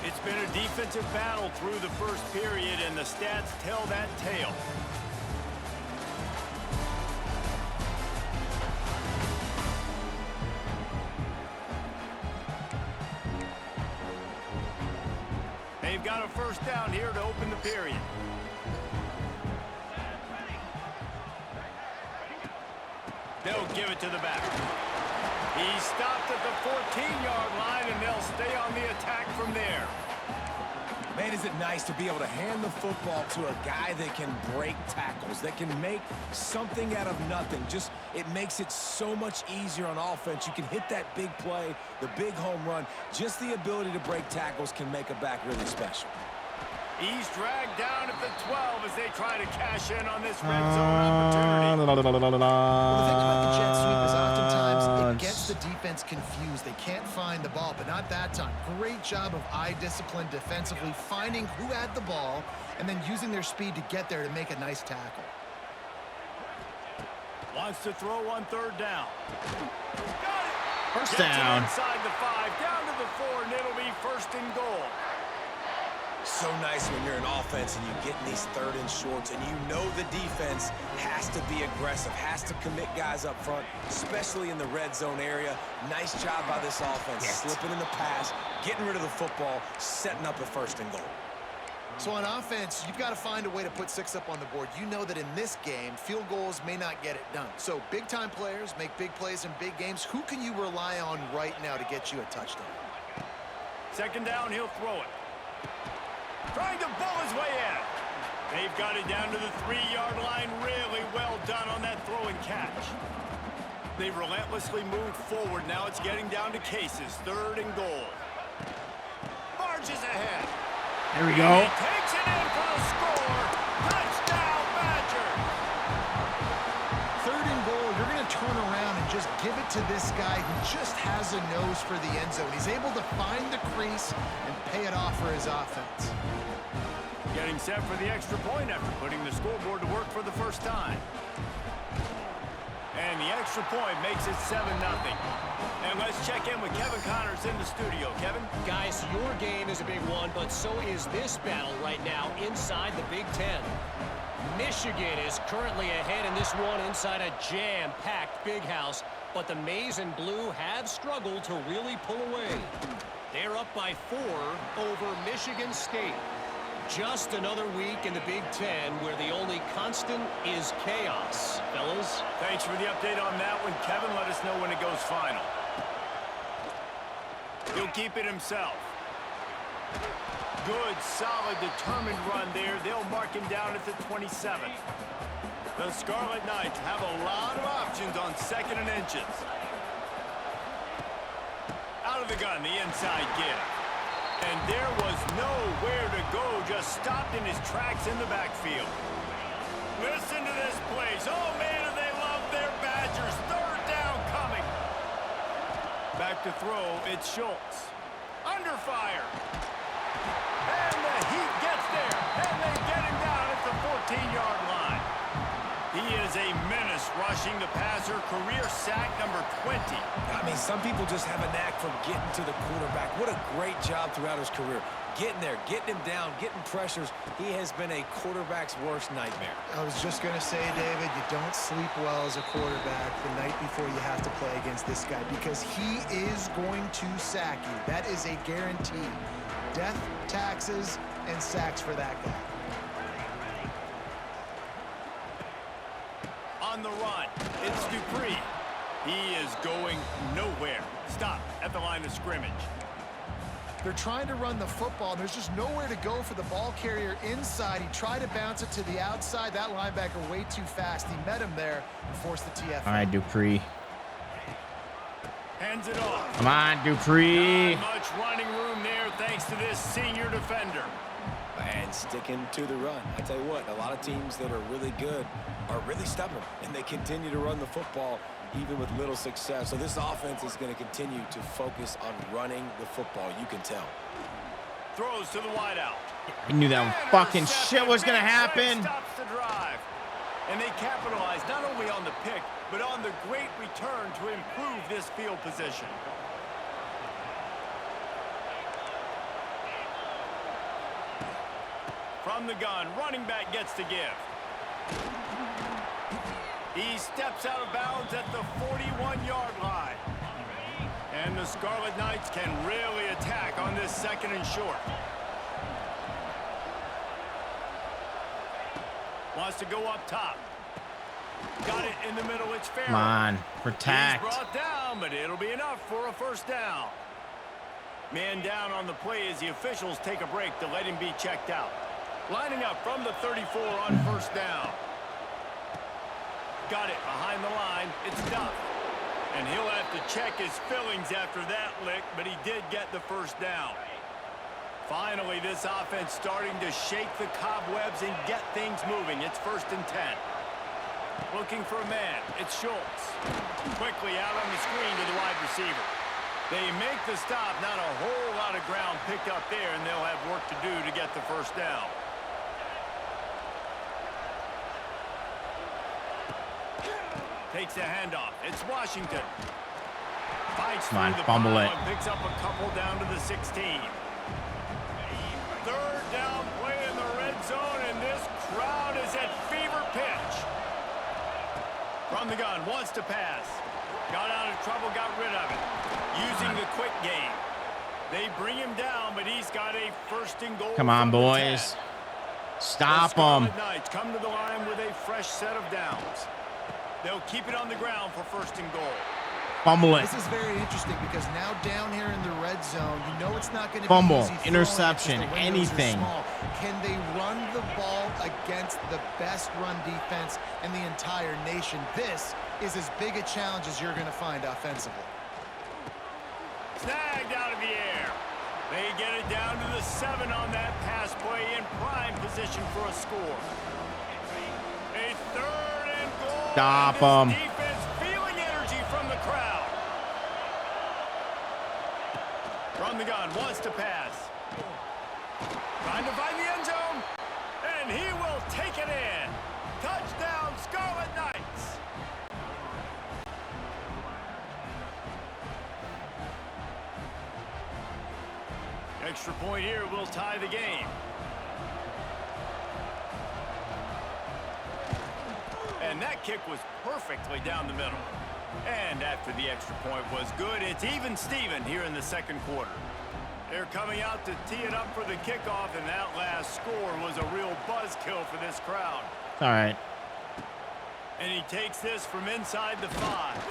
It's been a defensive battle through the first period, and the stats tell that tale. They've got a first down here to open the period. They'll give it to the back. He stopped at the 14-yard line, and they'll stay on the attack from there. Man, is it nice to be able to hand the football to a guy that can break tackles, that can make something out of nothing. Just, it makes it so much easier on offense. You can hit that big play, the big home run. Just the ability to break tackles can make a back really special. He's dragged down at the 12 as they try to cash in on this red zone opportunity. Well, the thing about the jet sweep is oftentimes it gets the defense confused. They can't find the ball, but not that time. Great job of eye discipline defensively, finding who had the ball, and then using their speed to get there to make a nice tackle. Wants to throw on third down. Got it. First Gets down. it inside the 5, down to the 4, and it'll be first and goal. So nice when you're an offense and you get in these third and shorts and you know the defense has to be aggressive, has to commit guys up front, especially in the red zone area. Nice job by this offense, slipping in the pass, getting rid of the football, setting up a first and goal. So on offense, you've got to find a way to put 6 up on the board. You know that in this game, field goals may not get it done. So big-time players make big plays in big games. Who can you rely on right now to get you a touchdown? Second down, he'll throw it. Trying to bull his way in. They've got it down to the 3-yard line. Really well done on that throw and catch. They've relentlessly moved forward. Now it's getting down to cases. Third and goal. Marches ahead. There we go. He takes it in for the score. Touchdown, Badgers. Third and goal, you're going to turn around and just give it to this guy who just has a nose for the end zone. He's able to find the crease and pay it off for his offense. Getting set for the extra point after putting the scoreboard to work for the first time. And the extra point makes it 7-0. And let's check in with Kevin Connors in the studio. Kevin? Guys, your game is a big one, but so is this battle right now inside the Big Ten. Michigan is currently ahead in this one inside a jam-packed Big House, but the Maize and Blue have struggled to really pull away. They're up by 4 over Michigan State. Just another week in the Big Ten where the only constant is chaos. Fellas? Thanks for the update on that one, Kevin. Let us know when it goes final. He'll keep it himself. Good, solid, determined run there. They'll mark him down at the 27. The Scarlet Knights have a lot of options on 2nd and inches. Out of the gun, the inside give. And there was nowhere to go, just stopped in his tracks in the backfield. Listen to this place. Oh, man, do they love their Badgers. Third down coming. Back to throw, it's Schultz. Under fire. And the Heat gets there. And they get him down at the 14-yard line. He is a menace Rushing the passer, career sack number 20. I mean, some people just have a knack for getting to the quarterback. What a great job throughout his career. Getting there, getting him down, getting pressures. He has been a quarterback's worst nightmare. I was just going to say, David, you don't sleep well as a quarterback the night before you have to play against this guy because he is going to sack you. That is a guarantee. Death, taxes, and sacks for that guy. On the run, it's Dupree. He is going nowhere. Stop at the line of scrimmage. They're trying to run the football, and there's just nowhere to go for the ball carrier inside. He tried to bounce it to the outside. That linebacker way too fast. He met him there and forced the TFL. All right, Dupree. Hands it off. Come on, Dupree. Not much running room there thanks to this senior defender. And sticking to the run. I tell you what, a lot of teams that are really good are really stubborn, and they continue to run the football even with little success. So this offense is going to continue to focus on running the football. You can tell. Throws to the wideout. I knew that fucking shit was going to happen. Stops the drive. And they capitalize not only on the pick, but on the great return to improve this field position. From the gun, running back gets to give. He steps out of bounds at the 41-yard line. And the Scarlet Knights can really attack on this 2nd and short. Wants to go up top. Got it in the middle. It's fair. Come on, protect. He's brought down, but it'll be enough for a first down. Man down on the play as the officials take a break to let him be checked out. Lining up from the 34 on first down. Got it behind the line. It's Duff. And he'll have to check his fillings after that lick, but he did get the first down. Finally, this offense starting to shake the cobwebs and get things moving. It's 1st and 10. Looking for a man. It's Schultz. Quickly out on the screen to the wide receiver. They make the stop. Not a whole lot of ground picked up there, and they'll have work to do to get the first down. Takes the handoff. It's Washington. Fights Come on, through the fumble pile it. and picks up a couple down to the 16. 3rd down play in the red zone, and this crowd is at fever pitch. From the gun, wants to pass. Got out of trouble, got rid of it. Using the quick game. They bring him down, but he's got a 1st and goal. Come on, from the boys. 10. Stop The them. Scarlet Knights come to the line with a fresh set of downs. They'll keep it on the ground for 1st and goal. Fumble it. This is very interesting because now down here in the red zone, you know it's not going to be Fumble, easy throwing it, interception, because the windows are anything. small. Can they run the ball against the best run defense in the entire nation? This is as big a challenge as you're going to find offensively. Snagged out of the air. They get it down to the 7 on that pass play in prime position for a score. A 3rd and goal. Stop And 'em. this defense feeling energy from the crowd. From the gun, wants to pass. Trying to find the end zone. And he will take it in. Touchdown, Scarlet Knights. Extra point here will tie the game. And that kick was perfectly down the middle. And after the extra point was good, it's even Steven here in the 2nd quarter. They're coming out to tee it up for the kickoff, and that last score was a real buzzkill for this crowd. All right. And he takes this from inside the 5.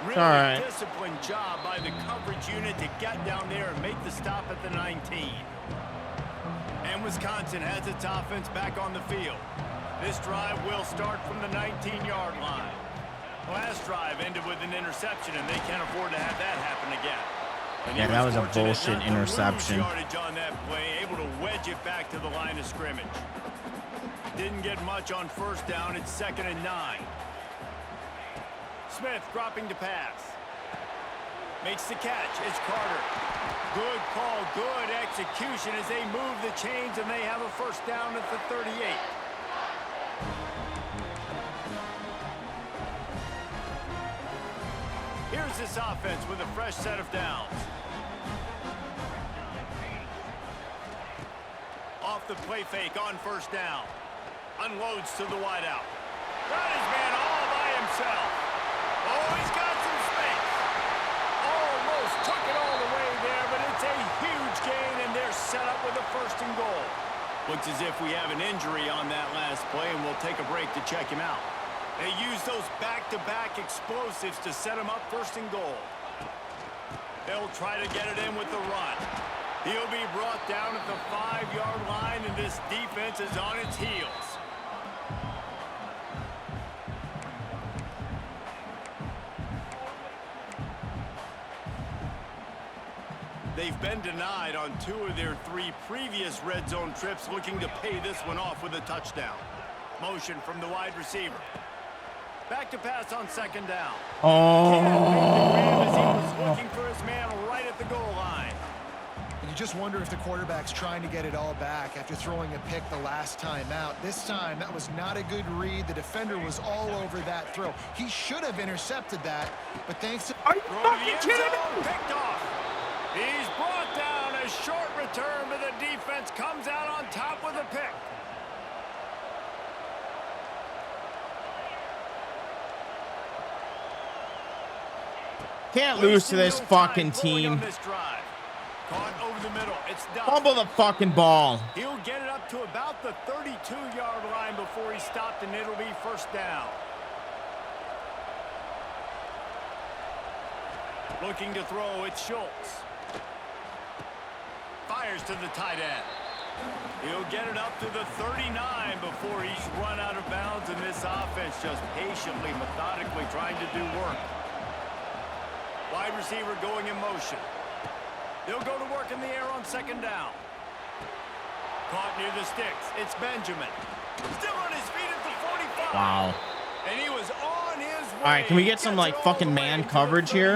Really All right. disciplined job by the coverage unit to get down there and make the stop at the 19. And Wisconsin has its offense back on the field. This drive will start from the 19-yard line. Last drive ended with an interception, and they can't afford to have that happen again. And Yeah, he that was a fortunate bullshit not to lose interception. yardage on that play, able to wedge it back to the line of scrimmage. Didn't get much on first down. It's 2nd and 9. Smith dropping to pass. Makes the catch. It's Carter. Good call, good execution as they move the chains, and they have a first down at the 38. leaves this offense with a fresh set of downs. Off the play fake on first down. Unloads to the wideout. Got his man all by himself. Oh, he's got some space. Almost took it all the way there, but it's a huge gain, and they're set up with a 1st and goal. Looks as if we have an injury on that last play, and we'll take a break to check him out. They use those back-to-back explosives to set him up 1st and goal. They'll try to get it in with the run. He'll be brought down at the 5-yard line, and this defense is on its heels. They've been denied on 2 of their 3 previous red zone trips, looking to pay this one off with a touchdown. Motion from the wide receiver. Back to pass on 2nd down. As he was looking for his man right at the goal line. And you just wonder if the quarterback's trying to get it all back after throwing a pick the last time out. This time, that was not a good read. The defender was all over that throw. He should have intercepted that, but thanks to... Are you fucking kidding me? Picked off. He's brought down. A short return, but the defense comes out on top with a pick. Can't lose to this fucking team. Caught over the middle. It's done. Fumble the fucking ball. He'll get it up to about the 32-yard line before he stopped, and it'll be 1st down. Looking to throw, it's Schultz. Fires to the tight end. He'll get it up to the 39 before he's run out of bounds, and this offense just patiently, methodically trying to do work. Wide receiver going in motion. They'll go to work in the air on 2nd down. Caught near the sticks. It's Benjamin. Still on his feet at the 45. Wow. And he was on his way. All right, can we get some like fucking man coverage here?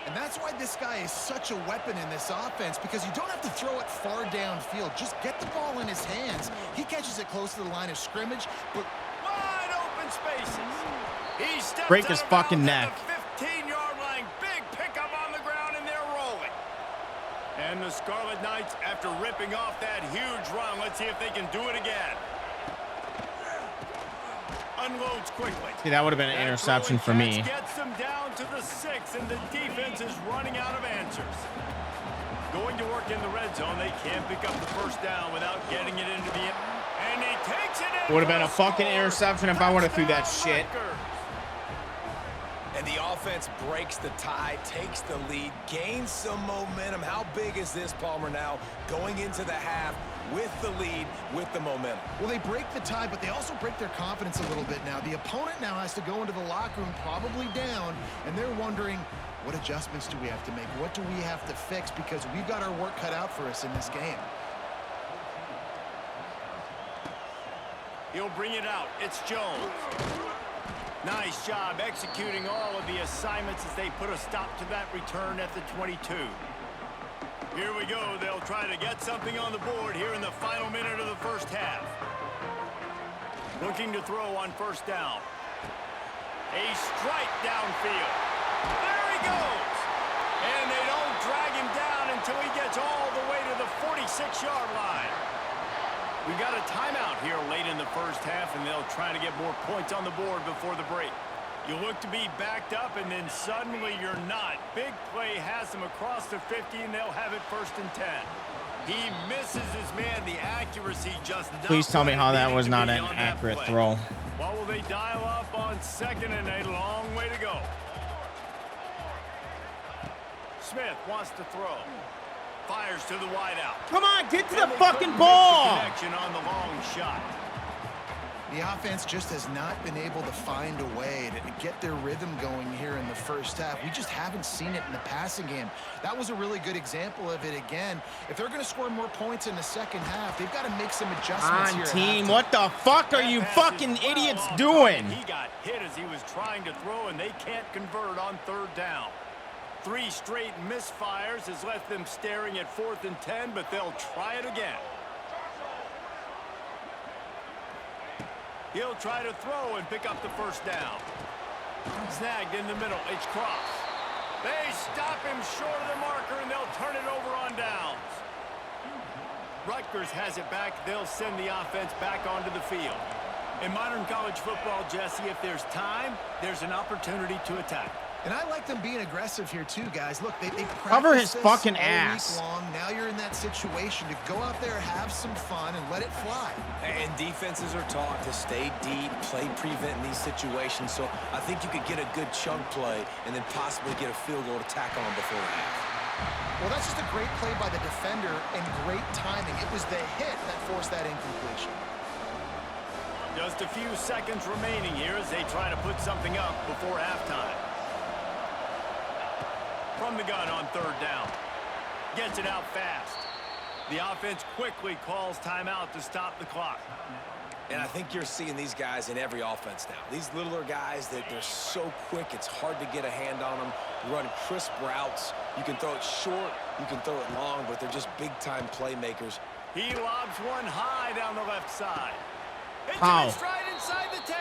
And that's why this guy is such a weapon in this offense, because you don't have to throw it far downfield. Just get the ball in his hands. He catches it close to the line of scrimmage, but wide open spaces. He steps break his fucking neck. 15-yard line. Big pickup on the ground, and they're rolling. And the Scarlet Knights, after ripping off that huge run, let's see if they can do it again. Unloads quickly. See, that would have been an interception for me. Gets them down to the 6, and the defense is running out of answers. Going to work in the red zone. They can't pick up the 1st down without getting it into the end. And he takes it in. Would have been a fucking interception if I would have threw that shit. And the offense breaks the tie, takes the lead, gains some momentum. How big is this, Palmer, now going into the half with the lead, with the momentum? well, they break the tie, but they also break their confidence a little bit now. The opponent now has to go into the locker room probably down, and they're wondering, what adjustments do we have to make? What do we have to fix? Because we've got our work cut out for us in this game. He'll bring it out. It's Jones. Nice job executing all of the assignments as they put a stop to that return at the 22. Here we go. They'll try to get something on the board here in the final minute of the 1st half. Looking to throw on 1st down. A strike downfield. There he goes. And they don't drag him down until he gets all the way to the 46-yard line. We got a timeout here late in the 1st half, and they'll try to get more points on the board before the break. You look to be backed up, and then suddenly you're not. Big play has them across the 50, and they'll have it 1st and 10. He misses his man. The accuracy just not. Please tell me how that was not an on that accurate play. throw. What will they dial up on 2nd and a long way to go? Smith wants to throw. Fires to the wideout. Come on, get to the fucking ball. Connection on the long shot. The offense just has not been able to find a way to get their rhythm going here in the 1st half. We just haven't seen it in the passing game. That was a really good example of it again. If they're going to score more points in the 2nd half, they've got to make some adjustments here. On team, what the fuck are you fucking idiots doing? He got hit as he was trying to throw, and they can't convert on 3rd down. 3 straight misfires has left them staring at 4th and 10, but they'll try it again. He'll try to throw and pick up the 1st down. Snagged in the middle. It's Cross. They stop him short of the marker, and they'll turn it over on downs. Rutgers has it back. They'll send the offense back onto the field. In modern college football, Jesse, if there's time, there's an opportunity to attack. And I like them being aggressive here too, guys. Look, they cover his practice fucking all ass. week long. Now you're in that situation to go out there, have some fun, and let it fly. And defenses are taught to stay deep, play prevent in these situations. So I think you could get a good chunk play and then possibly get a field goal to tack on before the half. Well, that's just a great play by the defender and great timing. It was the hit that forced that incompletion. Just a few seconds remaining here as they try to put something up before halftime. From the gun on third down. Gets it out fast. The offense quickly calls timeout to stop the clock. And I think you're seeing these guys in every offense now. These littler guys, that they're so quick, it's hard to get a hand on them. Run crisp routes. You can throw it short, you can throw it long, but they're just big-time playmakers. He lobs one high down the left side. It's right inside the 10.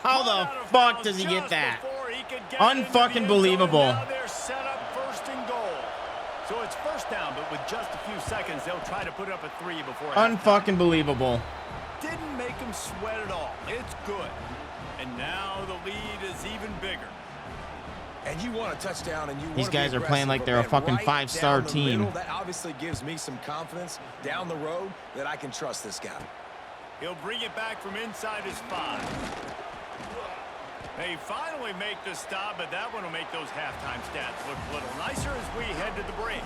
How the fuck does he get that? Unfucking believable. Now they're set up first and goal. So it's first down, but with just a few seconds, they'll try to put up a 3 before Unfucking believable. Didn't make him sweat at all. It's good. And now the lead is even bigger. And you want a touchdown, and you want These guys are playing like they're a fucking 5-star team. That obviously gives me some confidence down the road that I can trust this guy. He'll bring it back from inside his 5. They finally make the stop, but that one will make those halftime stats look a little nicer as we head to the break.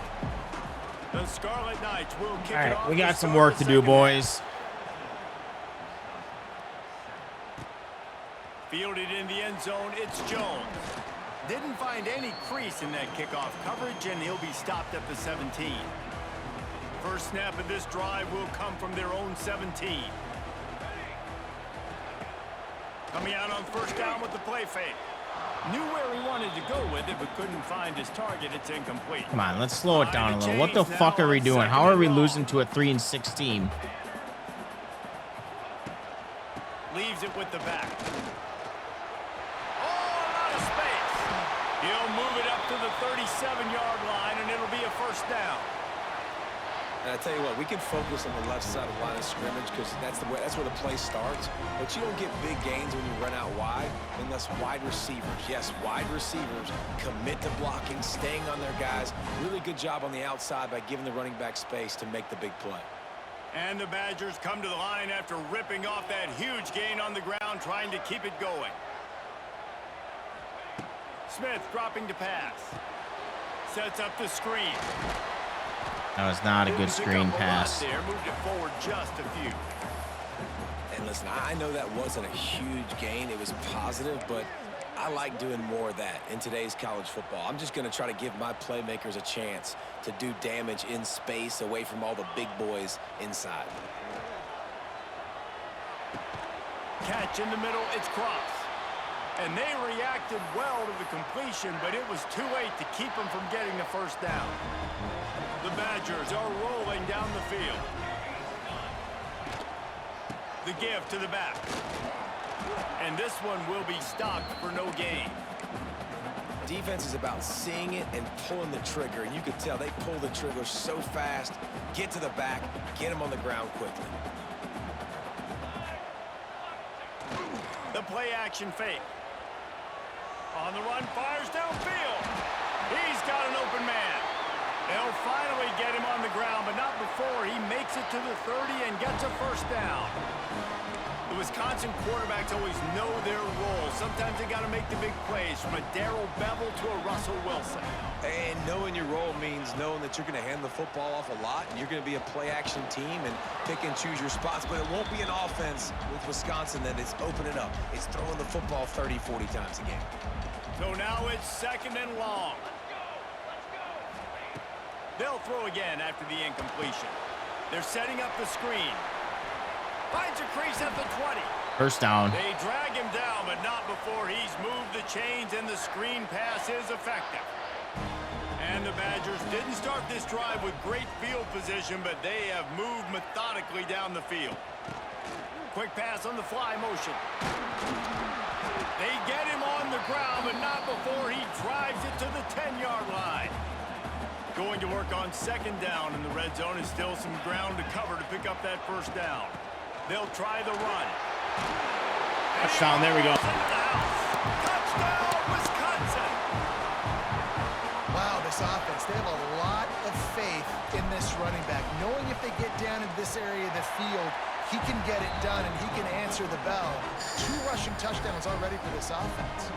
The Scarlet Knights will kick it off. We got some work to do, boys. Fielded in the end zone, it's Jones. Didn't find any crease in that kickoff coverage, and he'll be stopped at the 17. First snap of this drive will come from their own 17. Coming out on first down with the play fake. Knew where he wanted to go with it, but couldn't find his target. It's incomplete. Come on, let's slow it down a little. What the fuck are we doing? How are we losing to a 3-6 team? Leaves it with the back. Oh, a lot of space. He'll move it up to the 37-yard line, and it'll be a first down. And I tell you what, we can focus on the left side of the line of scrimmage because that's where the play starts. But you don't get big gains when you run out wide unless wide receivers, yes, wide receivers, commit to blocking, staying on their guys. Really good job on the outside by giving the running back space to make the big play. And the Badgers come to the line after ripping off that huge gain on the ground, trying to keep it going. Smith dropping to pass. Sets up the screen. That was not a good screen pass. There, moved it forward just a few. And listen, I know that wasn't a huge gain. It was positive, but I like doing more of that in today's college football. I'm just going to try to give my playmakers a chance to do damage in space away from all the big boys inside. Catch in the middle, it's Cross. And they reacted well to the completion, but it was too late to keep them from getting the first down. The Badgers are rolling down the field. The give to the back. And this one will be stopped for no gain. Defense is about seeing it and pulling the trigger. And you can tell they pull the trigger so fast, get to the back, get them on the ground quickly. The play action fake. On the run, fires downfield. He's got an open man. They'll finally get him on the ground, but not before he makes it to the 30 and gets a first down. The Wisconsin quarterbacks always know their role. Sometimes they got to make the big plays, from a Darrell Bevel to a Russell Wilson. And knowing your role means knowing that you're going to hand the football off a lot, and you're going to be a play-action team and pick and choose your spots. But it won't be an offense with Wisconsin that is opening up. It's throwing the football 30, 40 times a game. So now it's second and long. They'll throw again after the incompletion. They're setting up the screen. Finds a crease at the 20. First down. They drag him down, but not before he's moved the chains, and the screen pass is effective. And the Badgers didn't start this drive with great field position, but they have moved methodically down the field. Quick pass on the fly motion. They get him on the ground, but not before he drives it to the 10-yard line. Going to work on second down in the red zone is still some ground to cover to pick up that first down. They'll try the run. Touchdown, there we go. Touchdown, Wisconsin. Wow, this offense, they have a lot of faith in this running back, knowing if they get down into this area of the field, he can get it done and he can answer the bell. 2 rushing touchdowns already for this offense.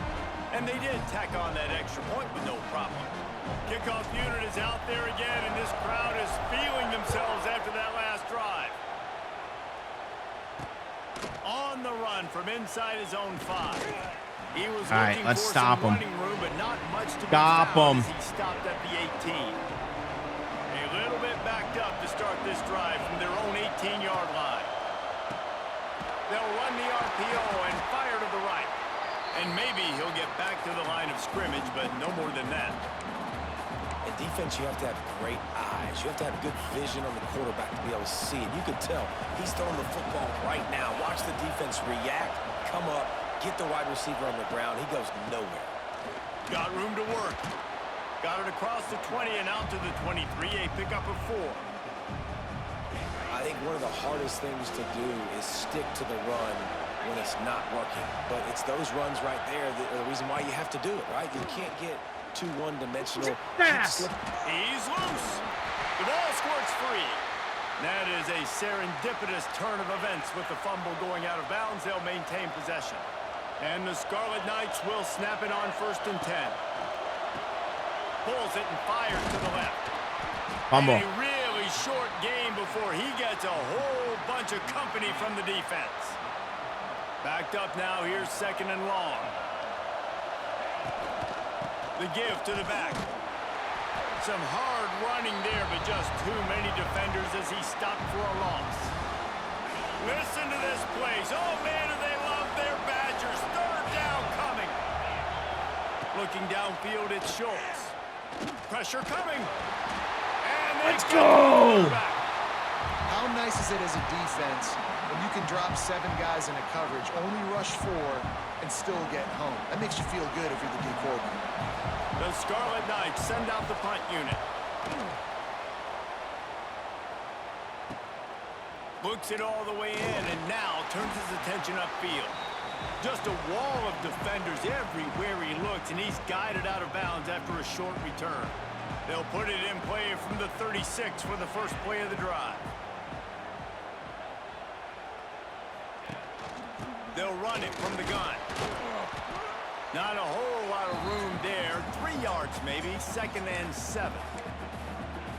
And they did tack on that extra point with no problem. Kickoff unit is out there again, and this crowd is feeling themselves after that last drive. On the run from inside his own 5. He was all right, looking let's for stop some him. running room, but not much to Stop be found him. as he stopped at the 18. A little bit backed up to start this drive from their own 18-yard line. They'll run the RPO and fire to the right. And maybe he'll get back to the line of scrimmage, but no more than that. In defense, you have to have great eyes. You have to have good vision on the quarterback to be able to see it. You can tell he's throwing the football right now. Watch the defense react, come up, get the wide receiver on the ground. He goes nowhere. Got room to work. Got it across the 20 and out to the 23. A pickup of 4. I think one of the hardest things to do is stick to the run when it's not working. But it's those runs right there that are the reason why you have to do it, right? You can't get too one-dimensional. He's loose. The ball squirts free. That is a serendipitous turn of events with the fumble going out of bounds. They'll maintain possession. And the Scarlet Knights will snap it on 1st and 10. Pulls it and fires to the left. Fumble. A really short game before he gets a whole bunch of company from the defense. Backed up now, here's 2nd and long. The give to the back. Some hard running there, but just too many defenders as he stopped for a loss. Listen to this place. Oh, man, do they love their Badgers. 3rd down coming. Looking downfield, it's Schultz. Pressure coming. And let's go! How nice is it as a defense when you can drop 7 guys in a coverage, only rush 4, and still get home? That makes you feel good if you're the D coordinator. The Scarlet Knights send out the punt unit. Looks it all the way in, and now turns his attention upfield. Just a wall of defenders everywhere he looks, and he's guided out of bounds after a short return. They'll put it in play from the 36 for the first play of the drive. They'll run it from the gun. Not a whole lot of room there. 3 yards maybe, 2nd and 7.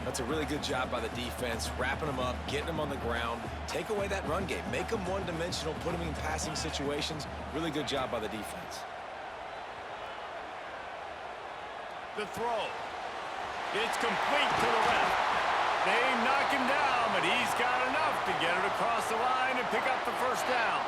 That's a really good job by the defense, wrapping them up, getting them on the ground. Take away that run game. Make them one-dimensional, put them in passing situations. Really good job by the defense. The throw. It's complete to the left. They knock him down, but he's got enough to get it across the line and pick up the first down.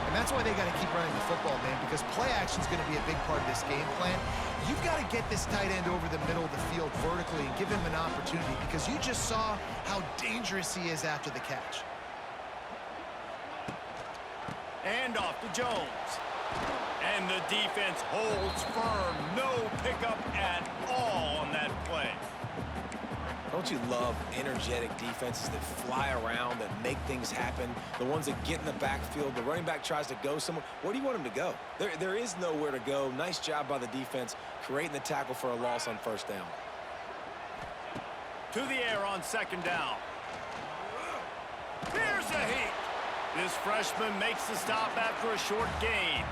And that's why they got to keep running the football, man, because play action is going to be a big part of this game plan. You've got to get this tight end over the middle of the field vertically and give him an opportunity, because you just saw how dangerous he is after the catch. And off to Jones. And the defense holds firm. No pickup at all on that play. Don't you love energetic defenses that fly around, that make things happen? The ones that get in the backfield, the running back tries to go somewhere. Where do you want him to go? There is nowhere to go. Nice job by the defense, creating the tackle for a loss on 1st down. To the air on 2nd down. Here's a heat. This freshman makes the stop after a short gain.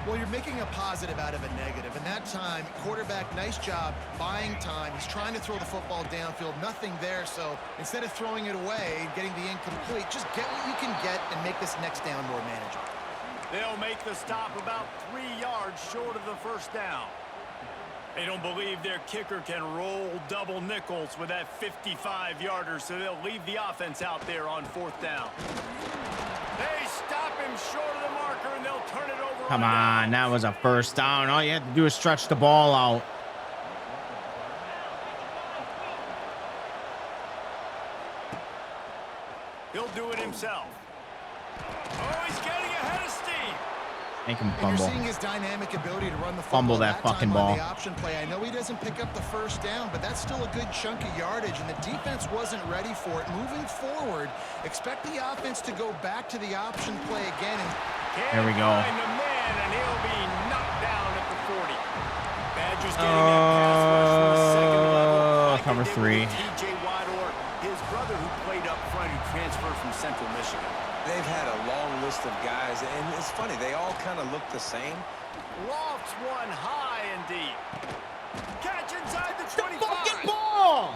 Well, you're making a positive out of a negative, and that time, quarterback, nice job buying time. He's trying to throw the football downfield, nothing there, so instead of throwing it away, getting the incomplete, just get what you can get and make this next down more manageable. They'll make the stop about 3 yards short of the first down. They don't believe their kicker can roll double nickels with that 55-yarder, so they'll leave the offense out there on 4th down. They stop him short of the marker, and they'll turn it over. Come on, that was a first down. All you had to do is stretch the ball out. He'll do it himself. Oh, he's getting ahead of steam. Make him And fumble. you're seeing his dynamic ability to run the football. Fumble that fucking time ball. on the option play. I know he doesn't pick up the first down, but that's still a good chunk of yardage, and the defense wasn't ready for it. Moving forward, expect the offense to go back to the option play again. And there we go. Find the man, and he'll be knocked down at the 40. Badgers getting that pass rush from the second level. Like cover they did three. with TJ Watt or his brother who played up front who transferred from Central Michigan. They've had a long list of guys, and it's funny, they all kind of look the same. Lofts one high and deep. Catch inside the 25. Fucking ball!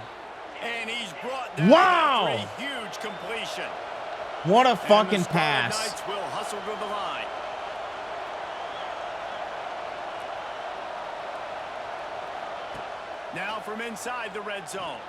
And he's brought down Wow! after a huge completion. What a And fucking the Scarlet pass. Knights will hustle to the line. Now from inside the red zone.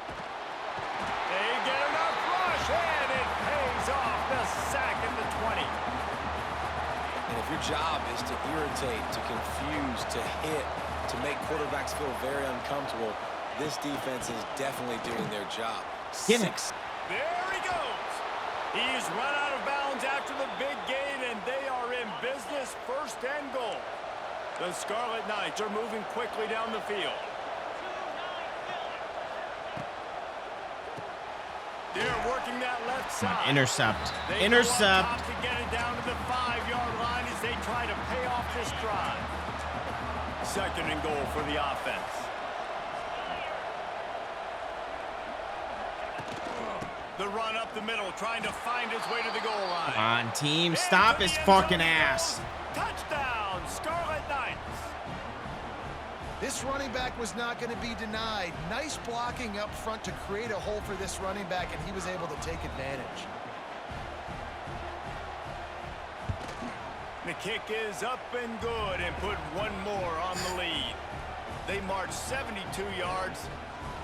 They get enough rush, and it pays off. The sack at the 20. And if your job is to irritate, to confuse, to hit, to make quarterbacks feel very uncomfortable, this defense is definitely doing their job. Get it. There he goes. He's run out of bounds after the big gain, and they are in business, first and goal. The Scarlet Knights are moving quickly down the field. They're working that left side. Intercept. They Intercept. go up top to get it down to the 5-yard line as they try to pay off this drive. Second and goal for the offense. The run up the middle, trying to find his way to the goal line. Come on, team. Stop his fucking ass. Touchdown, Scarlet Knights. this running back was not going to be denied. Nice blocking up front to create a hole for this running back, and he was able to take advantage. The kick is up and good and put one more on the lead. They marched 72 yards,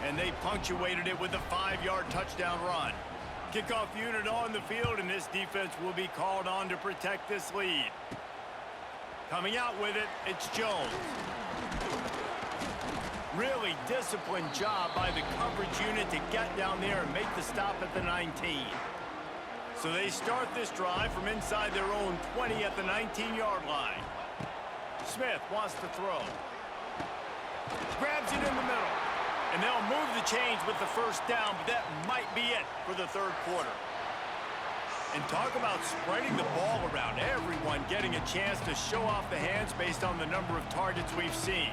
and they punctuated it with a 5-yard touchdown run. Kickoff unit on the field, and this defense will be called on to protect this lead. Coming out with it, it's Jones. Really disciplined job by the coverage unit to get down there and make the stop at the 19. So they start this drive from inside their own 20 at the 19-yard line. Smith wants to throw. Grabs it in the middle. And they'll move the chains with the first down, but that might be it for the third quarter. And talk about spreading the ball around. Everyone getting a chance to show off the hands based on the number of targets we've seen.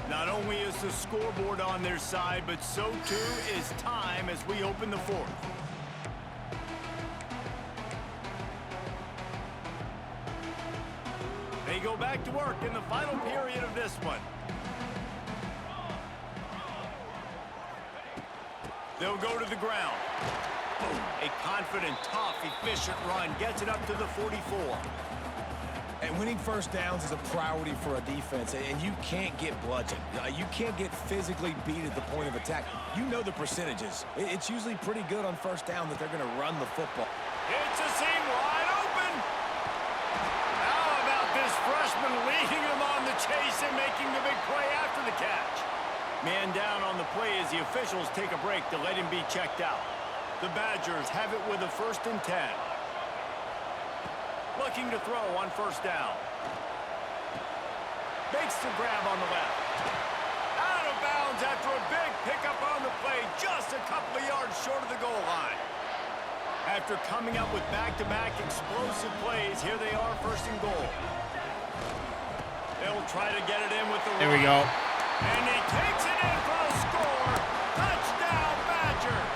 Not only is the scoreboard on their side, but so too is time as we open the fourth. They go back to work in the final period of this one. They'll go to the ground. A confident, tough, efficient run gets it up to the 44. And winning first downs is a priority for a defense, and you can't get bludgeoned. You can't get physically beat at the point of attack. You know the percentages. It's usually pretty good on first down that they're going to run the football. It's a seam wide open. How about this freshman leading him on the chase and making the big play after the catch? Man down on the play as the officials take a break to let him be checked out. The Badgers have it with a 1st and 10. Looking to throw on first down. Makes the grab on the left. Out of bounds after a big pickup on the play, just a couple of yards short of the goal line. After coming up with back-to-back explosive plays, here they are, 1st and goal. They'll try to get it in with the There we go. And he takes it in for a score. Touchdown, Badgers.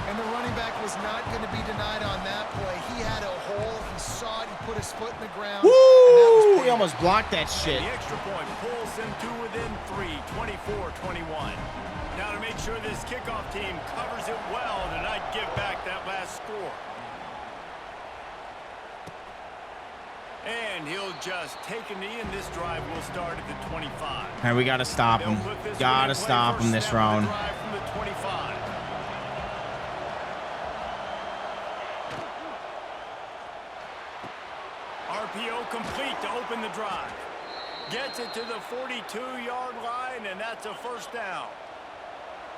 And the running back was not going to be denied on that play. He had a hole. He saw it. He put his foot in the ground. Woo! He almost blocked that shit. And the extra point pulls them to within 3, 24-21. Now to make sure this kickoff team covers it well to not give back that last score. And he'll just take a knee, and this drive will start at the 25. And we got to stop him. Got to stop him this round. From the 25. RPO complete to open the drive. Gets it to the 42-yard line, and that's a first down.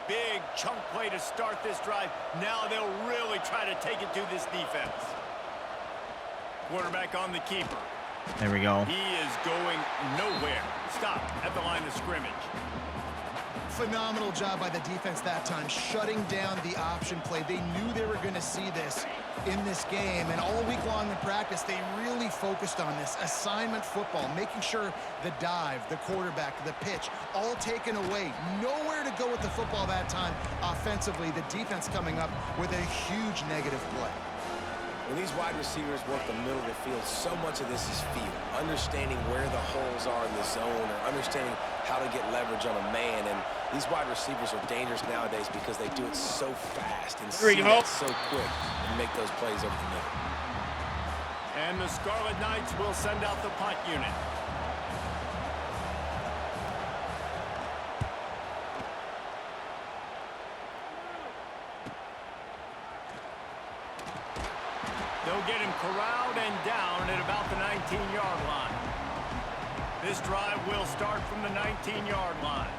Big chunk play to start this drive. Now they'll really try to take it to this defense. Quarterback on the keeper. There we go. He is going nowhere. Stop at the line of scrimmage. Phenomenal job by the defense that time, shutting down the option play. They knew they were going to see this in this game, and all week long in practice, they really focused on this assignment football, making sure the dive, the quarterback, the pitch, all taken away. Nowhere to go with the football that time offensively. The defense coming up with a huge negative play. When these wide receivers work the middle of the field, so much of this is feel. Understanding where the holes are in the zone, or understanding how to get leverage on a man. And these wide receivers are dangerous nowadays because they do it so fast and see it so quick and make those plays over the middle. And the Scarlet Knights will send out the punt unit. They'll get him corralled and down at about the 19-yard line. This drive will start from the 19-yard line.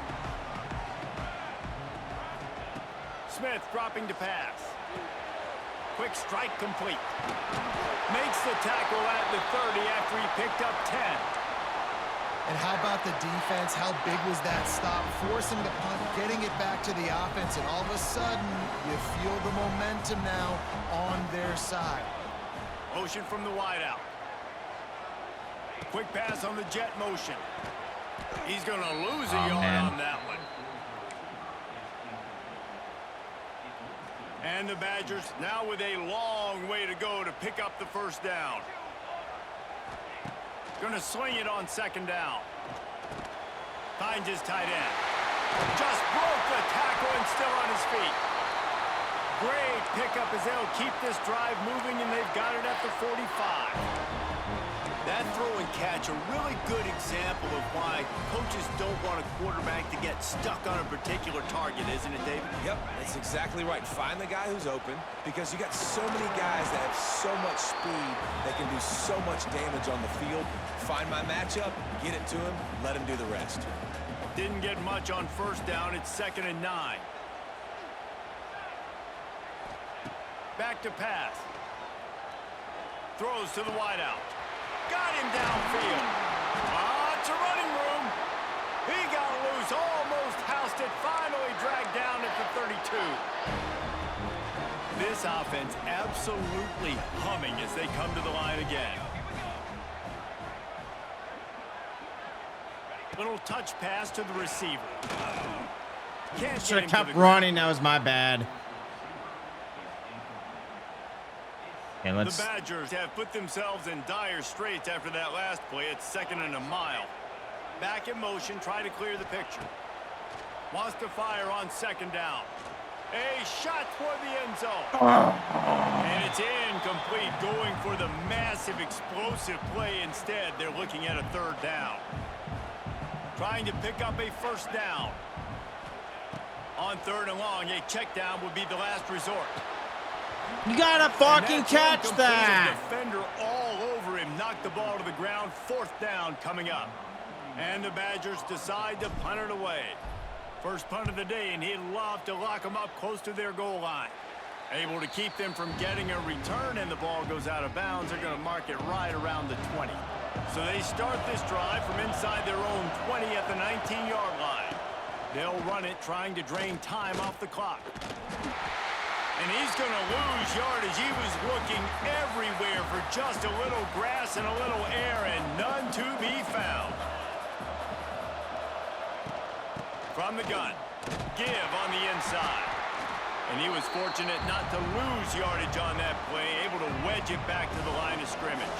Smith dropping to pass. Quick strike complete. Makes the tackle at the 30 after he picked up 10. And how about the defense? How big was that stop? Forcing the punt, getting it back to the offense, and all of a sudden, you feel the momentum now on their side. Motion from the wideout. Quick pass on the jet motion. He's going to lose a yard on that one. And the Badgers now with a long way to go to pick up the first down. Going to sling it on second down. Finds his tight end. Just broke the tackle and still on his feet. Great pickup as they'll keep this drive moving, and they've got it at the 45. That throw and catch, a really good example of why coaches don't want a quarterback to get stuck on a particular target, isn't it, David? Yep, that's exactly right. Find the guy who's open, because you got so many guys that have so much speed that can do so much damage on the field. Find my matchup, get it to him, let him do the rest. Didn't get much on first down. It's 2nd and 9. Back to pass. Throws to the wideout. Got him downfield. It's a running room. He got loose, almost housed it, finally dragged down at the 32. This offense absolutely humming as they come to the line again. Little touch pass to the receiver. Should have kept running. That was my bad. Okay, the Badgers have put themselves in dire straits after that last play. It's 2nd and a mile. Back in motion, try to clear the picture. Wants to fire on 2nd down. A shot toward the end zone. And it's incomplete, going for the massive explosive play instead. They're looking at a 3rd down. Trying to pick up a first down. On 3rd and long, a check down would be the last resort. You gotta fucking catch that. Defender all over him, knocked the ball to the ground. 4th down coming up. And the Badgers decide to punt it away. First punt of the day, and he'd love to lock them up close to their goal line. Able to keep them from getting a return, and the ball goes out of bounds. They're going to mark it right around the 20. So they start this drive from inside their own 20 at the 19-yard line. They'll run it, trying to drain time off the clock. And he's going to lose yardage. He was looking everywhere for just a little grass and a little air, and none to be found. From the gun, give on the inside. And he was fortunate not to lose yardage on that play, able to wedge it back to the line of scrimmage.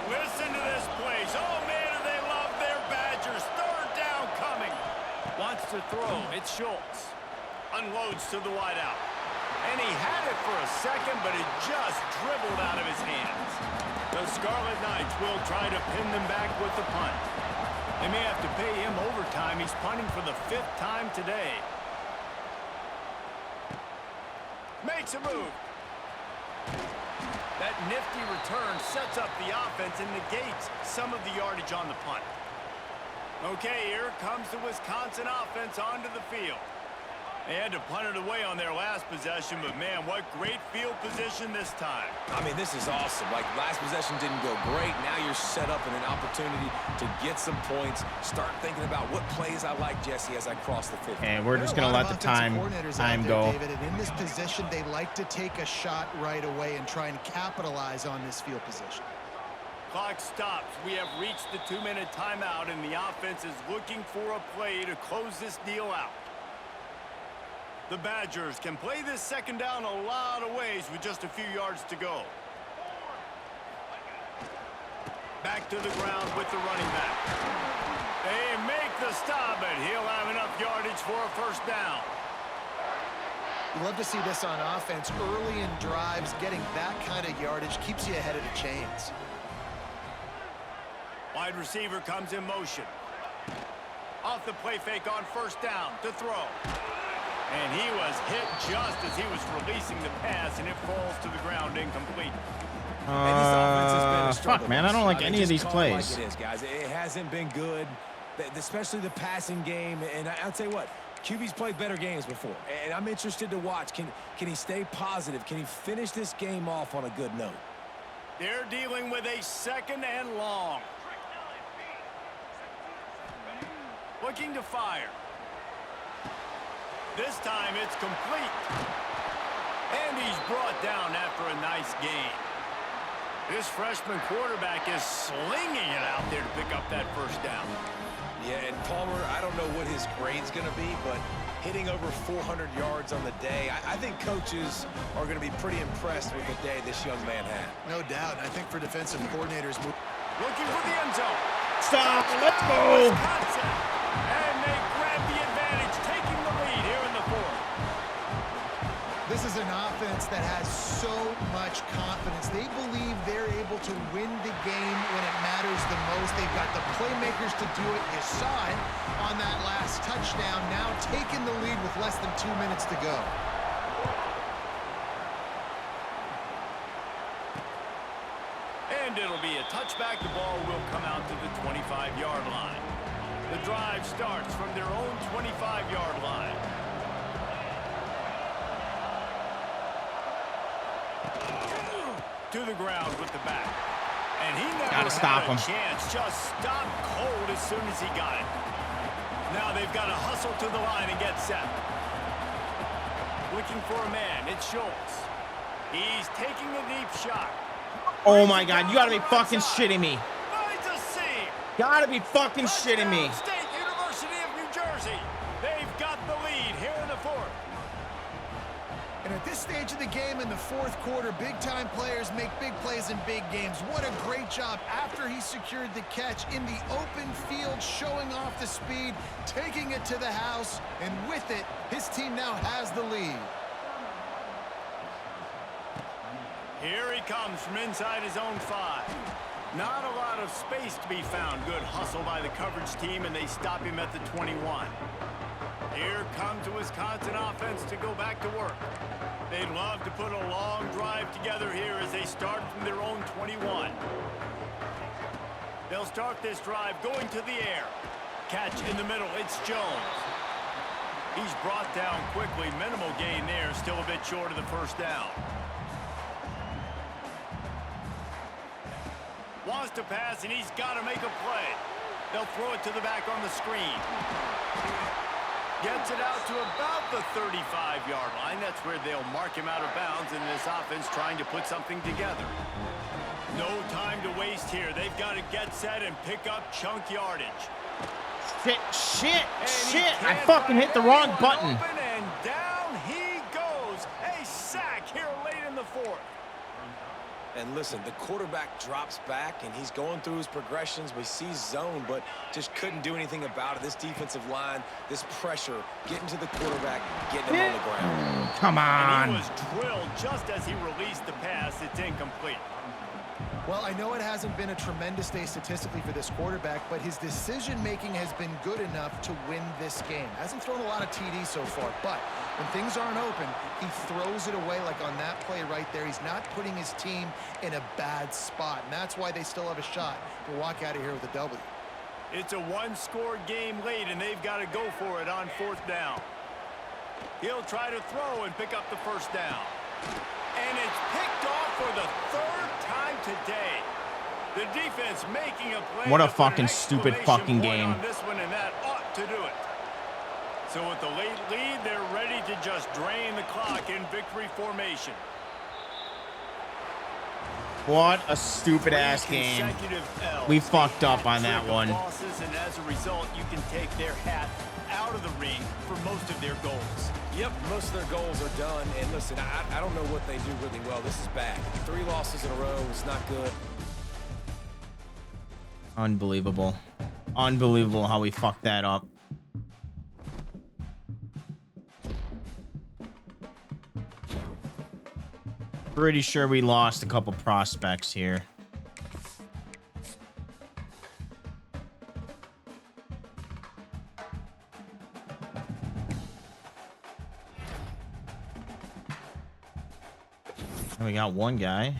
Listen to this place. Oh, man, do they love their Badgers. 3rd down coming. Wants to throw. It's Schultz. Unloads to the wideout. And he had it for a second, but it just dribbled out of his hands. The Scarlet Knights will try to pin them back with the punt. They may have to pay him overtime. He's punting for the 5th time today. Makes a move. That nifty return sets up the offense and negates some of the yardage on the punt. Okay, here comes the Wisconsin offense onto the field. They had to punt it away on their last possession, but man, what great field position this time. I mean, this is awesome. Like, last possession didn't go great. Now you're set up in an opportunity to get some points. Start thinking about what plays I like, Jesse, as I cross the 50. And we're just going to let the time go. David, and in this position, they like to take a shot right away and try and capitalize on this field position. Clock stops. We have reached the 2-minute timeout, and the offense is looking for a play to close this deal out. The Badgers can play this second down a lot of ways with just a few yards to go. Back to the ground with the running back. They make the stop, but he'll have enough yardage for a first down. You love to see this on offense. Early in drives, getting that kind of yardage keeps you ahead of the chains. Wide receiver comes in motion. Off the play fake on first down to throw. And he was hit just as he was releasing the pass, and it falls to the ground incomplete. Fuck, man, I don't like any of these plays. Like it is, guys. It hasn't been good, especially the passing game. And I'll tell you what, QB's played better games before, and I'm interested to watch. Can he stay positive? Can he finish this game off on a good note? They're dealing with a second and long. Looking to fire. This time it's complete. And he's brought down after a nice gain. This freshman quarterback is slinging it out there to pick up that first down. Yeah, and Palmer, I don't know what his grade's going to be, but hitting over 400 yards on the day, I think coaches are going to be pretty impressed with the day this young man had. No doubt. I think for defensive coordinators... Looking for the end zone. Stop. Let's go. Wisconsin. And they grab the advantage, taking the lead here in the fourth. This is an offense that has so much confidence. They believe they're able to win the game when it matters the most. They've got the playmakers to do it. You saw it on that last touchdown. Now taking the lead with less than 2 minutes to go. And it'll be a touchback. The ball will come out to the 25-yard line. The drive starts from their own 25-yard line. To the ground with the back. And he never had a chance. Just stopped cold as soon as he got it. Now they've got to hustle to the line and get set. Looking for a man. It's Schultz. He's taking a deep shot. Oh my God, you gotta be fucking shitting me. Finds a seam. Gotta be fucking shitting me. State University of New Jersey. They've got the lead here in the fourth. And at this stage of the game in the fourth quarter, big-time players make big plays in big games. What a great job after he secured the catch in the open field, showing off the speed, taking it to the house, and with it, his team now has the lead. Here he comes from inside his own 5. Not a lot of space to be found. Good hustle by the coverage team, and they stop him at the 21. Here comes the Wisconsin offense to go back to work. They'd love to put a long drive together here as they start from their own 21. They'll start this drive going to the air. Catch in the middle. It's Jones. He's brought down quickly. Minimal gain there. Still a bit short of the first down. Wants to pass, and he's got to make a play. They'll throw it to the back on the screen. Gets it out to about the 35-yard line. That's where they'll mark him out of bounds in this offense trying to put something together. No time to waste here. They've got to get set and pick up chunk yardage. Shit. I fucking hit the wrong button. Open, and down he goes. A sack here late in the fourth. And listen, the quarterback drops back, and he's going through his progressions. We see zone, but just couldn't do anything about it. This defensive line, this pressure, getting to the quarterback, getting him on the ground. Come on. And he was drilled just as he released the pass. It's incomplete. Well, I know it hasn't been a tremendous day statistically for this quarterback, but his decision-making has been good enough to win this game. Hasn't thrown a lot of TDs so far, but when things aren't open, he throws it away like on that play right there. He's not putting his team in a bad spot, and that's why they still have a shot to walk out of here with a W. It's a one-score game late, and they've got to go for it on 4th down. He'll try to throw and pick up the first down. And it's picked off for the 3rd time today. The defense making a play. What a fucking stupid fucking game. On this one, and that ought to do it. So with the late lead, they're ready to just drain the clock in victory formation. What a stupid ass game. We fucked up on that one. Losses, and as a result, you can take their hat out of the ring for most of their goals. Yep, most of their goals are done. And listen, I don't know what they do really well. This is bad. 3 losses in a row is not good. Unbelievable. Unbelievable how we fucked that up. Pretty sure we lost a couple prospects here. And we got one guy.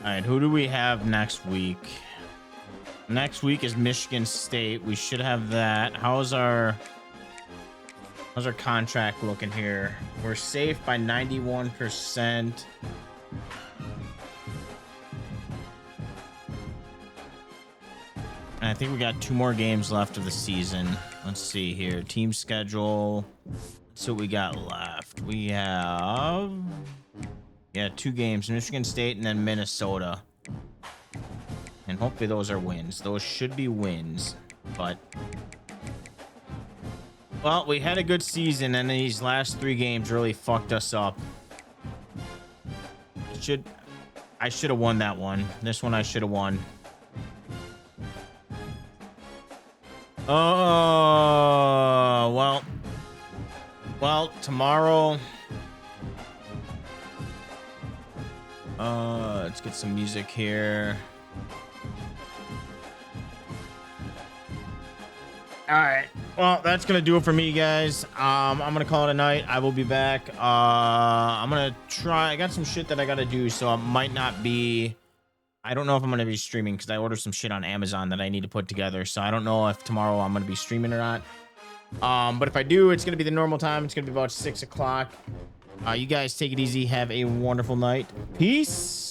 All right, who do we have next week? Next week is Michigan State. We should have that. How's our contract looking here? We're safe by 91%. And I think we got 2 more games left of the season. Let's see here. Team schedule. Let's see what we got left. We have... yeah, 2 games, Michigan State and then Minnesota. And hopefully those are wins. Those should be wins. But, well, we had a good season, and these last 3 games really fucked us up. I should have won that one. This one I should have won. Oh, well, tomorrow... let's get some music here. All right. Well, that's gonna do it for me, guys. I'm gonna call it a night. I will be back. I'm gonna try. I got some shit that I gotta do, so I might not be. I don't know if I'm gonna be streaming because I ordered some shit on Amazon that I need to put together. So I don't know if tomorrow I'm gonna be streaming or not. But if I do, it's gonna be the normal time. It's gonna be about 6 o'clock. You guys take it easy. Have a wonderful night. Peace.